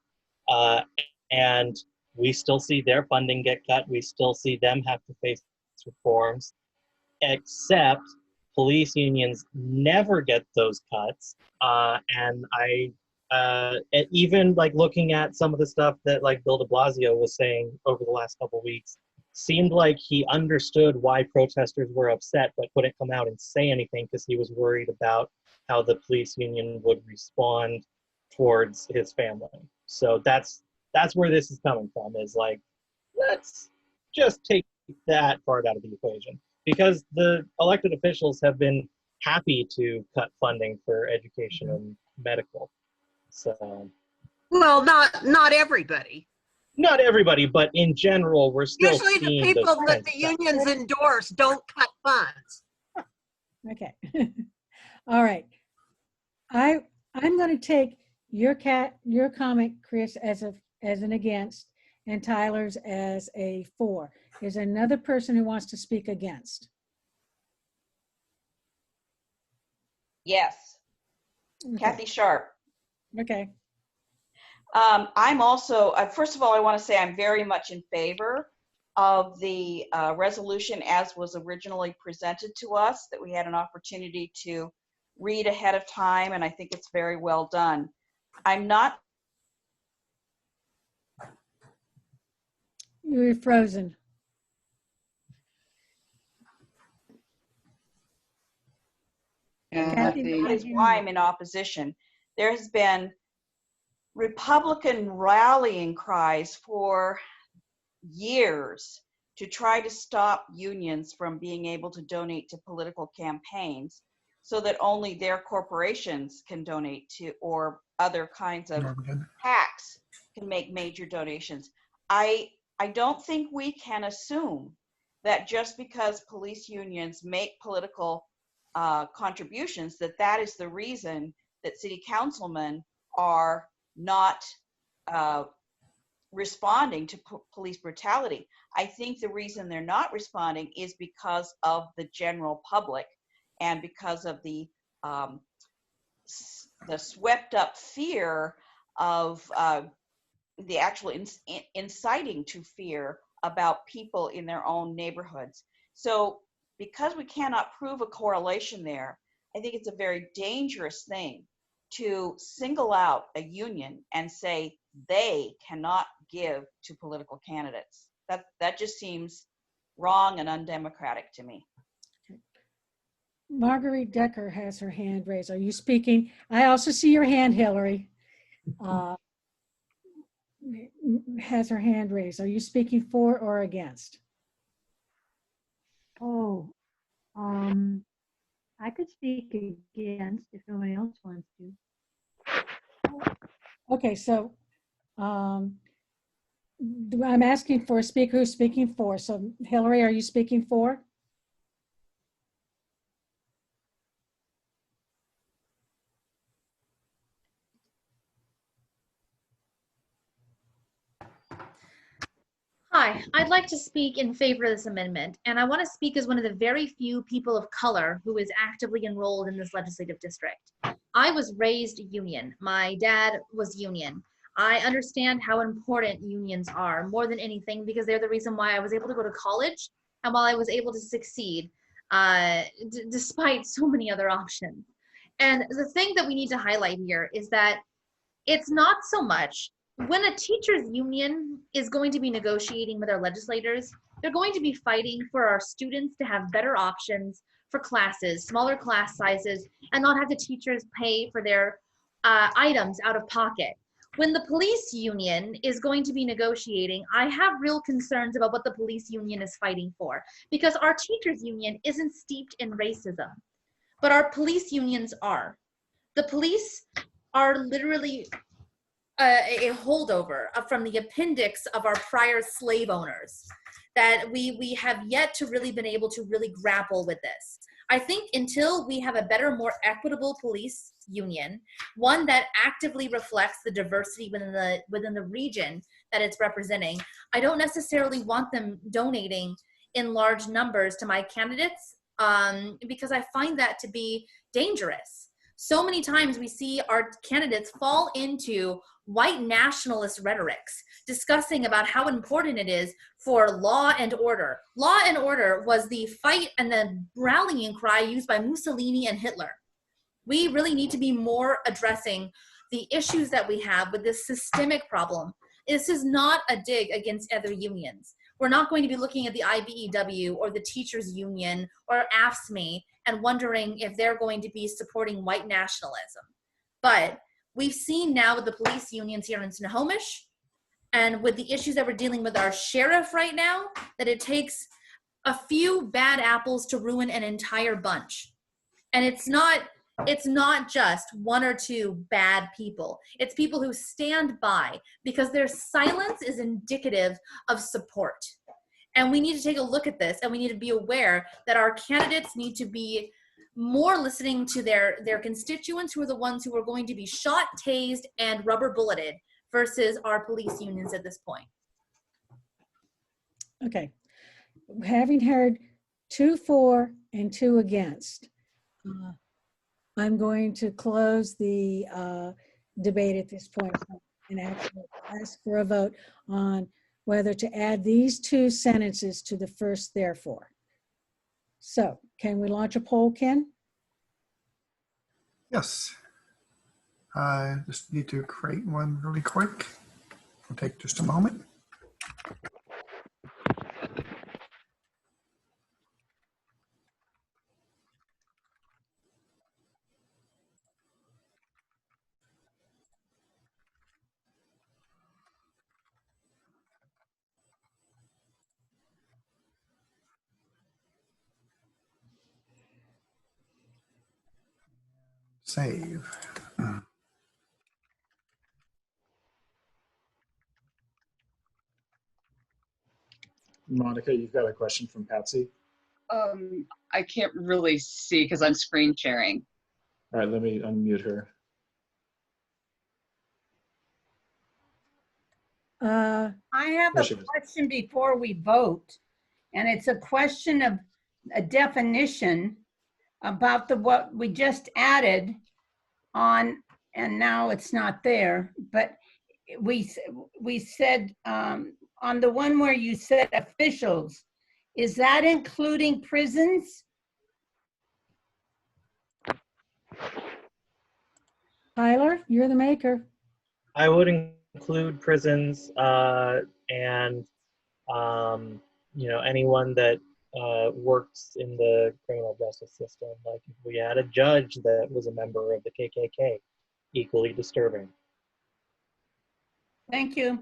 and we still see their funding get cut. We still see them have to face reforms, except police unions never get those cuts. And even like looking at some of the stuff that like Bill de Blasio was saying over the last couple of weeks, seemed like he understood why protesters were upset, but couldn't come out and say anything because he was worried about how the police union would respond towards his family. So that's where this is coming from, is like, let's just take that part out of the equation, because the elected officials have been happy to cut funding for education and medical. So, well, not everybody. Not everybody, but in general, we're still Usually the seeing people those that trends the cut. unions endorse don't cut funds. Okay. All right. I'm going to take your comment, Chris, as an against, and Tyler's as a for. Is there another person who wants to speak against? Yes. Okay. Kathy Sharp. Okay. I'm also, first of all, I want to say I'm very much in favor of the resolution as was originally presented to us, that we had an opportunity to read ahead of time, and I think it's very well done. I'm not. You're frozen. That is why I'm in opposition. There has been Republican rallying cries for years to try to stop unions from being able to donate to political campaigns, so that only their corporations can donate to, or other kinds of PACs can make major donations. I don't think we can assume that just because police unions make political contributions, that is the reason that city councilmen are not responding to police brutality. I think the reason they're not responding is because of the general public, and because of the swept up fear of the actual inciting to fear about people in their own neighborhoods. So because we cannot prove a correlation there, I think it's a very dangerous thing to single out a union and say they cannot give to political candidates. That just seems wrong and undemocratic to me. Marguerite Decker has her hand raised. Are you speaking? I also see your hand, Hillary. Has her hand raised. Are you speaking for or against? Oh, I could speak against if nobody else wants to. Okay, so I'm asking for a speaker who's speaking for. So Hillary, are you speaking for? Hi, I'd like to speak in favor of this amendment, and I want to speak as one of the very few people of color who is actively enrolled in this legislative district. I was raised union. My dad was union. I understand how important unions are more than anything because they're the reason why I was able to go to college and while I was able to succeed despite so many other options. And the thing that we need to highlight here is that it's not so much when a teachers union is going to be negotiating with our legislators, they're going to be fighting for our students to have better options for classes, smaller class sizes, and not have the teachers pay for their items out of pocket. When the police union is going to be negotiating, I have real concerns about what the police union is fighting for, because our teachers union isn't steeped in racism, but our police unions are. The police are literally a holdover from the appendix of our prior slave owners that we have yet to really been able to really grapple with this. I think until we have a better, more equitable police union, one that actively reflects the diversity within the region that it's representing, I don't necessarily want them donating in large numbers to my candidates because I find that to be dangerous. So many times we see our candidates fall into white nationalist rhetorics, discussing about how important it is for law and order. Law and order was the fight and the rallying cry used by Mussolini and Hitler. We really need to be more addressing the issues that we have with this systemic problem. This is not a dig against other unions. We're not going to be looking at the IBEW or the teachers union or AFSCME and wondering if they're going to be supporting white nationalism. But we've seen now with the police unions here in Snohomish and with the issues that we're dealing with our sheriff right now, that it takes a few bad apples to ruin an entire bunch. And it's not just one or two bad people. It's people who stand by because their silence is indicative of support. And we need to take a look at this, and we need to be aware that our candidates need to be more listening to their constituents, who are the ones who are going to be shot, tased, and rubber bulleted versus our police unions at this point. Okay. Having heard 2 for and 2 against, I'm going to close the debate at this point and actually ask for a vote on whether to add these 2 sentences to the first therefore. So can we launch a poll, Ken? Yes. I just need to create one really quick. It'll take just a moment. Save. Monica, you've got a question from Patsy. I can't really see because I'm screen sharing. All right, let me unmute her. I have a question before we vote, and it's a question of a definition about what we just added on, and now it's not there, but we said on the one where you said officials, is that including prisons? Tyler, you're the maker. I would include prisons and anyone that works in the criminal justice system. Like if we had a judge that was a member of the KKK, equally disturbing. Thank you.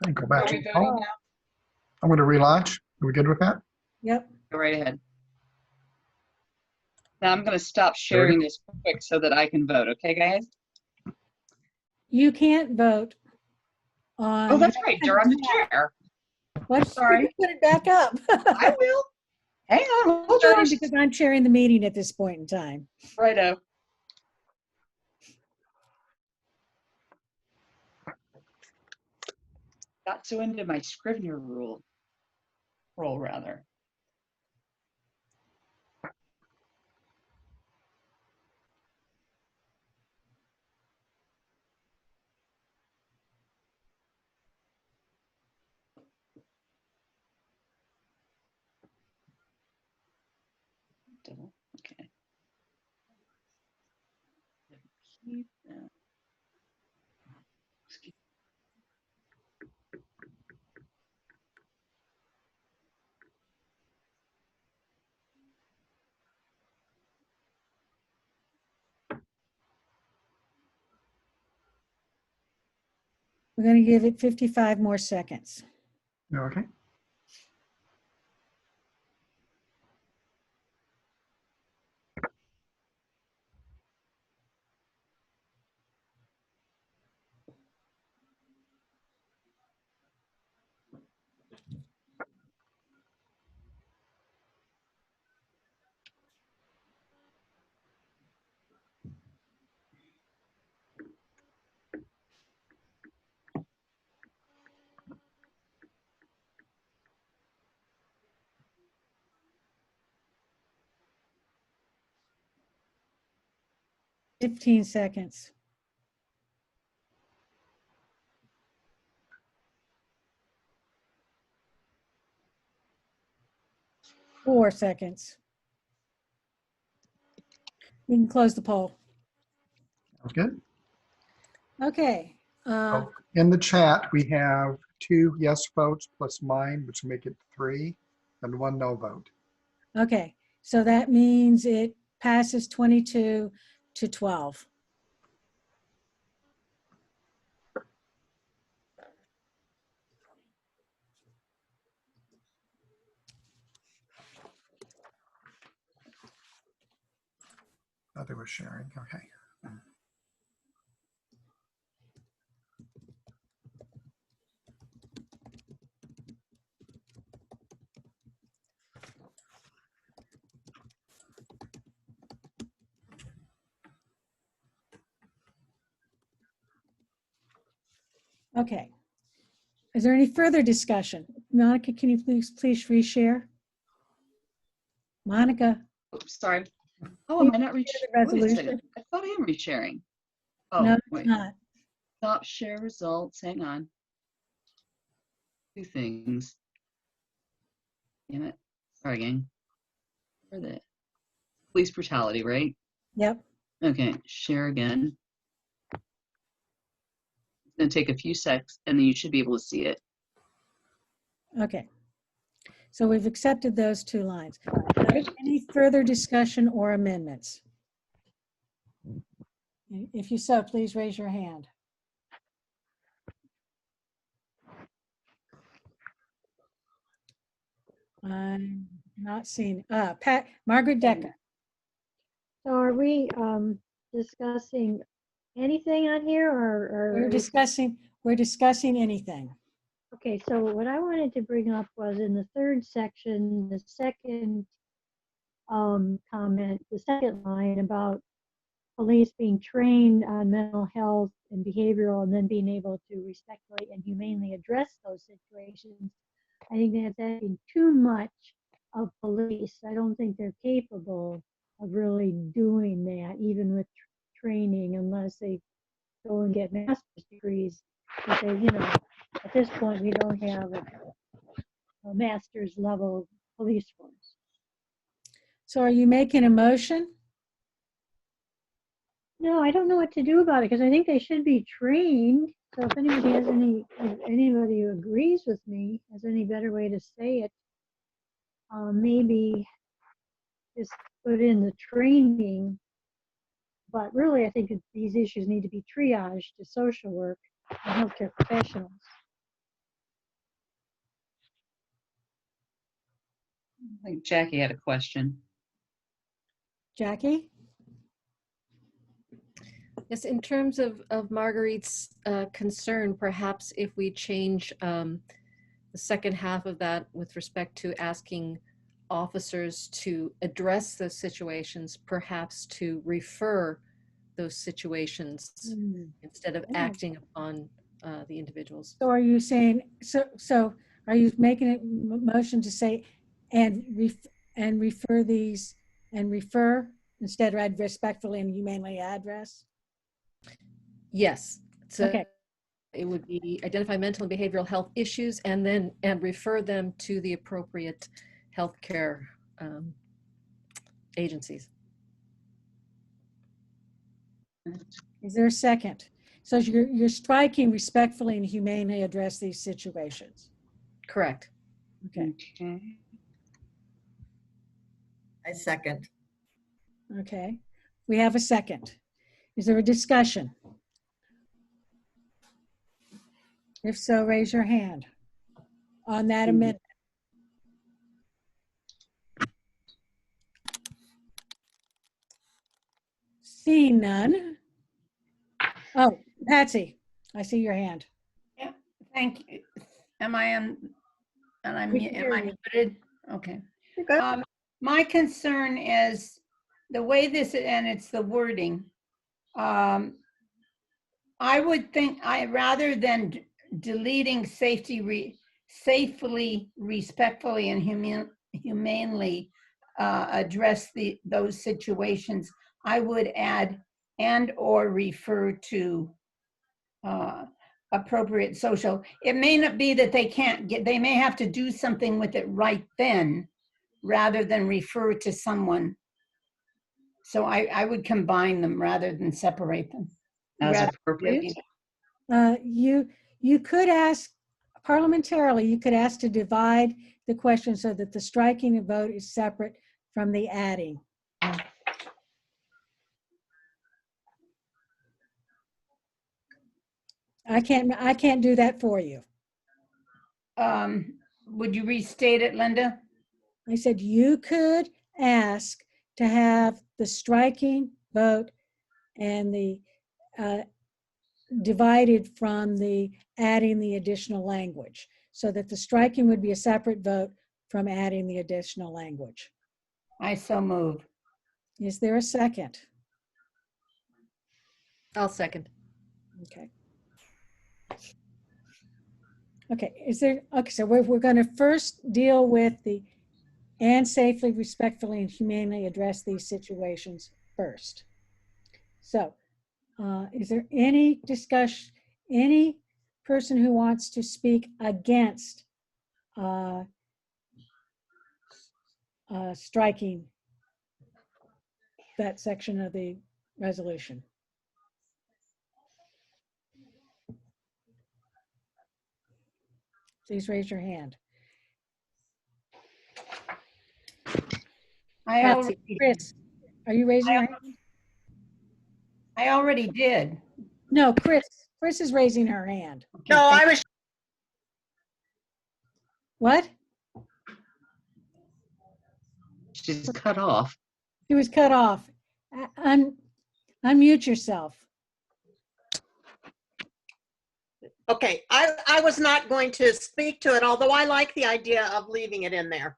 Okay, go back Are to we the voting poll. now? I'm going to relaunch. Are we good with that? Yep. Go right ahead. Now I'm going to stop sharing this quick so that I can vote. Okay, guys? You can't vote on. Oh, that's right. You're on the chair. What? Sorry. Put it back up. I will. Hang on. Hold Voting yours. because I'm chairing the meeting at this point in time. Righto. Got so into my Scrivener roll rather. Okay. Keep that. We're going to give it 55 more seconds. Okay. Fifteen seconds. 4 seconds. You can close the poll. Sounds good. Okay. In the chat, we have 2 yes votes plus mine, which make it 3, and 1 no vote. Okay. So that means it passes 22 to 12. Oh, they were sharing. Okay. Okay. Is there any further discussion? Monica, can you please reshare? Monica. Oops, sorry. Oh, am I not the resolution? I thought I am resharing. Oh, No, it's wait. not. Stop share results. Hang on. 2 things. Damn it. Sorry, gang. For the police brutality, right? Yep. Okay, share again. It's gonna take a few seconds and then you should be able to see it. Okay. So we've accepted those 2 lines. Any further discussion or amendments? If you so, please raise your hand. I'm not seeing, Margaret Decker. So are we discussing anything on here or? We're discussing anything. Okay, so what I wanted to bring up was in the 3rd section, the second comment, the second line about police being trained on mental health and behavioral and then being able to respectfully and humanely address those situations. I think that's asking too much of police. I don't think they're capable really doing that, even with training, unless they go and get master's degrees. But they, at this point, we don't have a master's level police force. So are you making a motion? No, I don't know what to do about it because I think they should be trained. So if anybody who agrees with me has any better way to say it, maybe just put in the training. But really, I think that these issues need to be triaged to social work and healthcare professionals. I think Jackie had a question. Jackie? Yes, in terms of Marguerite's concern, perhaps if we change the second half of that with respect to asking officers to address those situations, perhaps to refer those situations instead of acting upon the individuals. So are you saying, so are you making a motion to say, and refer these, and refer instead of respectfully and humanely address? Yes. So okay. It would be identify mental and behavioral health issues and refer them to the appropriate healthcare agencies. Is there a second? So you're striking respectfully and humanely address these situations. Correct. Okay. I second. Okay. We have a second. Is there a discussion? If so, raise your hand on that amendment. Seeing none. Oh, Patsy, I see your hand. Yeah, thank you. Am I muted? Okay. My concern is the way this, and it's the wording. I would think rather than deleting safely, respectfully, and humanely address those situations, I would add and or refer to appropriate social. It may not be that they can't get, they may have to do something with it right then rather than refer to someone. So I would combine them rather than separate them. As appropriate? You could ask, parliamentarily, you could ask to divide the question so that the striking and vote is separate from the adding. I can't do that for you. Would you restate it, Linda? I said you could ask to have the striking vote and the divided from the adding the additional language, so that the striking would be a separate vote from adding the additional language. I so move. Is there a second? I'll second. Okay. Okay, is there, okay, so we're going to first deal with the and safely, respectfully, and humanely address these situations first. So, is there any discussion, any person who wants to speak against striking that section of the resolution? Please raise your hand. Chris, are you raising your hand? I already did. No, Chris is raising her hand. No, I was. What? She's cut off. She was cut off. Unmute yourself. Okay, I was not going to speak to it, although I like the idea of leaving it in there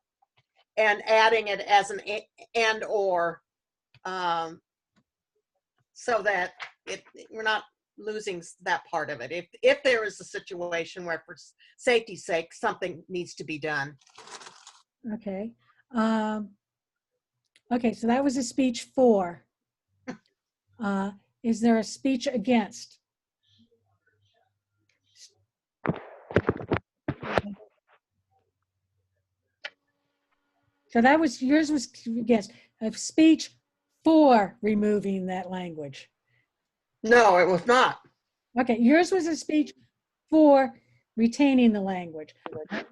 and adding it as an and or, so that we're not losing that part of it. If there is a situation where, for safety's sake, something needs to be done. Okay. Okay, so that was a speech for. Is there a speech against? So that was, yours was against, a speech for removing that language. No, it was not. Okay, yours was a speech for retaining the language.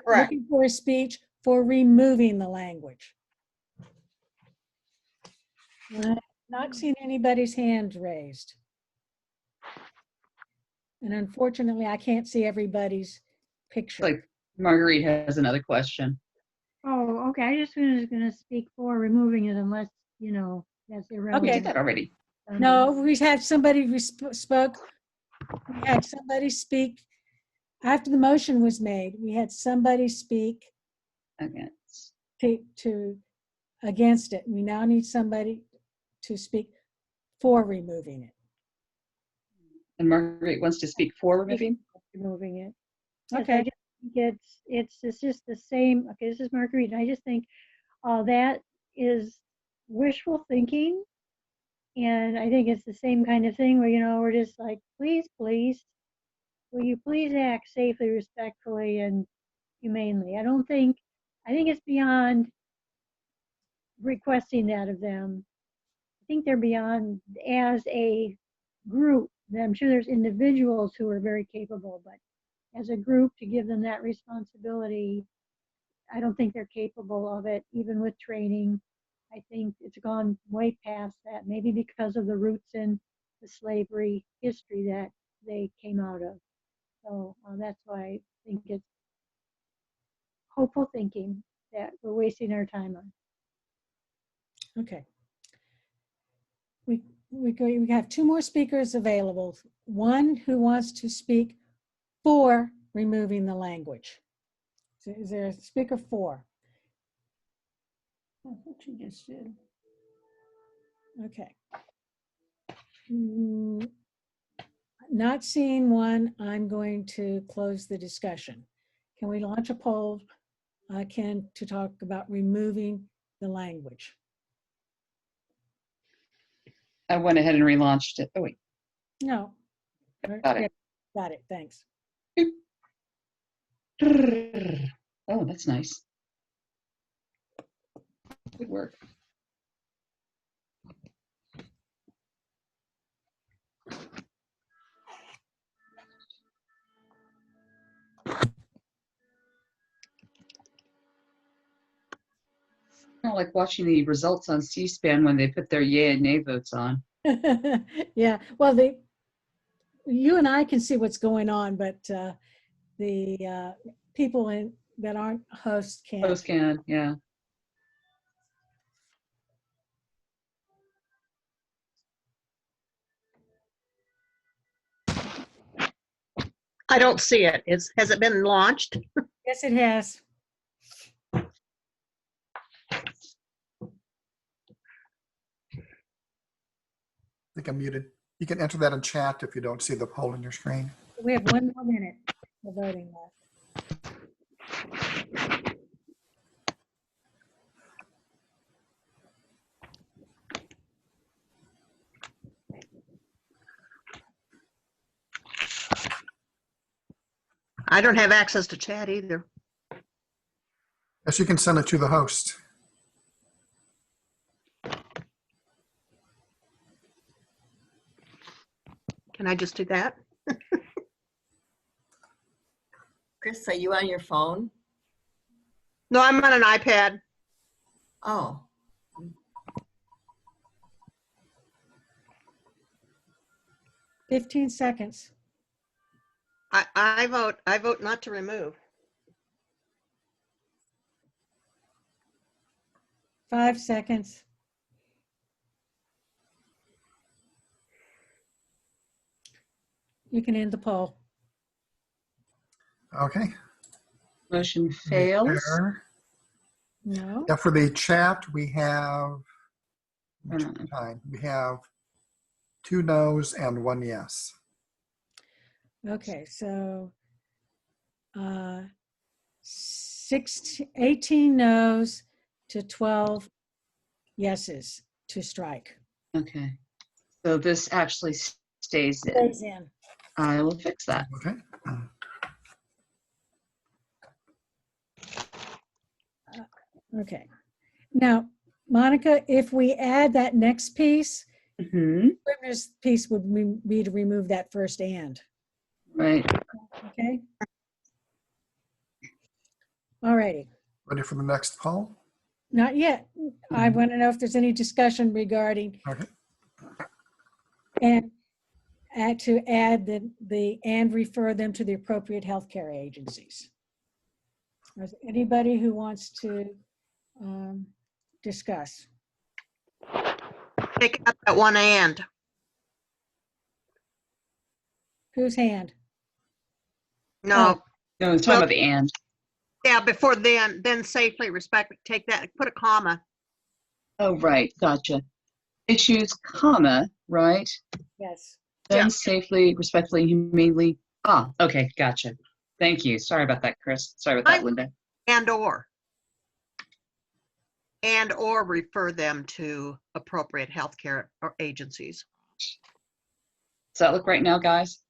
Correct. Looking for a speech for removing the language. Not seen anybody's hands raised. And unfortunately, I can't see everybody's picture. Like Marguerite has another question. Oh, okay. I just was going to speak for removing it unless, that's irrelevant. We did that already. No, we had somebody who spoke. We had somebody speak after the motion was made. We had somebody speak against against it. We now need somebody to speak for removing it. And Marguerite wants to speak for removing? Removing it. Yes, Okay. I just think it's just the same. Okay, this is Marguerite. And I just think that is wishful thinking. And I think it's the same kind of thing where, we're just like, please, will you please act safely, respectfully, and humanely? I think it's beyond requesting that of them. I think they're beyond as a group. I'm sure there's individuals who are very capable, but as a group to give them that responsibility, I don't think they're capable of it, even with training. I think it's gone way past that, maybe because of the roots in the slavery history that they came out of. So that's why I think it's hopeful thinking that we're wasting our time on. Okay. We have two more speakers available. One who wants to speak for removing the language. So is there a speaker for? That's what you just did. Okay. Not seeing one, I'm going to close the discussion. Can we launch a poll, Ken, to talk about removing the language? I went ahead and relaunched it. Oh, wait. No. Got it. Got it, thanks. Oh, that's nice. Good work. Kind of like watching the results on C-SPAN when they put their yay and nay votes on. Yeah, well, you and I can see what's going on, but the people that aren't hosts can't. Hosts can, yeah. I don't see it. Has it been launched? Yes, it has. I think I'm muted. You can enter that in chat if you don't see the poll in your screen. We have 1 more minute for voting left. I don't have access to chat either. Yes, you can send it to the host. Can I just do that? Chris, are you on your phone? No, I'm on an iPad. Oh. 15 seconds. I vote not to remove. 5 seconds. You can end the poll. Okay. Motion fails. There. No. Yeah, for the chat, we have time. We have 2 no's and 1 yes. Okay, so 18 no's to 12 yeses to strike. Okay. So this actually stays in. Stays in. I will fix that. Okay. Okay. Now, Monica, if we add that next piece, Scrivener's piece would be to remove that first and. Right. Okay. All righty. Ready for the next poll? Not yet. I want to know if there's any discussion regarding Okay. and to add the and refer them to the appropriate healthcare agencies. Is there anybody who wants to discuss? Take out that one and. Whose hand? No. No, it's talking about the and. Yeah, before then safely, respect, take that, put a comma. Oh, right. Gotcha. Issues, comma, right? Yes. Then safely, respectfully, humanely. Ah, okay. Gotcha. Thank you. Sorry about that, Chris. Sorry about that, Linda. And or refer them to appropriate healthcare or agencies. Does that look right now, guys?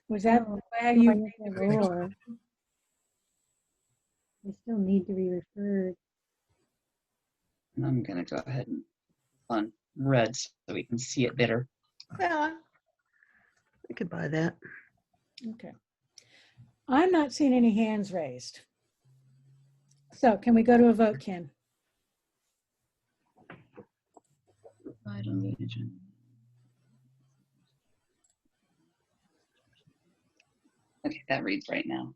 Was that how you? Or they still need to be referred. And I'm going to go ahead and on red so we can see it better. Yeah, I could buy that. Okay. I'm not seeing any hands raised. So can we go to a vote, Ken? Okay, that reads right now.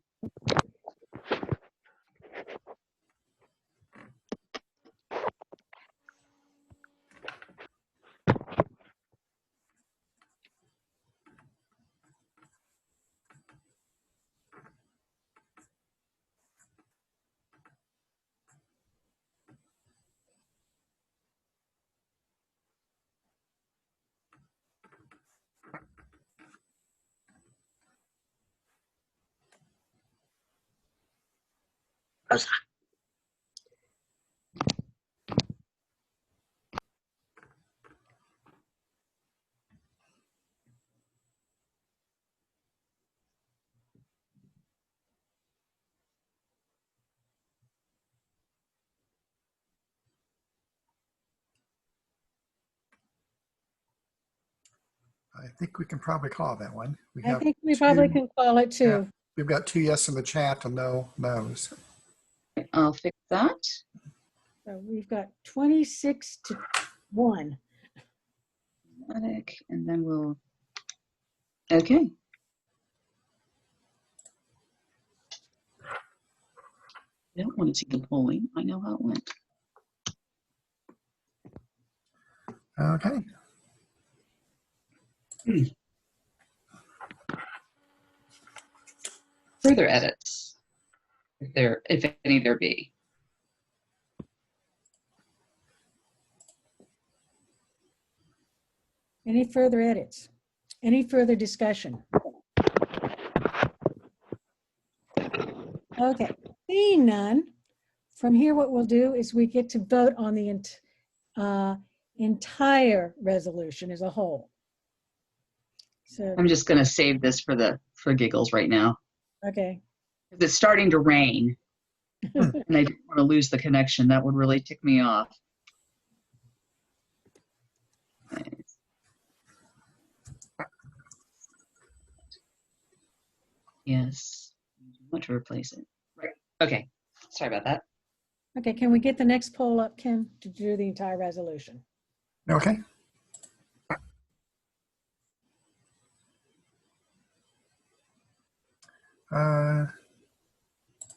I think we can probably call that one. I think we probably can call it too. Yeah, we've got 2 yes in the chat and no no's. I'll fix that. So we've got 26-1. And then we'll, okay. I don't want to see the polling. I know how it went. Okay. Further edits, if any there be. Any further edits? Any further discussion? Okay, seeing none, from here what we'll do is we get to vote on the entire resolution as a whole. So I'm just going to save this for giggles right now. okay. It's starting to rain, and I didn't want to lose the connection. That would really tick me off. Yes, I want to replace it. Right. Okay. Sorry about that. Okay, can we get the next poll up, Ken, to do the entire resolution? Okay.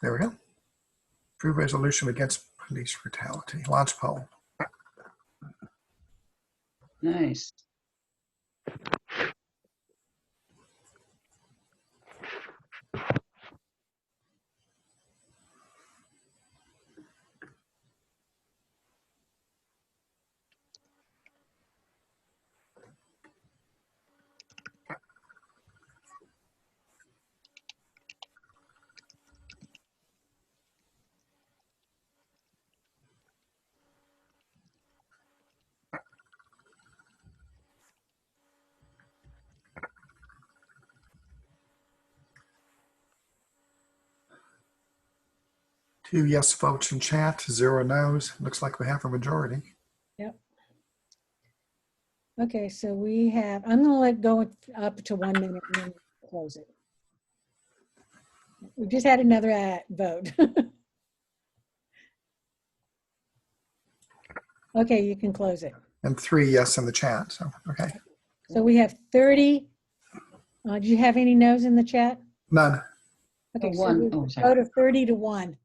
There we go. Approve resolution against police brutality. Launch poll. Nice. 2 yes votes in chat, 0 no's. Looks like we have a majority. Yep. Okay, so we have, I'm gonna let go up to 1 minute and then close it. We just had another vote. Okay, you can close it. And 3 yes in the chat, so, okay. So we have 30. Do you have any no's in the chat? None. Okay, so one. we Oh, sorry. vote of 30 to 1.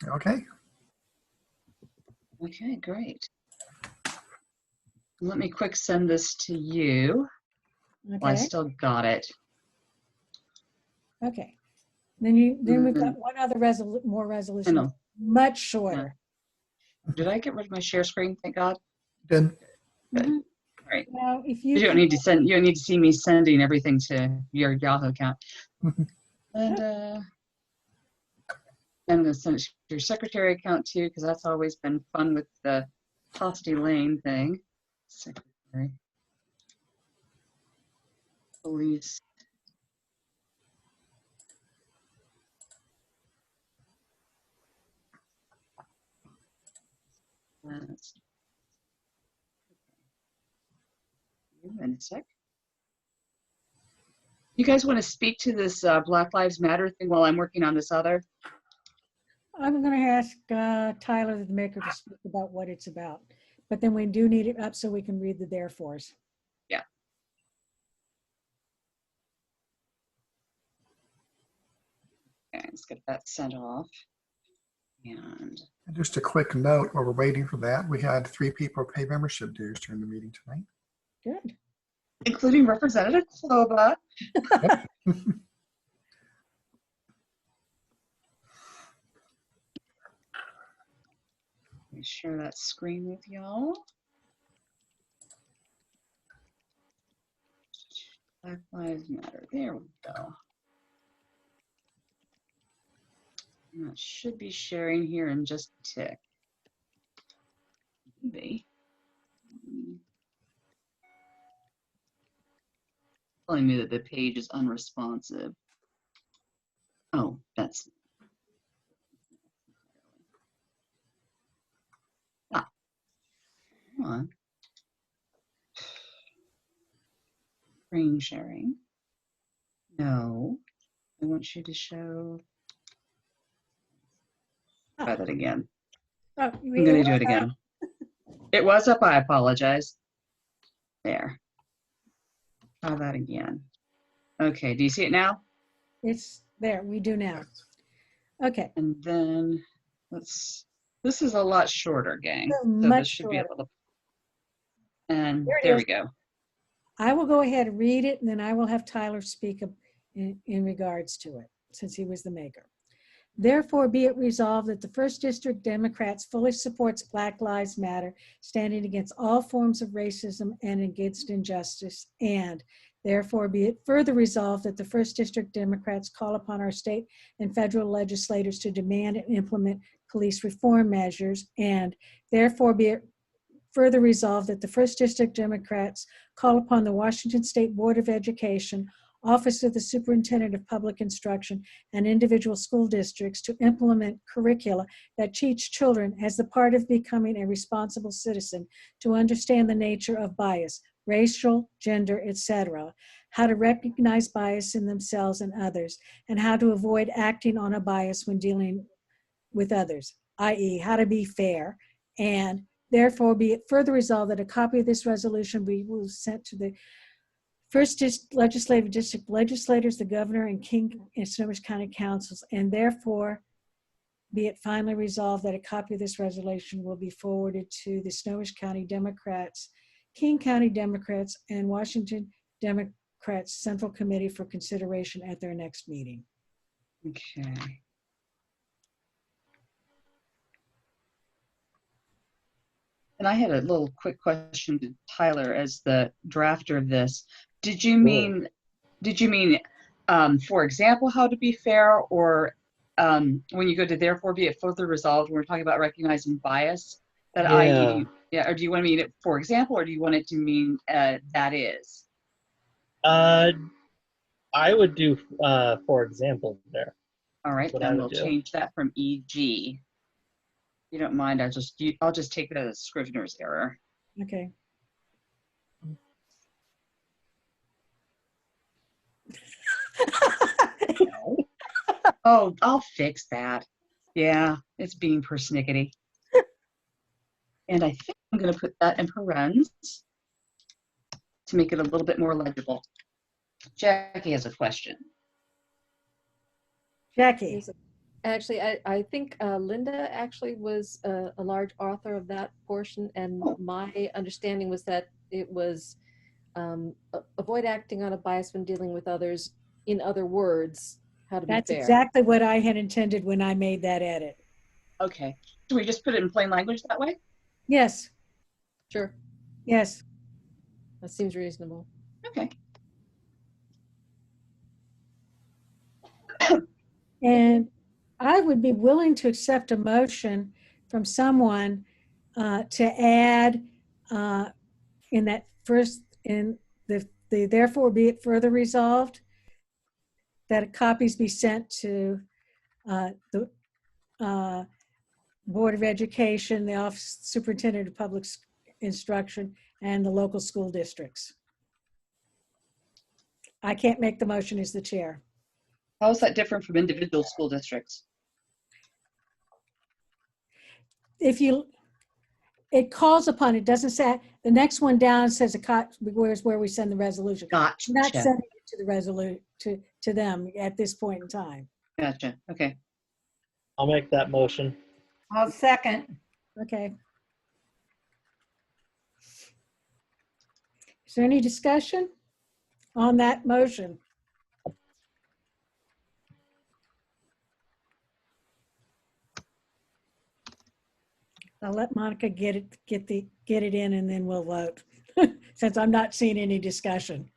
Okay. Okay, great. Let me quick send this to you. Okay. Well, I still got it. Okay. Then we've got one other more resolution. know. Much shorter. Did I get rid of my share screen? Thank God. Good. Good. Mhm. All right. Now, if You you don't need to send. You don't need to see me sending everything to your Yahoo account. And I'm going to send it to your secretary account too, because that's always been fun with the Tosty Lane thing. Secretary. Police. That's in a sec. You guys want to speak to this Black Lives Matter thing while I'm working on this other? I'm going to ask Tyler, the maker, to speak about what it's about. But then we do need it up so we can read the therefores. Yeah. Okay, let's get that sent off. And Just a quick note while we're waiting for that. We had 3 people pay membership dues during the meeting tonight. Good. including Representative Kloba. Let me share that screen with y'all. Black Lives Matter. There we go. And that should be sharing here in just a tick. Maybe. Telling me that the page is unresponsive. Oh, that's. Ah. Come on. Screen sharing. No. I want you to show. Try that again. Oh, I'm going to do it again. It was up. I apologize. There. Try that again. Okay. Do you see it now? It's there. We do now. Okay. And then let's. This is a lot shorter, gang. So Much this should be shorter. able to. And There it there is. we go. I will go ahead and read it, and then I will have Tyler speak in regards to it, since he was the maker. Therefore, be it resolved that the First District Democrats fully supports Black Lives Matter, standing against all forms of racism and against injustice. And therefore, be it further resolved that the First District Democrats call upon our state and federal legislators to demand and implement police reform measures. And therefore, be it further resolved that the First District Democrats call upon the Washington State Board of Education, Office of the Superintendent of Public Instruction, and individual school districts to implement curricula that teach children, as the part of becoming a responsible citizen, to understand the nature of bias, racial, gender, etc., how to recognize bias in themselves and others, and how to avoid acting on a bias when dealing with others, i.e., how to be fair. And therefore, be it further resolved that a copy of this resolution be sent to the First Legislative District legislators, the governor, and King and Snohomish County councils, and therefore be it finally resolved that a copy of this resolution will be forwarded to the Snohomish County Democrats, King County Democrats, and Washington Democrats Central Committee for consideration at their next meeting. Okay. And I had a little quick question to Tyler as the drafter of this. Did you mean, for example, how to be fair, or when you go to therefore be it further resolved, when we're talking about recognizing bias, that i.e., yeah, or do you want to mean it for example, or do you want it to mean that is? I I would do, for example, there. All right, What I then would we'll do. change that from EG. If you don't mind, I'll just take that as Scrivener's error. Okay. Oh, I'll fix that. Yeah, it's being persnickety. And I think I'm going to put that in parens to make it a little bit more legible. Jackie has a question. Jackie. Actually, I think Linda actually was a large author of that portion, and my understanding was that it was avoid acting on a bias when dealing with others. In other words, how to be fair. That's exactly what I had intended when I made that edit. Okay. Should we just put it in plain language that way? Yes. Sure. Yes. That seems reasonable. Okay. And I would be willing to accept a motion from someone to add in that first, in the therefore be it further resolved that copies be sent to the Board of Education, the Office Superintendent of Public Instruction, and the local school districts. I can't make the motion as the chair. How is that different from individual school districts? It calls upon, it doesn't say, the next one down says where's where we send the resolution. Gotcha. Not sending it to the resolution to them at this point in time. Gotcha. Okay. I'll make that motion. I'll second. Okay. Is there any discussion on that motion? I'll let Monica get it in, and then we'll vote, since I'm not seeing any discussion.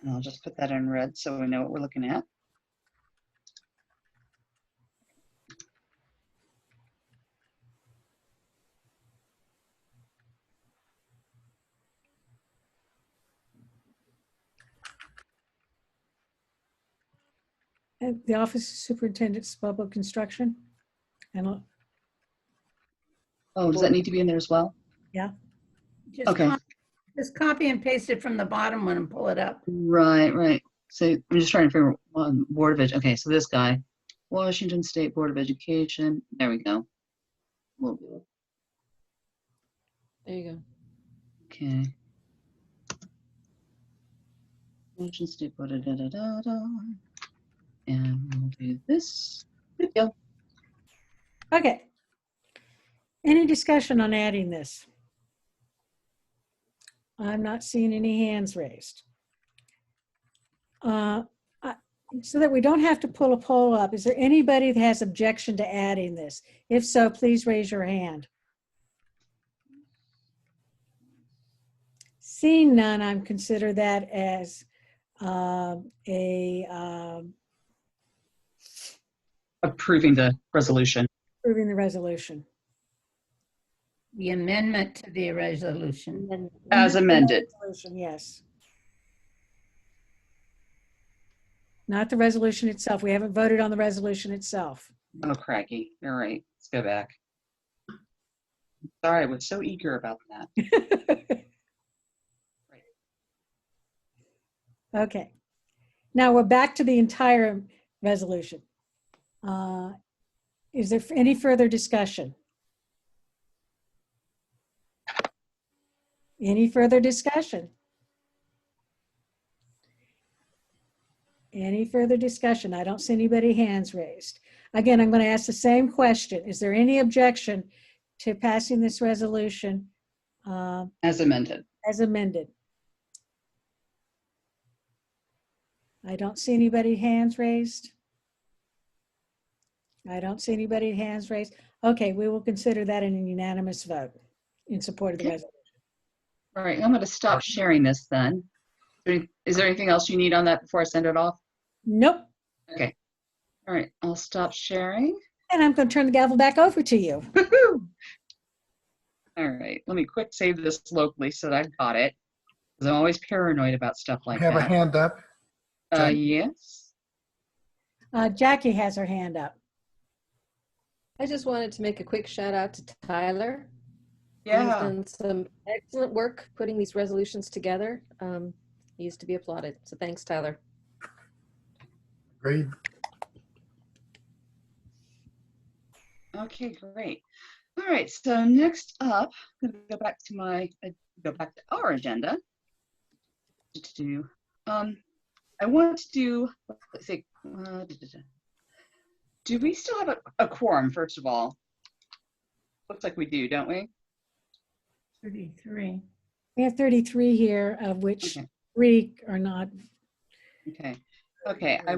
And I'll just put that in red so we know what we're looking at. And the Office of Superintendent's Public Instruction. And Oh, does that need to be in there as well? yeah. Just Okay. just copy and paste it from the bottom one and pull it up. Right, right. So I'm just trying to figure out one Board of Education. Okay, so this guy, Washington State Board of Education. There we go. We'll do it. There you go. Okay. Washington State Board of da-da-da-da. And we'll do this. There we go. Okay. Any discussion on adding this? I'm not seeing any hands raised. So that we don't have to pull a poll up, is there anybody that has objection to adding this? If so, please raise your hand. Seeing none, I'm consider that as Approving the resolution. approving the resolution. The amendment to the resolution. As amended. Resolution, yes. Not the resolution itself. We haven't voted on the resolution itself. Oh, cracky. All right, let's go back. Sorry, I was so eager about that. Okay. Now we're back to the entire resolution. Is there any further discussion? Any further discussion? Any further discussion? I don't see anybody hands raised. Again, I'm going to ask the same question. Is there any objection to passing this resolution As amended. as amended? I don't see anybody hands raised. I don't see anybody hands raised. Okay, we will consider that an unanimous vote in support of the resolution. All right, I'm going to stop sharing this then. Is there anything else you need on that before I send it off? Nope. Okay. All right, I'll stop sharing. And I'm going to turn the gavel back over to you. All right, let me quick save this locally so that I've got it. Because I'm always paranoid about stuff I like have a that. hand up. Yes. Jackie has her hand up. I just wanted to make a quick shout out to Tyler. He's Yeah. done some excellent work putting these resolutions together. He is to be applauded. So thanks, Tyler. Great. Okay, great. All right, so next up, I'm going to go back to our agenda. I want to do, let's see, do we still have a quorum, first of all? Looks like we do, don't we? 33. We have 33 here, of which 3 are not. Okay. Okay, I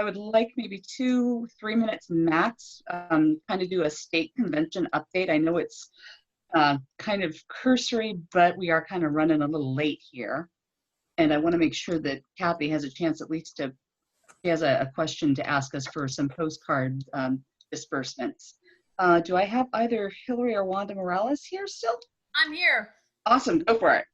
would like maybe 2-3 minutes max, kind of do a state convention update. I know it's kind of cursory, but we are kind of running a little late here. And I want to make sure that Kathy has a chance at least to, she has a question to ask us for some postcard disbursements. Do I have either Hillary or Wanda Morales here still? I'm here. Awesome, go for it.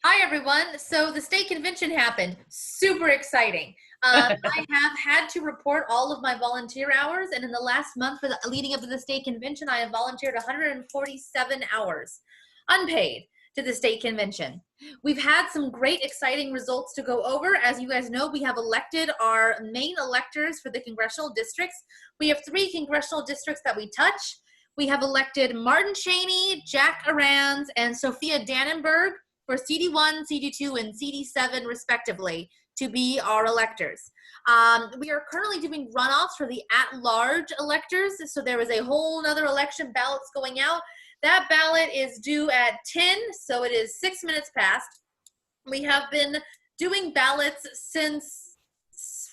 Hi, everyone. So the state convention happened. Super exciting. I have had to report all of my volunteer hours, and in the last month leading up to the state convention, I have volunteered 147 hours unpaid to the state convention. We've had some great, exciting results to go over. As you guys know, we have elected our main electors for the congressional districts. We have 3 congressional districts that we touch. We have elected Martin Cheney, Jack Arans, and Sophia Dannenberg for CD1, CD2, and CD7 respectively to be our electors. We are currently doing runoffs for the at-large electors, so there is a whole nother election ballots going out. That ballot is due at 10, so it is 6 minutes past. We have been doing ballots since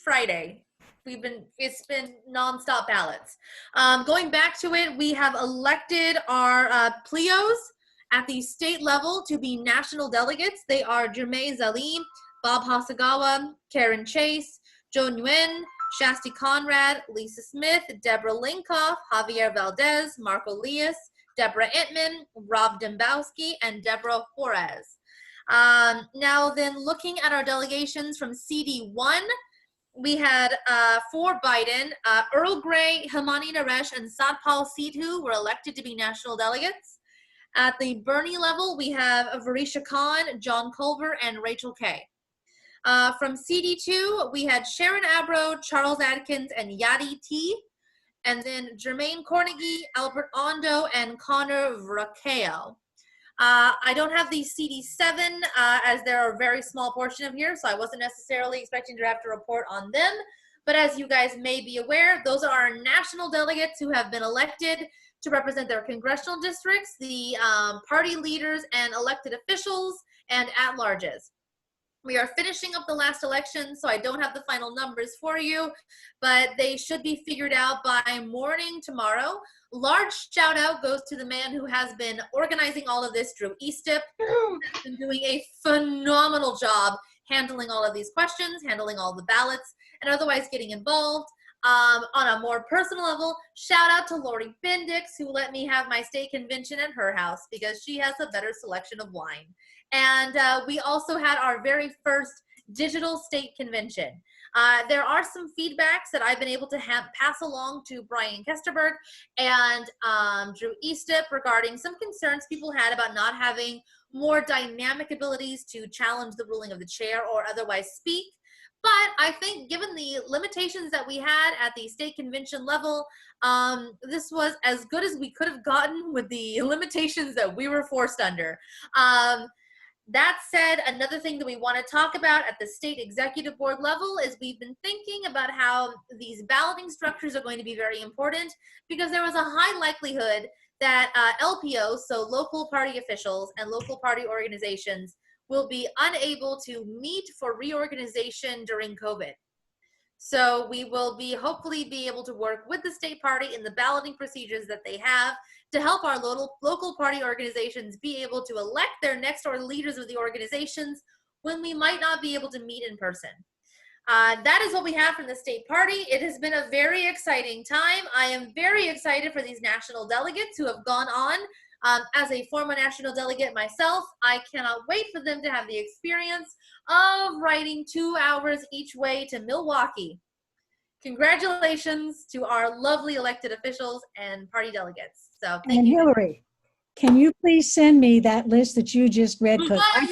Friday. It's been nonstop ballots. Going back to it, we have elected our PLEOs at the state level to be national delegates. They are Jermaine Zalim, Bob Hasagawa, Karen Chase, Joe Nguyen, Shasti Conrad, Lisa Smith, Deborah Linkoff, Javier Valdez, Marco Elias, Deborah Entman, Rob Dembowski, and Deborah Juarez. Now then, looking at our delegations from CD1, we had for Biden, Earl Gray, Himani Naresh, and Satpal Sidhu were elected to be national delegates. At the Bernie level, we have Varisha Khan, John Culver, and Rachel Kay. From CD2, we had Sharon Abro, Charles Adkins, and Yadi T. And then Jermaine Cornegie, Albert Ondo, and Connor Vracao. I don't have the CD7 as they're a very small portion of here, so I wasn't necessarily expecting to have to report on them. But as you guys may be aware, those are our national delegates who have been elected to represent their congressional districts, the party leaders and elected officials, and at-larges. We are finishing up the last election, so I don't have the final numbers for you, but they should be figured out by morning tomorrow. Large shout out goes to the man who has been organizing all of this, Drew Eastip, who has been doing a phenomenal job handling all of these questions, handling all the ballots, and otherwise getting involved. On a more personal level, shout out to Lori Bendix, who let me have my state convention at her house because she has a better selection of wine. And we also had our very first digital state convention. There are some feedbacks that I've been able to pass along to Brian Kesterberg and Drew Eastip regarding some concerns people had about not having more dynamic abilities to challenge the ruling of the chair or otherwise speak. But I think given the limitations that we had at the state convention level, this was as good as we could have gotten with the limitations that we were forced under. That said, another thing that we want to talk about at the state executive board level is we've been thinking about how these balloting structures are going to be very important because there was a high likelihood that LPOs, so local party officials and local party organizations, will be unable to meet for reorganization during COVID. So we will hopefully be able to work with the state party in the balloting procedures that they have to help our local party organizations be able to elect their next door leaders of the organizations when we might not be able to meet in person. That is what we have from the state party. It has been a very exciting time. I am very excited for these national delegates who have gone on As a former national delegate myself, I cannot wait for them to have the experience of riding 2 hours each way to Milwaukee. Congratulations to our lovely elected officials and party delegates. So thank And you. Hillary, can you please send me that list that you just read? Because I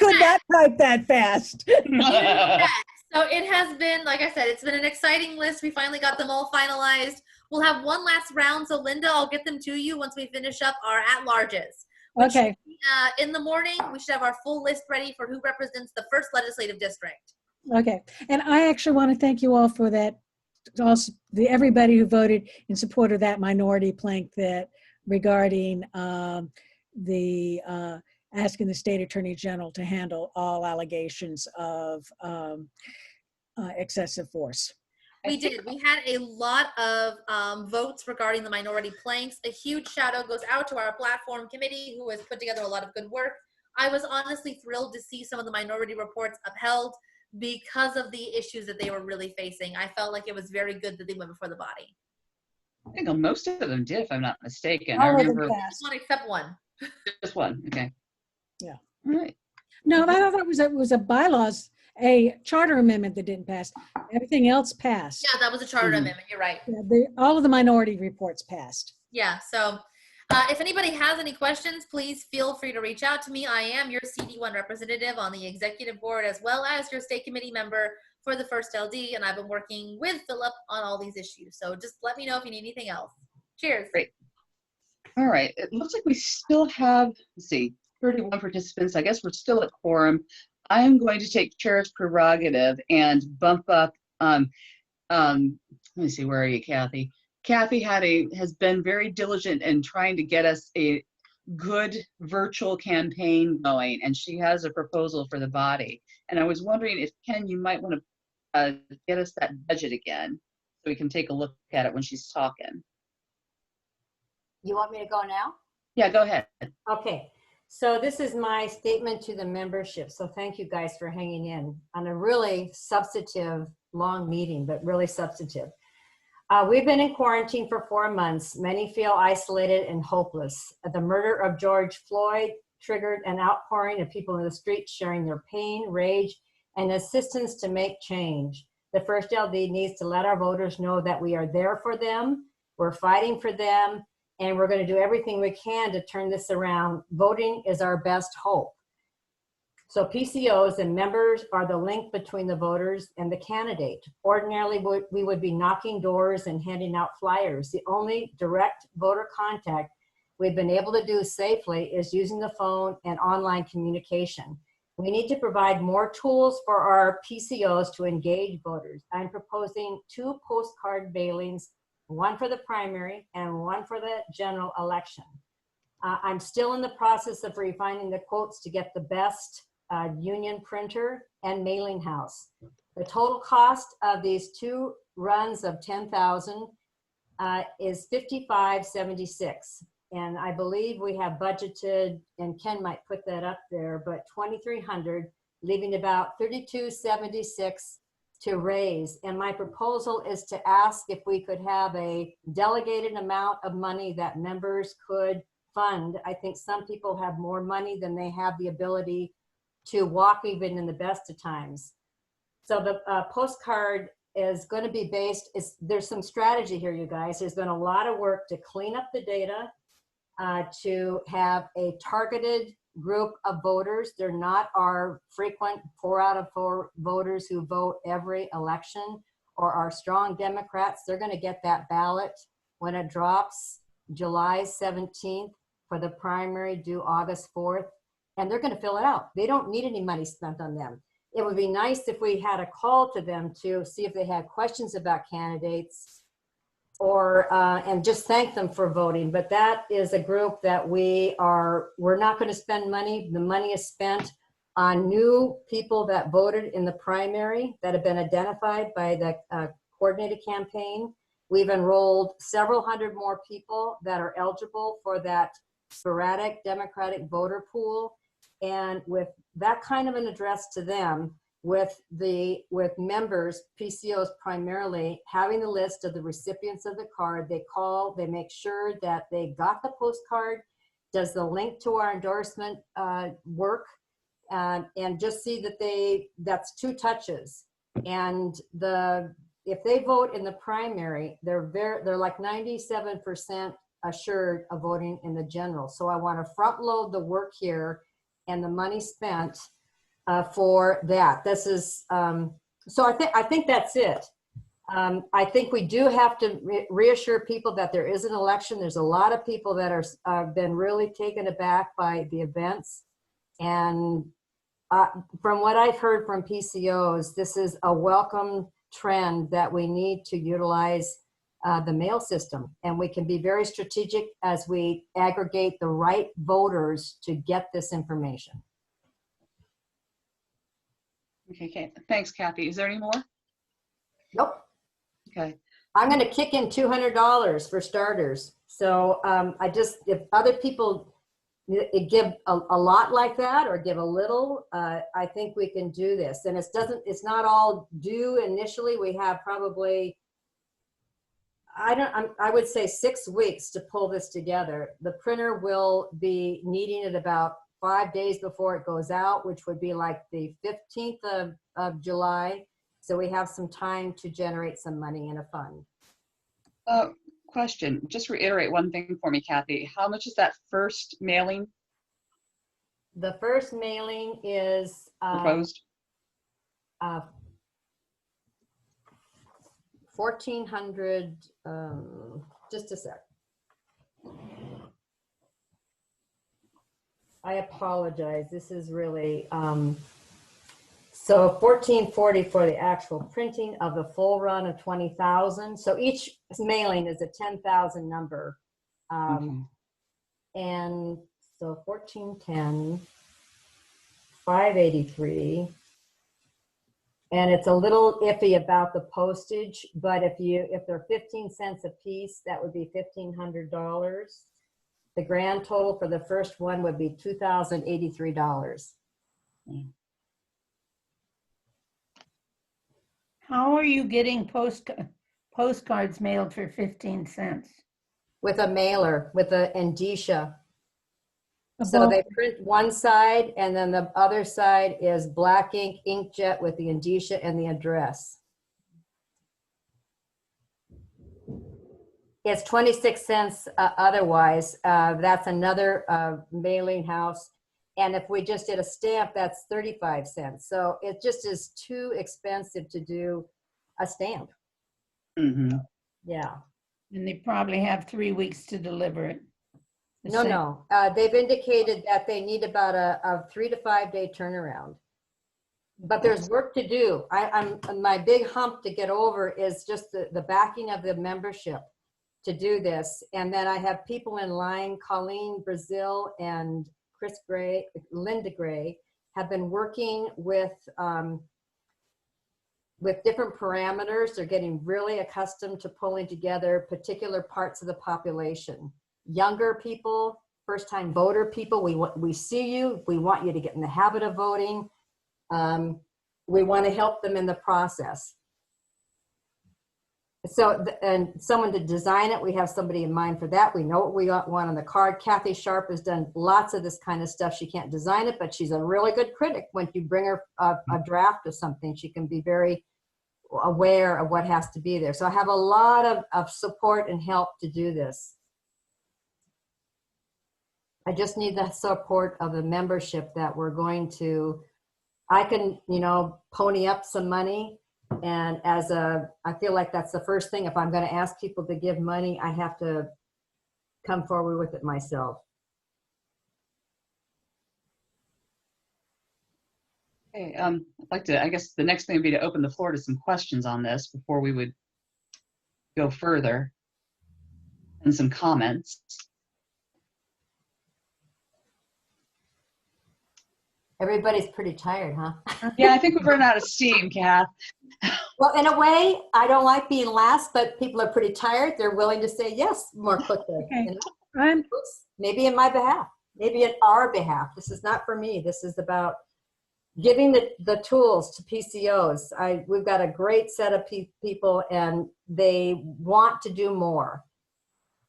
could not type that fast. So it has been, like I said, it's been an exciting list. We finally got them all finalized. We'll have one last round. So Linda, I'll get them to you once we finish up our at-larges. Okay. In the morning, we should have our full list ready for who represents the first legislative district. Okay. And I actually want to thank you all for that. Also, everybody who voted in support of that minority plank that regarding asking the state attorney general to handle all allegations of excessive force. We did. We had a lot of votes regarding the minority planks. A huge shout out goes out to our platform committee who has put together a lot of good work. I was honestly thrilled to see some of the minority reports upheld because of the issues that they were really facing. I felt like it was very good that they went before the body. I think most of them did, if I'm not mistaken. All I of them remember passed. One except one. just one. Okay. Yeah. All right. No, I thought it was a bylaws, a charter amendment that didn't pass. Everything else passed. Yeah, that was a charter amendment. You're right. Yeah, all of the minority reports passed. Yeah, so if anybody has any questions, please feel free to reach out to me. I am your CD1 representative on the executive board as well as your state committee member for the First LD, and I've been working with Philip on all these issues. So just let me know if you need anything else. Cheers. Great. All right. It looks like we still have, let's see, 31 participants. I guess we're still at quorum. I am going to take chair's prerogative and bump up, let me see, where are you, Kathy? Kathy has been very diligent in trying to get us a good virtual campaign going, and she has a proposal for the body. And I was wondering if, Ken, you might want to get us that budget again so we can take a look at it when she's talking. You want me to go now? Yeah, go ahead. Okay. So this is my statement to the membership. So thank you guys for hanging in on a really substantive, long meeting, but really substantive. We've been in quarantine for 4 months. Many feel isolated and hopeless. The murder of George Floyd triggered an outpouring of people in the streets sharing their pain, rage, and assistance to make change. The First LD needs to let our voters know that we are there for them, we're fighting for them, and we're going to do everything we can to turn this around. Voting is our best hope. So PCOs and members are the link between the voters and the candidate. Ordinarily, we would be knocking doors and handing out flyers. The only direct voter contact we've been able to do safely is using the phone and online communication. We need to provide more tools for our PCOs to engage voters. I'm proposing 2 postcard mailings, one for the primary and one for the general election. I'm still in the process of refining the quotes to get the best union printer and mailing house. The total cost of these 2 runs of 10,000 is $55.76. And I believe we have budgeted, and Ken might put that up there, but 2,300, leaving about 3276 to raise. And my proposal is to ask if we could have a delegated amount of money that members could fund. I think some people have more money than they have the ability to walk even in the best of times. So the postcard is going to be based, there's some strategy here, you guys. There's been a lot of work to clean up the data, to have a targeted group of voters. They're not our frequent 4 out of 4 voters who vote every election or our strong Democrats. They're going to get that ballot when it drops July 17th for the primary due August 4th. And they're going to fill it out. They don't need any money spent on them. It would be nice if we had a call to them to see if they had questions about candidates or and just thank them for voting. But that is a group that we're not going to spend money. The money is spent on new people that voted in the primary that have been identified by the coordinated campaign. We've enrolled several hundred more people that are eligible for that sporadic Democratic voter pool. And with that kind of an address to them, with members, PCOs primarily, having the list of the recipients of the card. They call, they make sure that they got the postcard. Does the link to our endorsement work? And just see that that's 2 touches. And if they vote in the primary, they're like 97% assured of voting in the general. So I want to front load the work here and the money spent for that. This is so I think that's it. I think we do have to reassure people that there is an election. There's a lot of people that are been really taken aback by the events, and from what I've heard from PCOs, this is a welcome trend that we need to utilize the mail system, and we can be very strategic as we aggregate the right voters to get this information. Okay, thanks, Kathy. Is there any more? Nope. Okay. I'm going to kick in $200 for starters. So if other people give a lot like that or give a little, I think we can do this. And it's not all due initially. We have probably, I would say 6 weeks to pull this together. The printer will be needing it about 5 days before it goes out, which would be like the 15th of July. So we have some time to generate some money in a fund. Question, just reiterate one thing for me, Kathy. How much is that first mailing? The first mailing is proposed? 1,400, just a sec. I apologize. This is really, so 1,440 for the actual printing of the full run of 20,000. So each mailing is a 10,000 number. And so 1,410, 583. And it's a little iffy about the postage, but if they're 15 cents a piece, that would be $1,500. The grand total for the first one would be $2,083. How are you getting postcards mailed for 15 cents? With a mailer, with an indicia. So they print one side and then the other side is black ink, inkjet with the indicia and the address. It's 26 cents otherwise. That's another mailing house. And if we just did a stamp, that's 35 cents. So it just is too expensive to do a stamp. Mm-hmm. Yeah. And they probably have 3 weeks to deliver it. No. They've indicated that they need about a 3 to 5 day turnaround. But there's work to do. My big hump to get over is just the backing of the membership to do this. And then I have people in line, Colleen Brazil and Chris Gray, Linda Gray, have been working with different parameters. They're getting really accustomed to pulling together particular parts of the population. Younger people, first-time voter people, we see you. We want you to get in the habit of voting. We want to help them in the process. So, and someone to design it, we have somebody in mind for that. We know what we want on the card. Kathy Sharp has done lots of this kind of stuff. She can't design it, but she's a really good critic. When you bring her a draft of something, she can be very aware of what has to be there. So I have a lot of support and help to do this. I just need the support of the membership that we're going to, I can, pony up some money. And I feel like that's the first thing. If I'm going to ask people to give money, I have to come forward with it myself. Okay, I'd like to, I guess the next thing would be to open the floor to some questions on this before we would go further, and some comments. Everybody's pretty tired, huh? Yeah, I think we've run out of steam, Kath. Well, in a way, I don't like being last, but people are pretty tired. They're willing to say yes more quickly. Okay. Maybe in my behalf, maybe in our behalf. This is not for me. This is about giving the tools to PCOs. We've got a great set of people and they want to do more.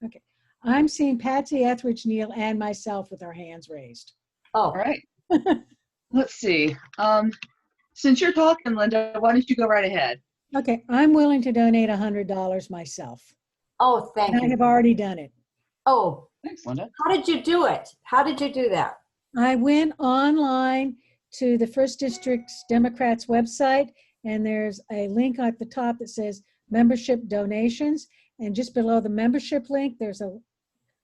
Okay. I'm seeing Patsy Etheridge, Neil, and myself with our hands raised. Oh. All right. Let's see. Since you're talking, Linda, why don't you go right ahead? Okay, I'm willing to donate $100 myself. Oh, thank And you. I have already done it. Oh, thanks, Linda. How did you do it? How did you do that? I went online to the First District's Democrats website, and there's a link at the top that says membership donations. And just below the membership link, there's a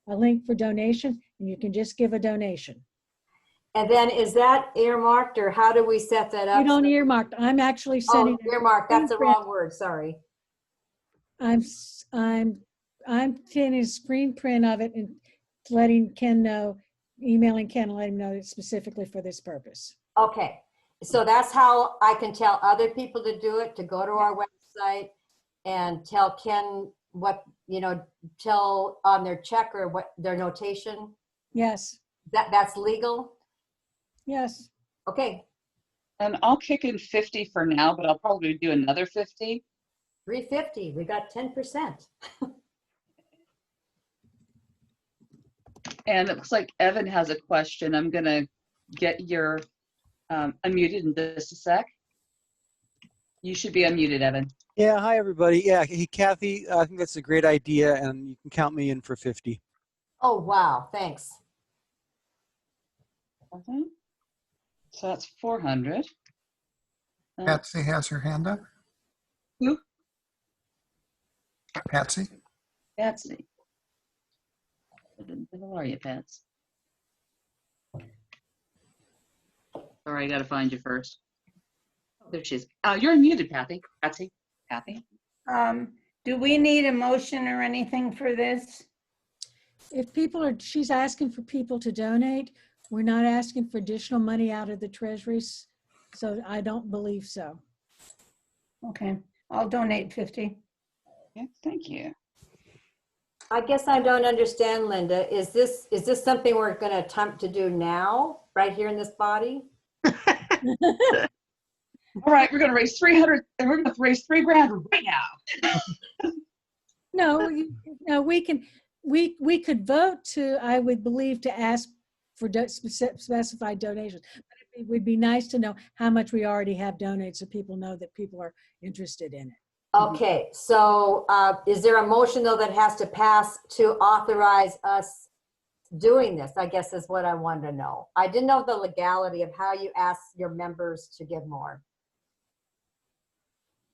link for donation, and you can just give a donation. And then is that earmarked, or how do we set that up? You don't earmark. I'm actually sending. Oh, earmarked. That's the wrong word. Sorry. I'm taking a screen print of it and letting Ken know, emailing Ken and letting him know it's specifically for this purpose. Okay. So that's how I can tell other people to do it, to go to our website and tell Ken what, tell on their check or what their notation. Yes. That's legal? Yes. Okay. And I'll kick in 50 for now, but I'll probably do another 50. 350. We got 10%. And it looks like Evan has a question. I'm going to get your unmuted in just a sec. You should be unmuted, Evan. Yeah, hi everybody. Yeah, hey Kathy, I think that's a great idea, and you can count me in for 50. Oh, wow. Thanks. So that's 400. Patsy has her hand up. Who? Patsy. Patsy. How are you, Pats? Sorry, I got to find you first. There she is. You're unmuted, Patsy. Patsy. Do we need a motion or anything for this? If people are, she's asking for people to donate. We're not asking for additional money out of the treasuries, so I don't believe so. Okay, I'll donate 50. Yeah, thank you. I guess I don't understand, Linda. Is this something we're going to attempt to do now, right here in this body? All right, we're going to raise 300. We're going to raise $3,000 right now. No, we could vote to, I would believe, to ask for specified donations. But it would be nice to know how much we already have donated so people know that people are interested in it. Okay, so is there a motion though that has to pass to authorize us doing this? I guess is what I wanted to know. I didn't know the legality of how you ask your members to give more.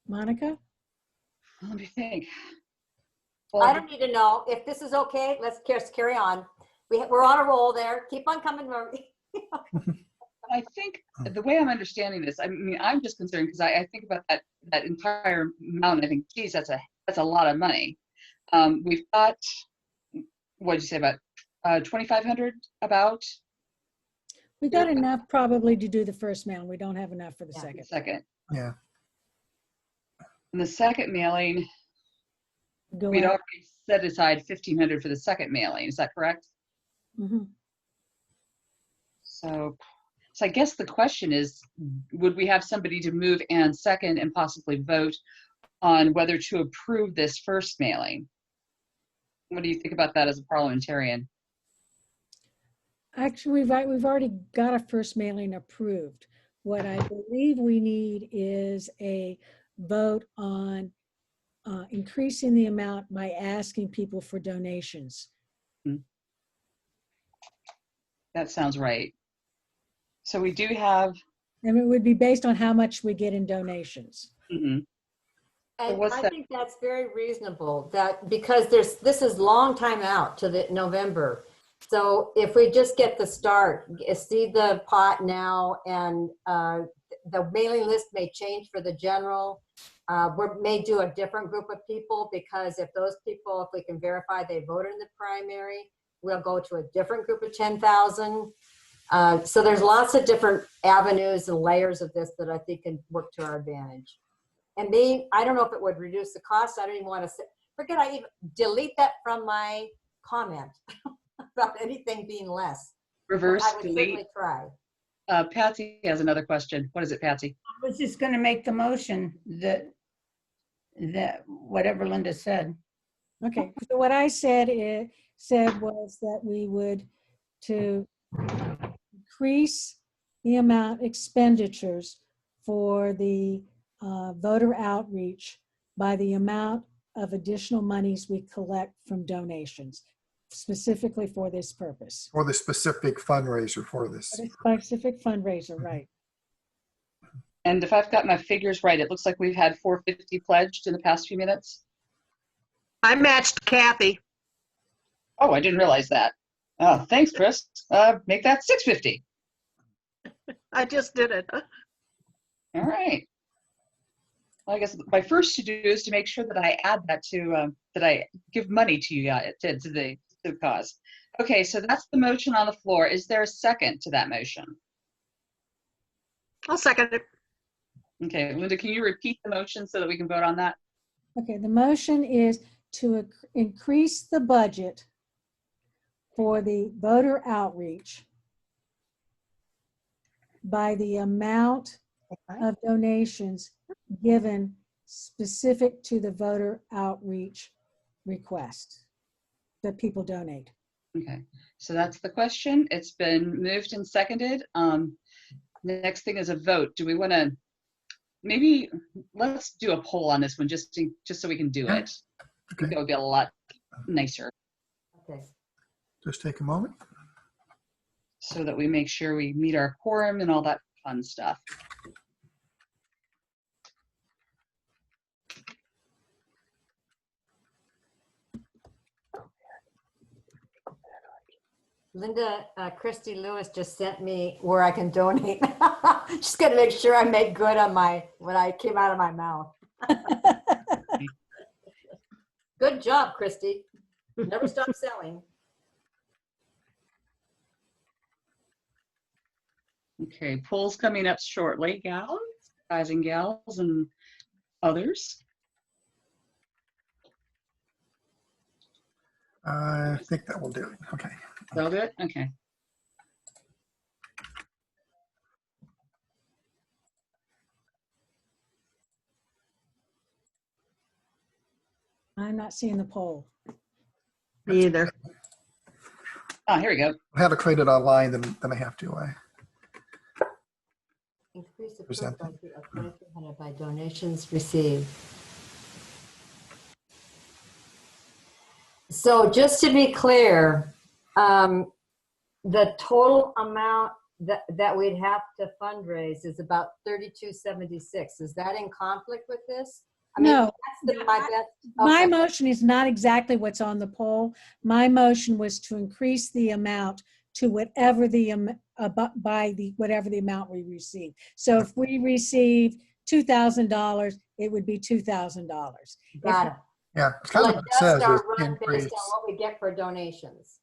Monica? Let me think. I don't need to know. If this is okay, let's carry on. We're on a roll there. Keep on coming. I think the way I'm understanding this, I mean, I'm just concerned because I think about that entire amount. I think, geez, that's a lot of money. We've got, what did you say, about 2,500 about? We got enough probably to do the first mail. We don't have enough for the second. Second. Yeah. And the second mailing, Go we'd out. already set aside 1,500 for the second mailing. Is that correct? Mm-hmm. So I guess the question is, would we have somebody to move and second and possibly vote on whether to approve this first mailing? What do you think about that as a parliamentarian? Actually, we've already got a first mailing approved. What I believe we need is a vote on increasing the amount by asking people for donations. That sounds right. So we do have. And it would be based on how much we get in donations. Mm-hmm. And I think that's very reasonable, that because this is long time out to the November. So if we just get the start, seed the pot now, and the mailing list may change for the general. We may do a different group of people, because if those people, if we can verify they voted in the primary, we'll go to a different group of 10,000. So there's lots of different avenues and layers of this that I think can work to our advantage. And I don't know if it would reduce the cost. I don't even want to forget, I even delete that from my comment about anything being less. Reverse I would delete. certainly try. Patsy has another question. What is it, Patsy? I was just going to make the motion that whatever Linda said. Okay, so what I said was that we would to increase the amount expenditures for the voter outreach by the amount of additional monies we collect from donations, specifically for this purpose. For the specific fundraiser for this. For a specific fundraiser, right. And if I've got my figures right, it looks like we've had 450 pledged in the past few minutes. I matched Kathy. Oh, I didn't realize that. Oh, thanks, Chris. Make that 650. I just did it. All right. Well, I guess my first to do is to make sure that I add that to that I give money to you guys to the cause. Okay, so that's the motion on the floor. Is there a second to that motion? I'll second it. Okay, Linda, can you repeat the motion so that we can vote on that? Okay, the motion is to increase the budget for the voter outreach by the amount of donations given specific to the voter outreach request that people donate. Okay, so that's the question. It's been moved and seconded. Next thing is a vote. Do we want to, maybe let's do a poll on this one just so we can do it. I think that would be a lot nicer. Okay. Just take a moment. So that we make sure we meet our quorum and all that fun stuff. Linda, Christy Lewis just sent me where I can donate. Just got to make sure I make good on what I came out of my mouth. Good job, Christy. Never stop selling. Okay, poll's coming up shortly, guys and gals and others. I think that will do it. Okay. That'll do it? Okay. I'm not seeing the poll. Me either. Oh, here we go. I have to create it online, then I have to Increase the present budget of 2,300 by donations received. So just to be clear, the total amount that we'd have to fundraise is about 3276. Is that in conflict with this? I mean, No. that's my best. My Okay. motion is not exactly what's on the poll. My motion was to increase the amount to whatever the whatever the amount we receive. So if we receive $2,000, it would be $2,000. Got it. Yeah, it's kind of what it says is increase. Based on what we get for donations.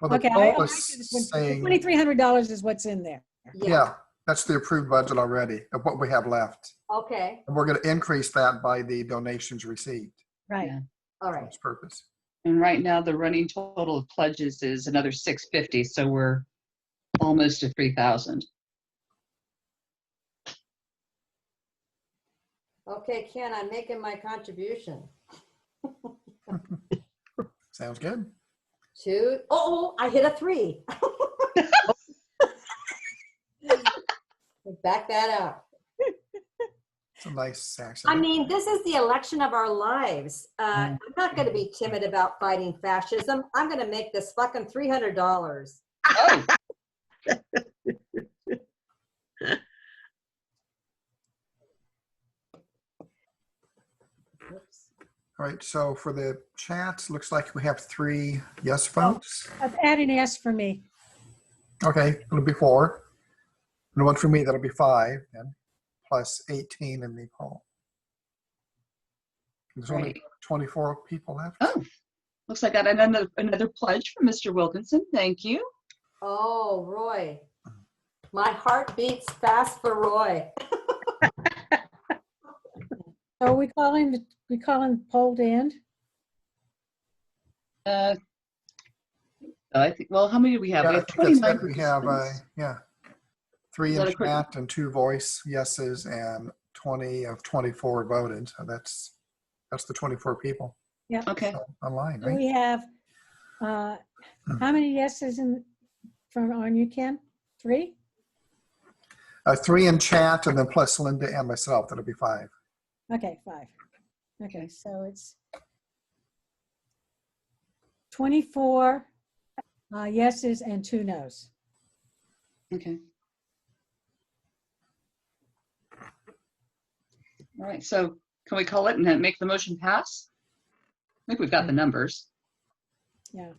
Well, the Okay, poll is saying, $2,300 is what's in there. yeah, that's the approved budget already of what we have left. Okay. And we're going to increase that by the donations received Right. Yeah. All for right. this purpose. And right now the running total of pledges is another 650, so we're almost to 3,000. Okay, Ken, I'm making my contribution. Sounds good. I hit a 3. Back that up. It's a nice action. I mean, this is the election of our lives. I'm not going to be timid about fighting fascism. I'm going to make this fucking $300. Oh. All right, so for the chats, looks like we have 3 yes votes. Add an S for me. Okay, it'll be 4. And one for me, that'll be 5, then, plus 18 in the poll. There's only Right. 24 people left. Oh, looks like I got another pledge from Mr. Wilkinson. Thank you. Oh, Roy. My heart beats fast for Roy. So are we calling the poll to end? I think. Well, how many do we have? Yeah, We I have think that's 29 it. We have, participants. yeah. 3 Is in that a quick- chat and 2 voice yeses, and 20 of 24 voted. So that's the 24 people. Yeah. Okay. So, online, So right? we have, how many yeses from on UCAN? 3? 3 in chat, and then plus Linda and myself, that'll be 5. Okay, 5. Okay, so it's 24 yeses and 2 nos. Okay. All right, so can we call it and then make the motion pass? I think we've got the numbers. Yeah.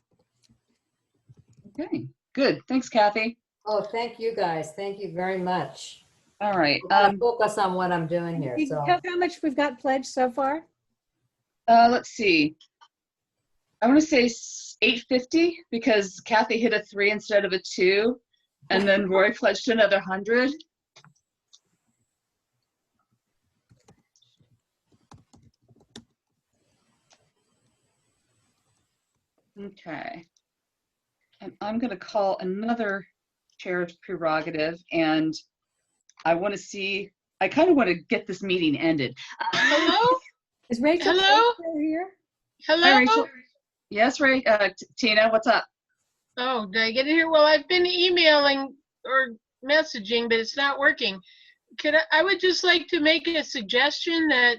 Okay, good. Thanks, Kathy. Oh, thank you guys. Thank you very much. All right. I gotta focus on what I'm doing here. Can you So tell how much we've got pledged so far? Let's see. I want to say 850 because Kathy hit a 3 instead of a 2, and then Roy pledged another 100. Okay. And I'm going to call another chair's prerogative, and I want to see, I kind of want to get this meeting ended. Hello? Is Rachel Hello? here? Hello? Hi, Rachel. Yes, Tina, what's up? Oh, did I get in here? Well, I've been emailing or messaging, but it's not working. I would just like to make a suggestion that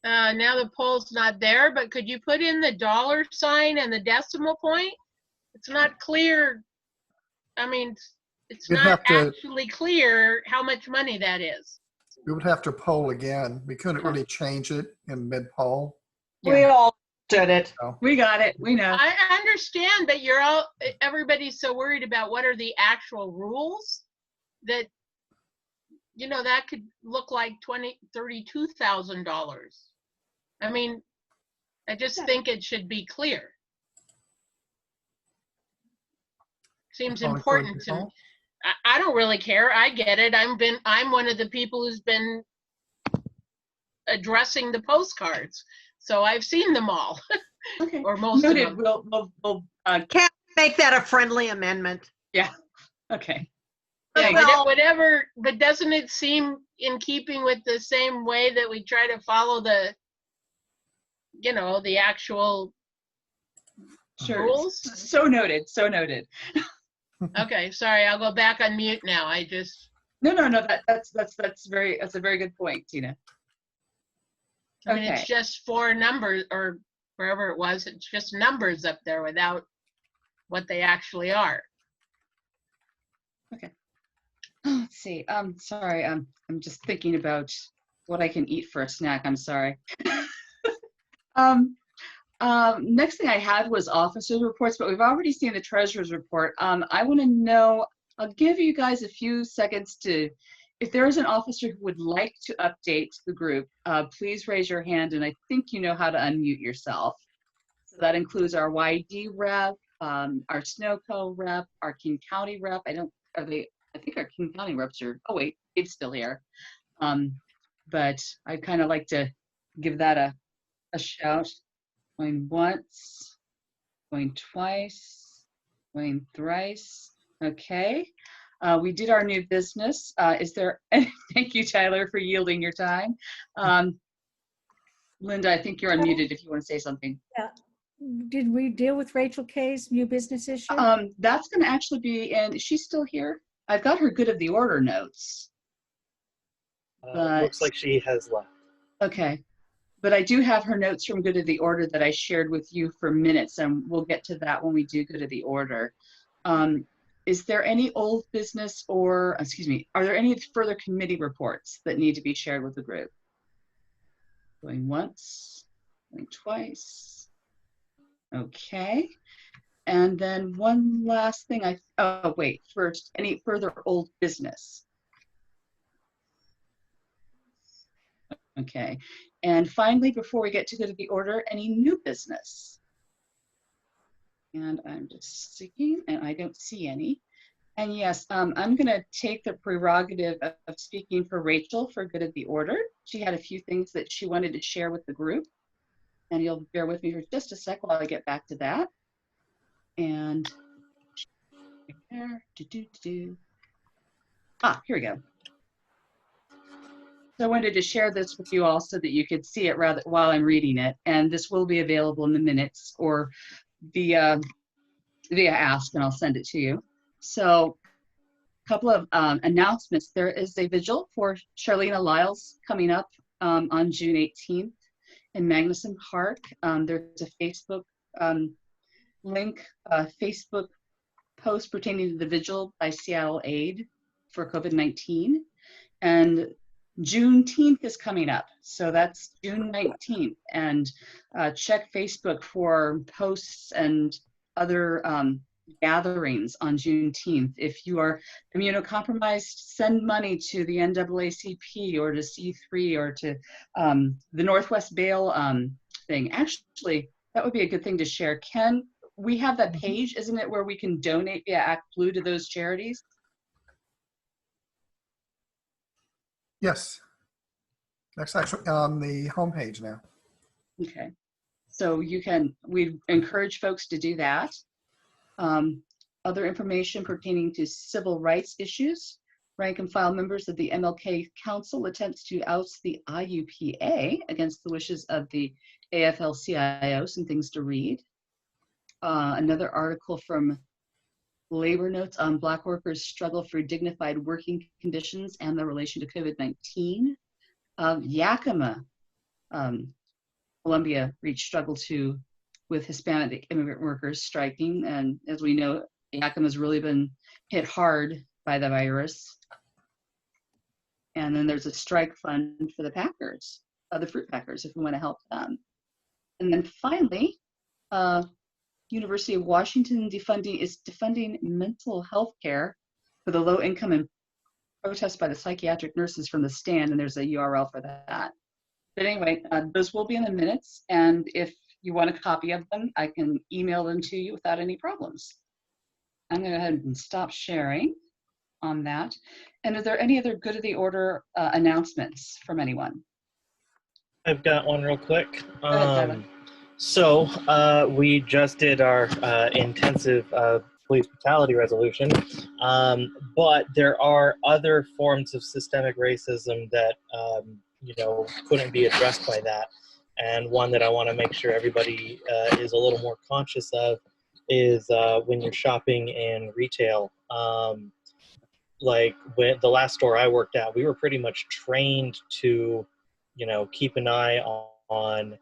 now the poll's not there, but could you put in the $sign and the decimal point? It's not clear. I mean, it's You'd not have to- actually clear how much money that is. We would have to poll again. We couldn't really change it in mid-poll. We all did it. We got it. We know. I understand, but everybody's so worried about what are the actual rules that, you know, that could look like $32,000. I mean, I just think it should be clear. Seems Calling for a important to me. default? I don't really care. I get it. I'm one of the people who's been addressing the postcards, so I've seen them all, Okay. or most Noted. of them. We'll Can't make that a friendly amendment. yeah. Okay. Yeah, Well- but doesn't it seem in keeping with the same way that we try to follow the, you know, the actual Sure. rules? So noted. So noted. Okay, sorry, I'll go back on mute now. I just, No. That's a very good point, Tina. I mean, Okay. it's just 4 numbers or wherever it was, it's just numbers up there without what they actually are. Okay. Let's see. Sorry. I'm just thinking about what I can eat for a snack. I'm sorry. Next thing I had was officers' reports, but we've already seen the treasurer's report. I want to know, I'll give you guys a few seconds to, if there is an officer who would like to update the group, please raise your hand, and I think you know how to unmute yourself. So that includes our YD rep, our SNOCO rep, our King County rep. I think our King County reps are, oh wait, Dave's still here. But I kind of like to give that a shout. Going once, going twice, going thrice. Okay. We did our new business. Is there, thank you, Tyler, for yielding your time. Linda, I think you're unmuted if you want to say something. Yeah. Did we deal with Rachel Kay's new business issue? That's going to actually be, and is she still here? I've got her good of the order notes. But, Looks like she has left. okay. But I do have her notes from good of the order that I shared with you for minutes, and we'll get to that when we do good of the order. Is there any old business or, excuse me, are there any further committee reports that need to be shared with the group? Going once, going twice. Okay. And then one last thing, oh wait, first, any further old business? Okay. And finally, before we get to go to the order, any new business? And I'm just seeking, and I don't see any. And yes, I'm going to take the prerogative of speaking for Rachel for good of the order. She had a few things that she wanted to share with the group. And you'll bear with me for just a sec while I get back to that. And there, Here we go. So I wanted to share this with you all so that you could see it rather while I'm reading it. And this will be available in the minutes or via Ask, and I'll send it to you. So a couple of announcements. There is a vigil for Charlena Lyles coming up on June 18th in Magnuson Park. There's a Facebook link, Facebook post pertaining to the vigil by Seattle Aid for COVID-19. And Juneteenth is coming up, so that's June 19th. And check Facebook for posts and other gatherings on Juneteenth. If you are immunocompromised, send money to the NAACP or to C3 or to the Northwest Bail thing. Actually, that would be a good thing to share. Ken, we have that page, isn't it, where we can donate via ActBlue to those charities? Yes. That's actually on the homepage now. Okay. So we encourage folks to do that. Other information pertaining to civil rights issues. Rank and file members of the MLK Council attempts to oust the IUPA against the wishes of the AFL-CIO. Some things to read. Another article from Labor Notes on Black workers' struggle for dignified working conditions and the relation to COVID-19. Yakima, Columbia reached struggle with Hispanic immigrant workers striking. And as we know, Yakima has really been hit hard by the virus. And then there's a strike fund for the packers, the fruit packers, if we want to help them. And then finally, University of Washington is defunding mental health care for the low income and protest by the psychiatric nurses from the stand, and there's a URL for that. But anyway, those will be in the minutes, and if you want a copy of them, I can email them to you without any problems. I'm going to go ahead and stop sharing on that. And are there any other good of the order announcements from anyone? I've got one real quick. Go ahead, Tyler. So we just did our intensive police brutality resolution, but there are other forms of systemic racism that couldn't be addressed by that. And one that I want to make sure everybody is a little more conscious of is when you're shopping in retail. Like when the last store I worked at, we were pretty much trained to, keep an eye on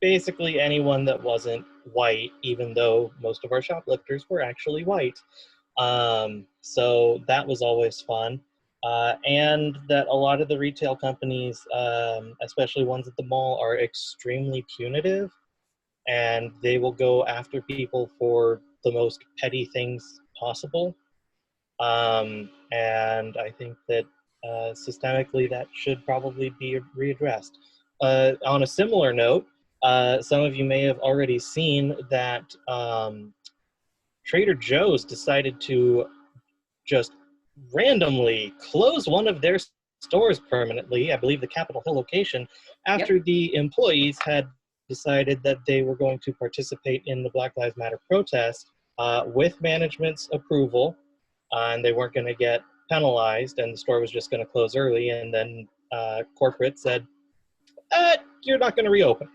basically anyone that wasn't white, even though most of our shoplifters were actually white. So that was always fun. And that a lot of the retail companies, especially ones at the mall, are extremely punitive, and they will go after people for the most petty things possible. And I think that systemically that should probably be readdressed. On a similar note, some of you may have already seen that Trader Joe's decided to just randomly close one of their stores permanently, I believe the Capitol Hill location, after the employees had decided that they were going to participate in the Black Lives Matter protest with management's approval, and they weren't going to get penalized, and the store was just going to close early, and then corporate said, you're not going to reopen.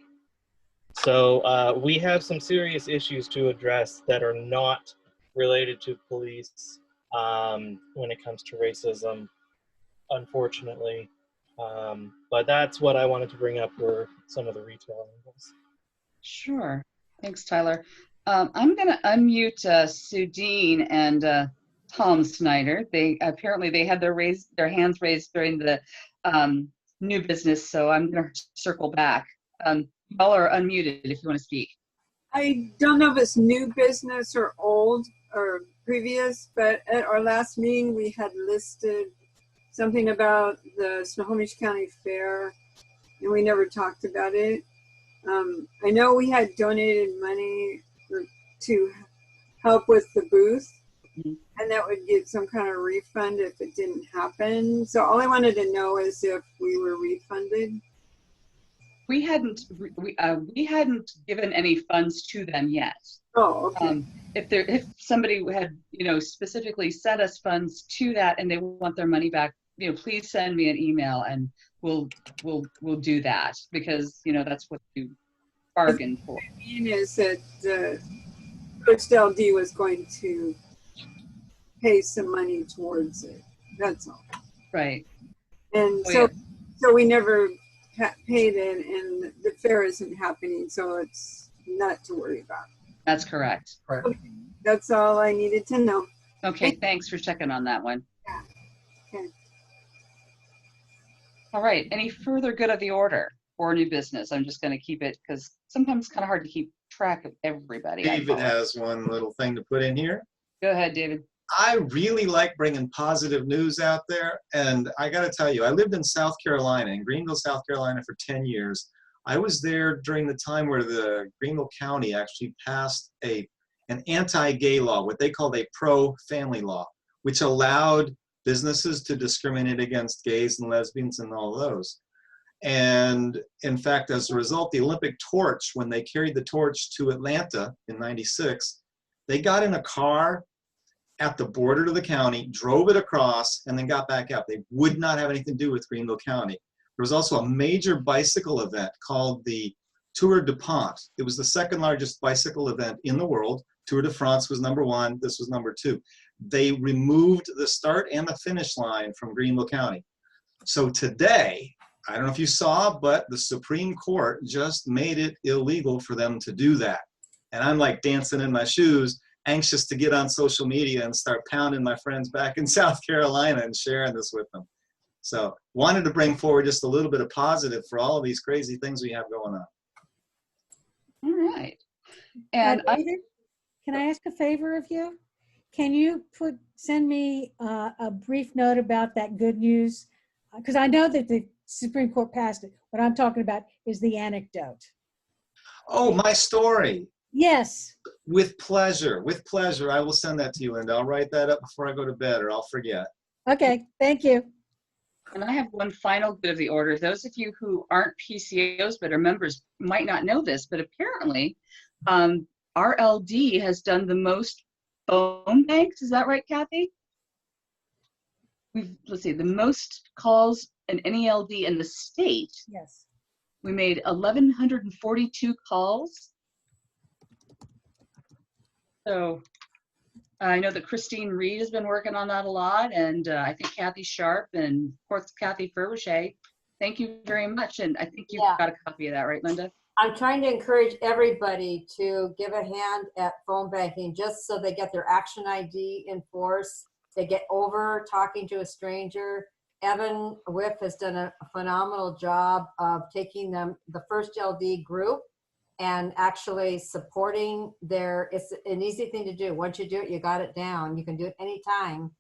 So we have some serious issues to address that are not related to police when it comes to racism, unfortunately. But that's what I wanted to bring up were some of the retail angles. Sure. Thanks, Tyler. I'm going to unmute Sudine and Tom Snyder. They had their hands raised during the new business, so I'm going to circle back. Y'all are unmuted if you want to speak. I don't know if it's new business or old or previous, but at our last meeting we had listed something about the Snohomish County Fair, and we never talked about it. I know we had donated money to help with the booth, and that would get some kind of refund if it didn't happen. So all I wanted to know is if we were refunded. We hadn't given any funds to them yet. Oh, okay. if somebody had, specifically sent us funds to that and they want their money back, please send me an email and we'll do that, because, that's what you bargained for. What I mean is that the first LD was going to pay some money towards it. That's all. Right. And Oh, so we never paid it, and the fair isn't happening, so it's not to worry about. That's correct. Right. Okay, that's all I needed to know. Okay, thanks for checking on that one. Okay. All right, any further good of the order or new business? I'm just going to keep it, because sometimes it's kind of hard to keep track of everybody. I David follow. has one little thing to put in here. Go ahead, David. I really like bringing positive news out there. And I got to tell you, I lived in South Carolina, in Greenville, South Carolina for 10 years. I was there during the time where the Greenville County actually passed an anti-gay law, what they called a pro-family law, which allowed businesses to discriminate against gays and lesbians and all those. And in fact, as a result, the Olympic torch, when they carried the torch to Atlanta in '96, they got in a car at the border to the county, drove it across, and then got back out. They would not have anything to do with Greenville County. There was also a major bicycle event called the Tour de Pont. It was the second largest bicycle event in the world. Tour de France was #1, this was #2. They removed the start and the finish line from Greenville County. So today, I don't know if you saw, but the Supreme Court just made it illegal for them to do that. And I'm like dancing in my shoes, anxious to get on social media and start pounding my friends back in South Carolina and sharing this with them. So wanted to bring forward just a little bit of positive for all of these crazy things we have going on. All right. And David, can I ask a favor of you? Can you send me a brief note about that good news? Because I know that the Supreme Court passed it. What I'm talking about is the anecdote. Oh, my story. Yes. With pleasure, with pleasure. I will send that to you, Linda. I'll write that up before I go to bed or I'll forget. Okay, thank you. And I have one final bit of the order. Those of you who aren't PCOs but are members might not know this, but apparently RLD has done the most phone banks. Is that right, Kathy? Let's see, the most calls in any LD in the state. Yes. We made 1,142 calls. So I know that Christine Reed has been working on that a lot, and I think Kathy Sharp and of course Kathy Furbishay. Thank you very much, and I think you've got a copy of that, right, Linda? I'm trying to encourage everybody to give a hand at phone banking just so they get their action ID in force. They get over talking to a stranger. Evan Whiff has done a phenomenal job of taking the first LD group and actually supporting it's an easy thing to do. Once you do it, you got it down. You can do it anytime.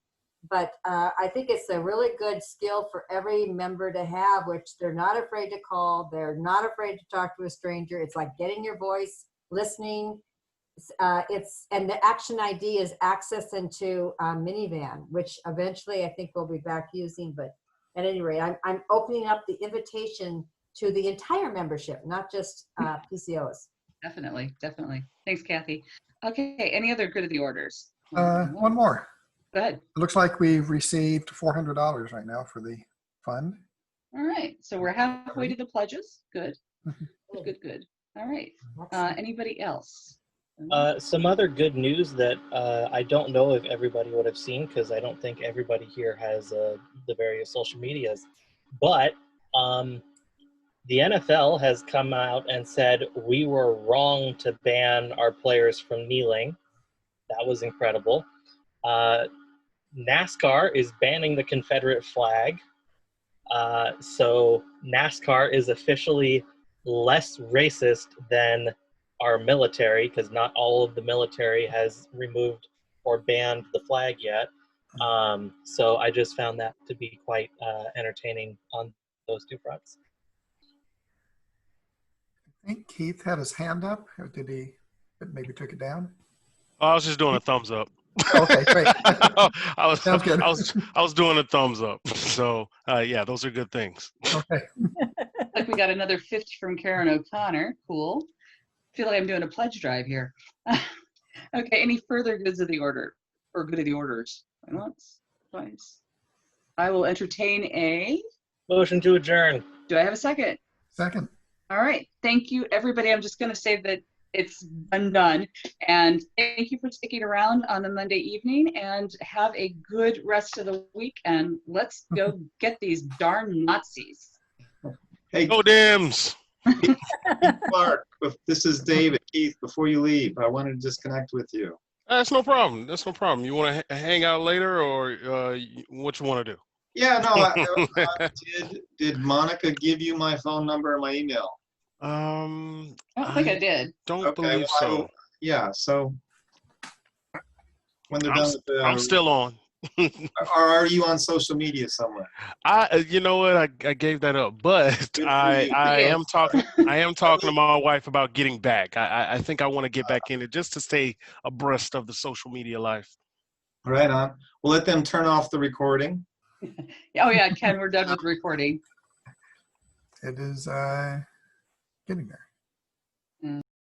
But I think it's a really good skill for every member to have, which they're not afraid to call. They're not afraid to talk to a stranger. It's like getting your voice, listening. And the action ID is access into Minivan, which eventually I think we'll be back using. But at any rate, I'm opening up the invitation to the entire membership, not just PCOs. Definitely, definitely. Thanks, Kathy. Okay, any other good of the orders? One more. Go ahead. It looks like we've received $400 right now for the fund. All right, so we're halfway to the pledges. Good, good, good, good. All right, anybody else? Some other good news that I don't know if everybody would have seen, because I don't think everybody here has the various social medias, but the NFL has come out and said we were wrong to ban our players from kneeling. That was incredible. NASCAR is banning the Confederate flag. So NASCAR is officially less racist than our military, because not all of the military has removed or banned the flag yet. So I just found that to be quite entertaining on those two fronts. I think Keith had his hand up. Or did he maybe took it down? I was just doing a thumbs up. Okay, great. Sounds good. I was doing a thumbs up. So yeah, those are good things. Okay. Like we got another 50 from Karen O'Connor. Cool. Feel like I'm doing a pledge drive here. Okay, any further goods of the order or good of the orders? Once, twice. I will entertain a motion to adjourn. Do I have a second? Second. All right. Thank you, everybody. I'm just going to say that it's done. And thank you for sticking around on a Monday evening, and have a good rest of the week. And let's go get these darn Nazis. Hey, go Dems. Clark, this is David. Keith, before you leave, I wanted to just connect with you. That's no problem. That's no problem. You want to hang out later, or what you want to do? Yeah, no. Did Monica give you my phone number or my email? I don't think I did. Don't believe so. Yeah, so when they're done with the, I'm still on. or are you on social media somewhere? You know what? I gave that up, but I am talking. I am talking to my wife about getting back. I think I want to get back in it just to stay abreast of the social media life. Right on. We'll let them turn off the recording. Oh yeah, Ken, we're done with recording. It is getting there.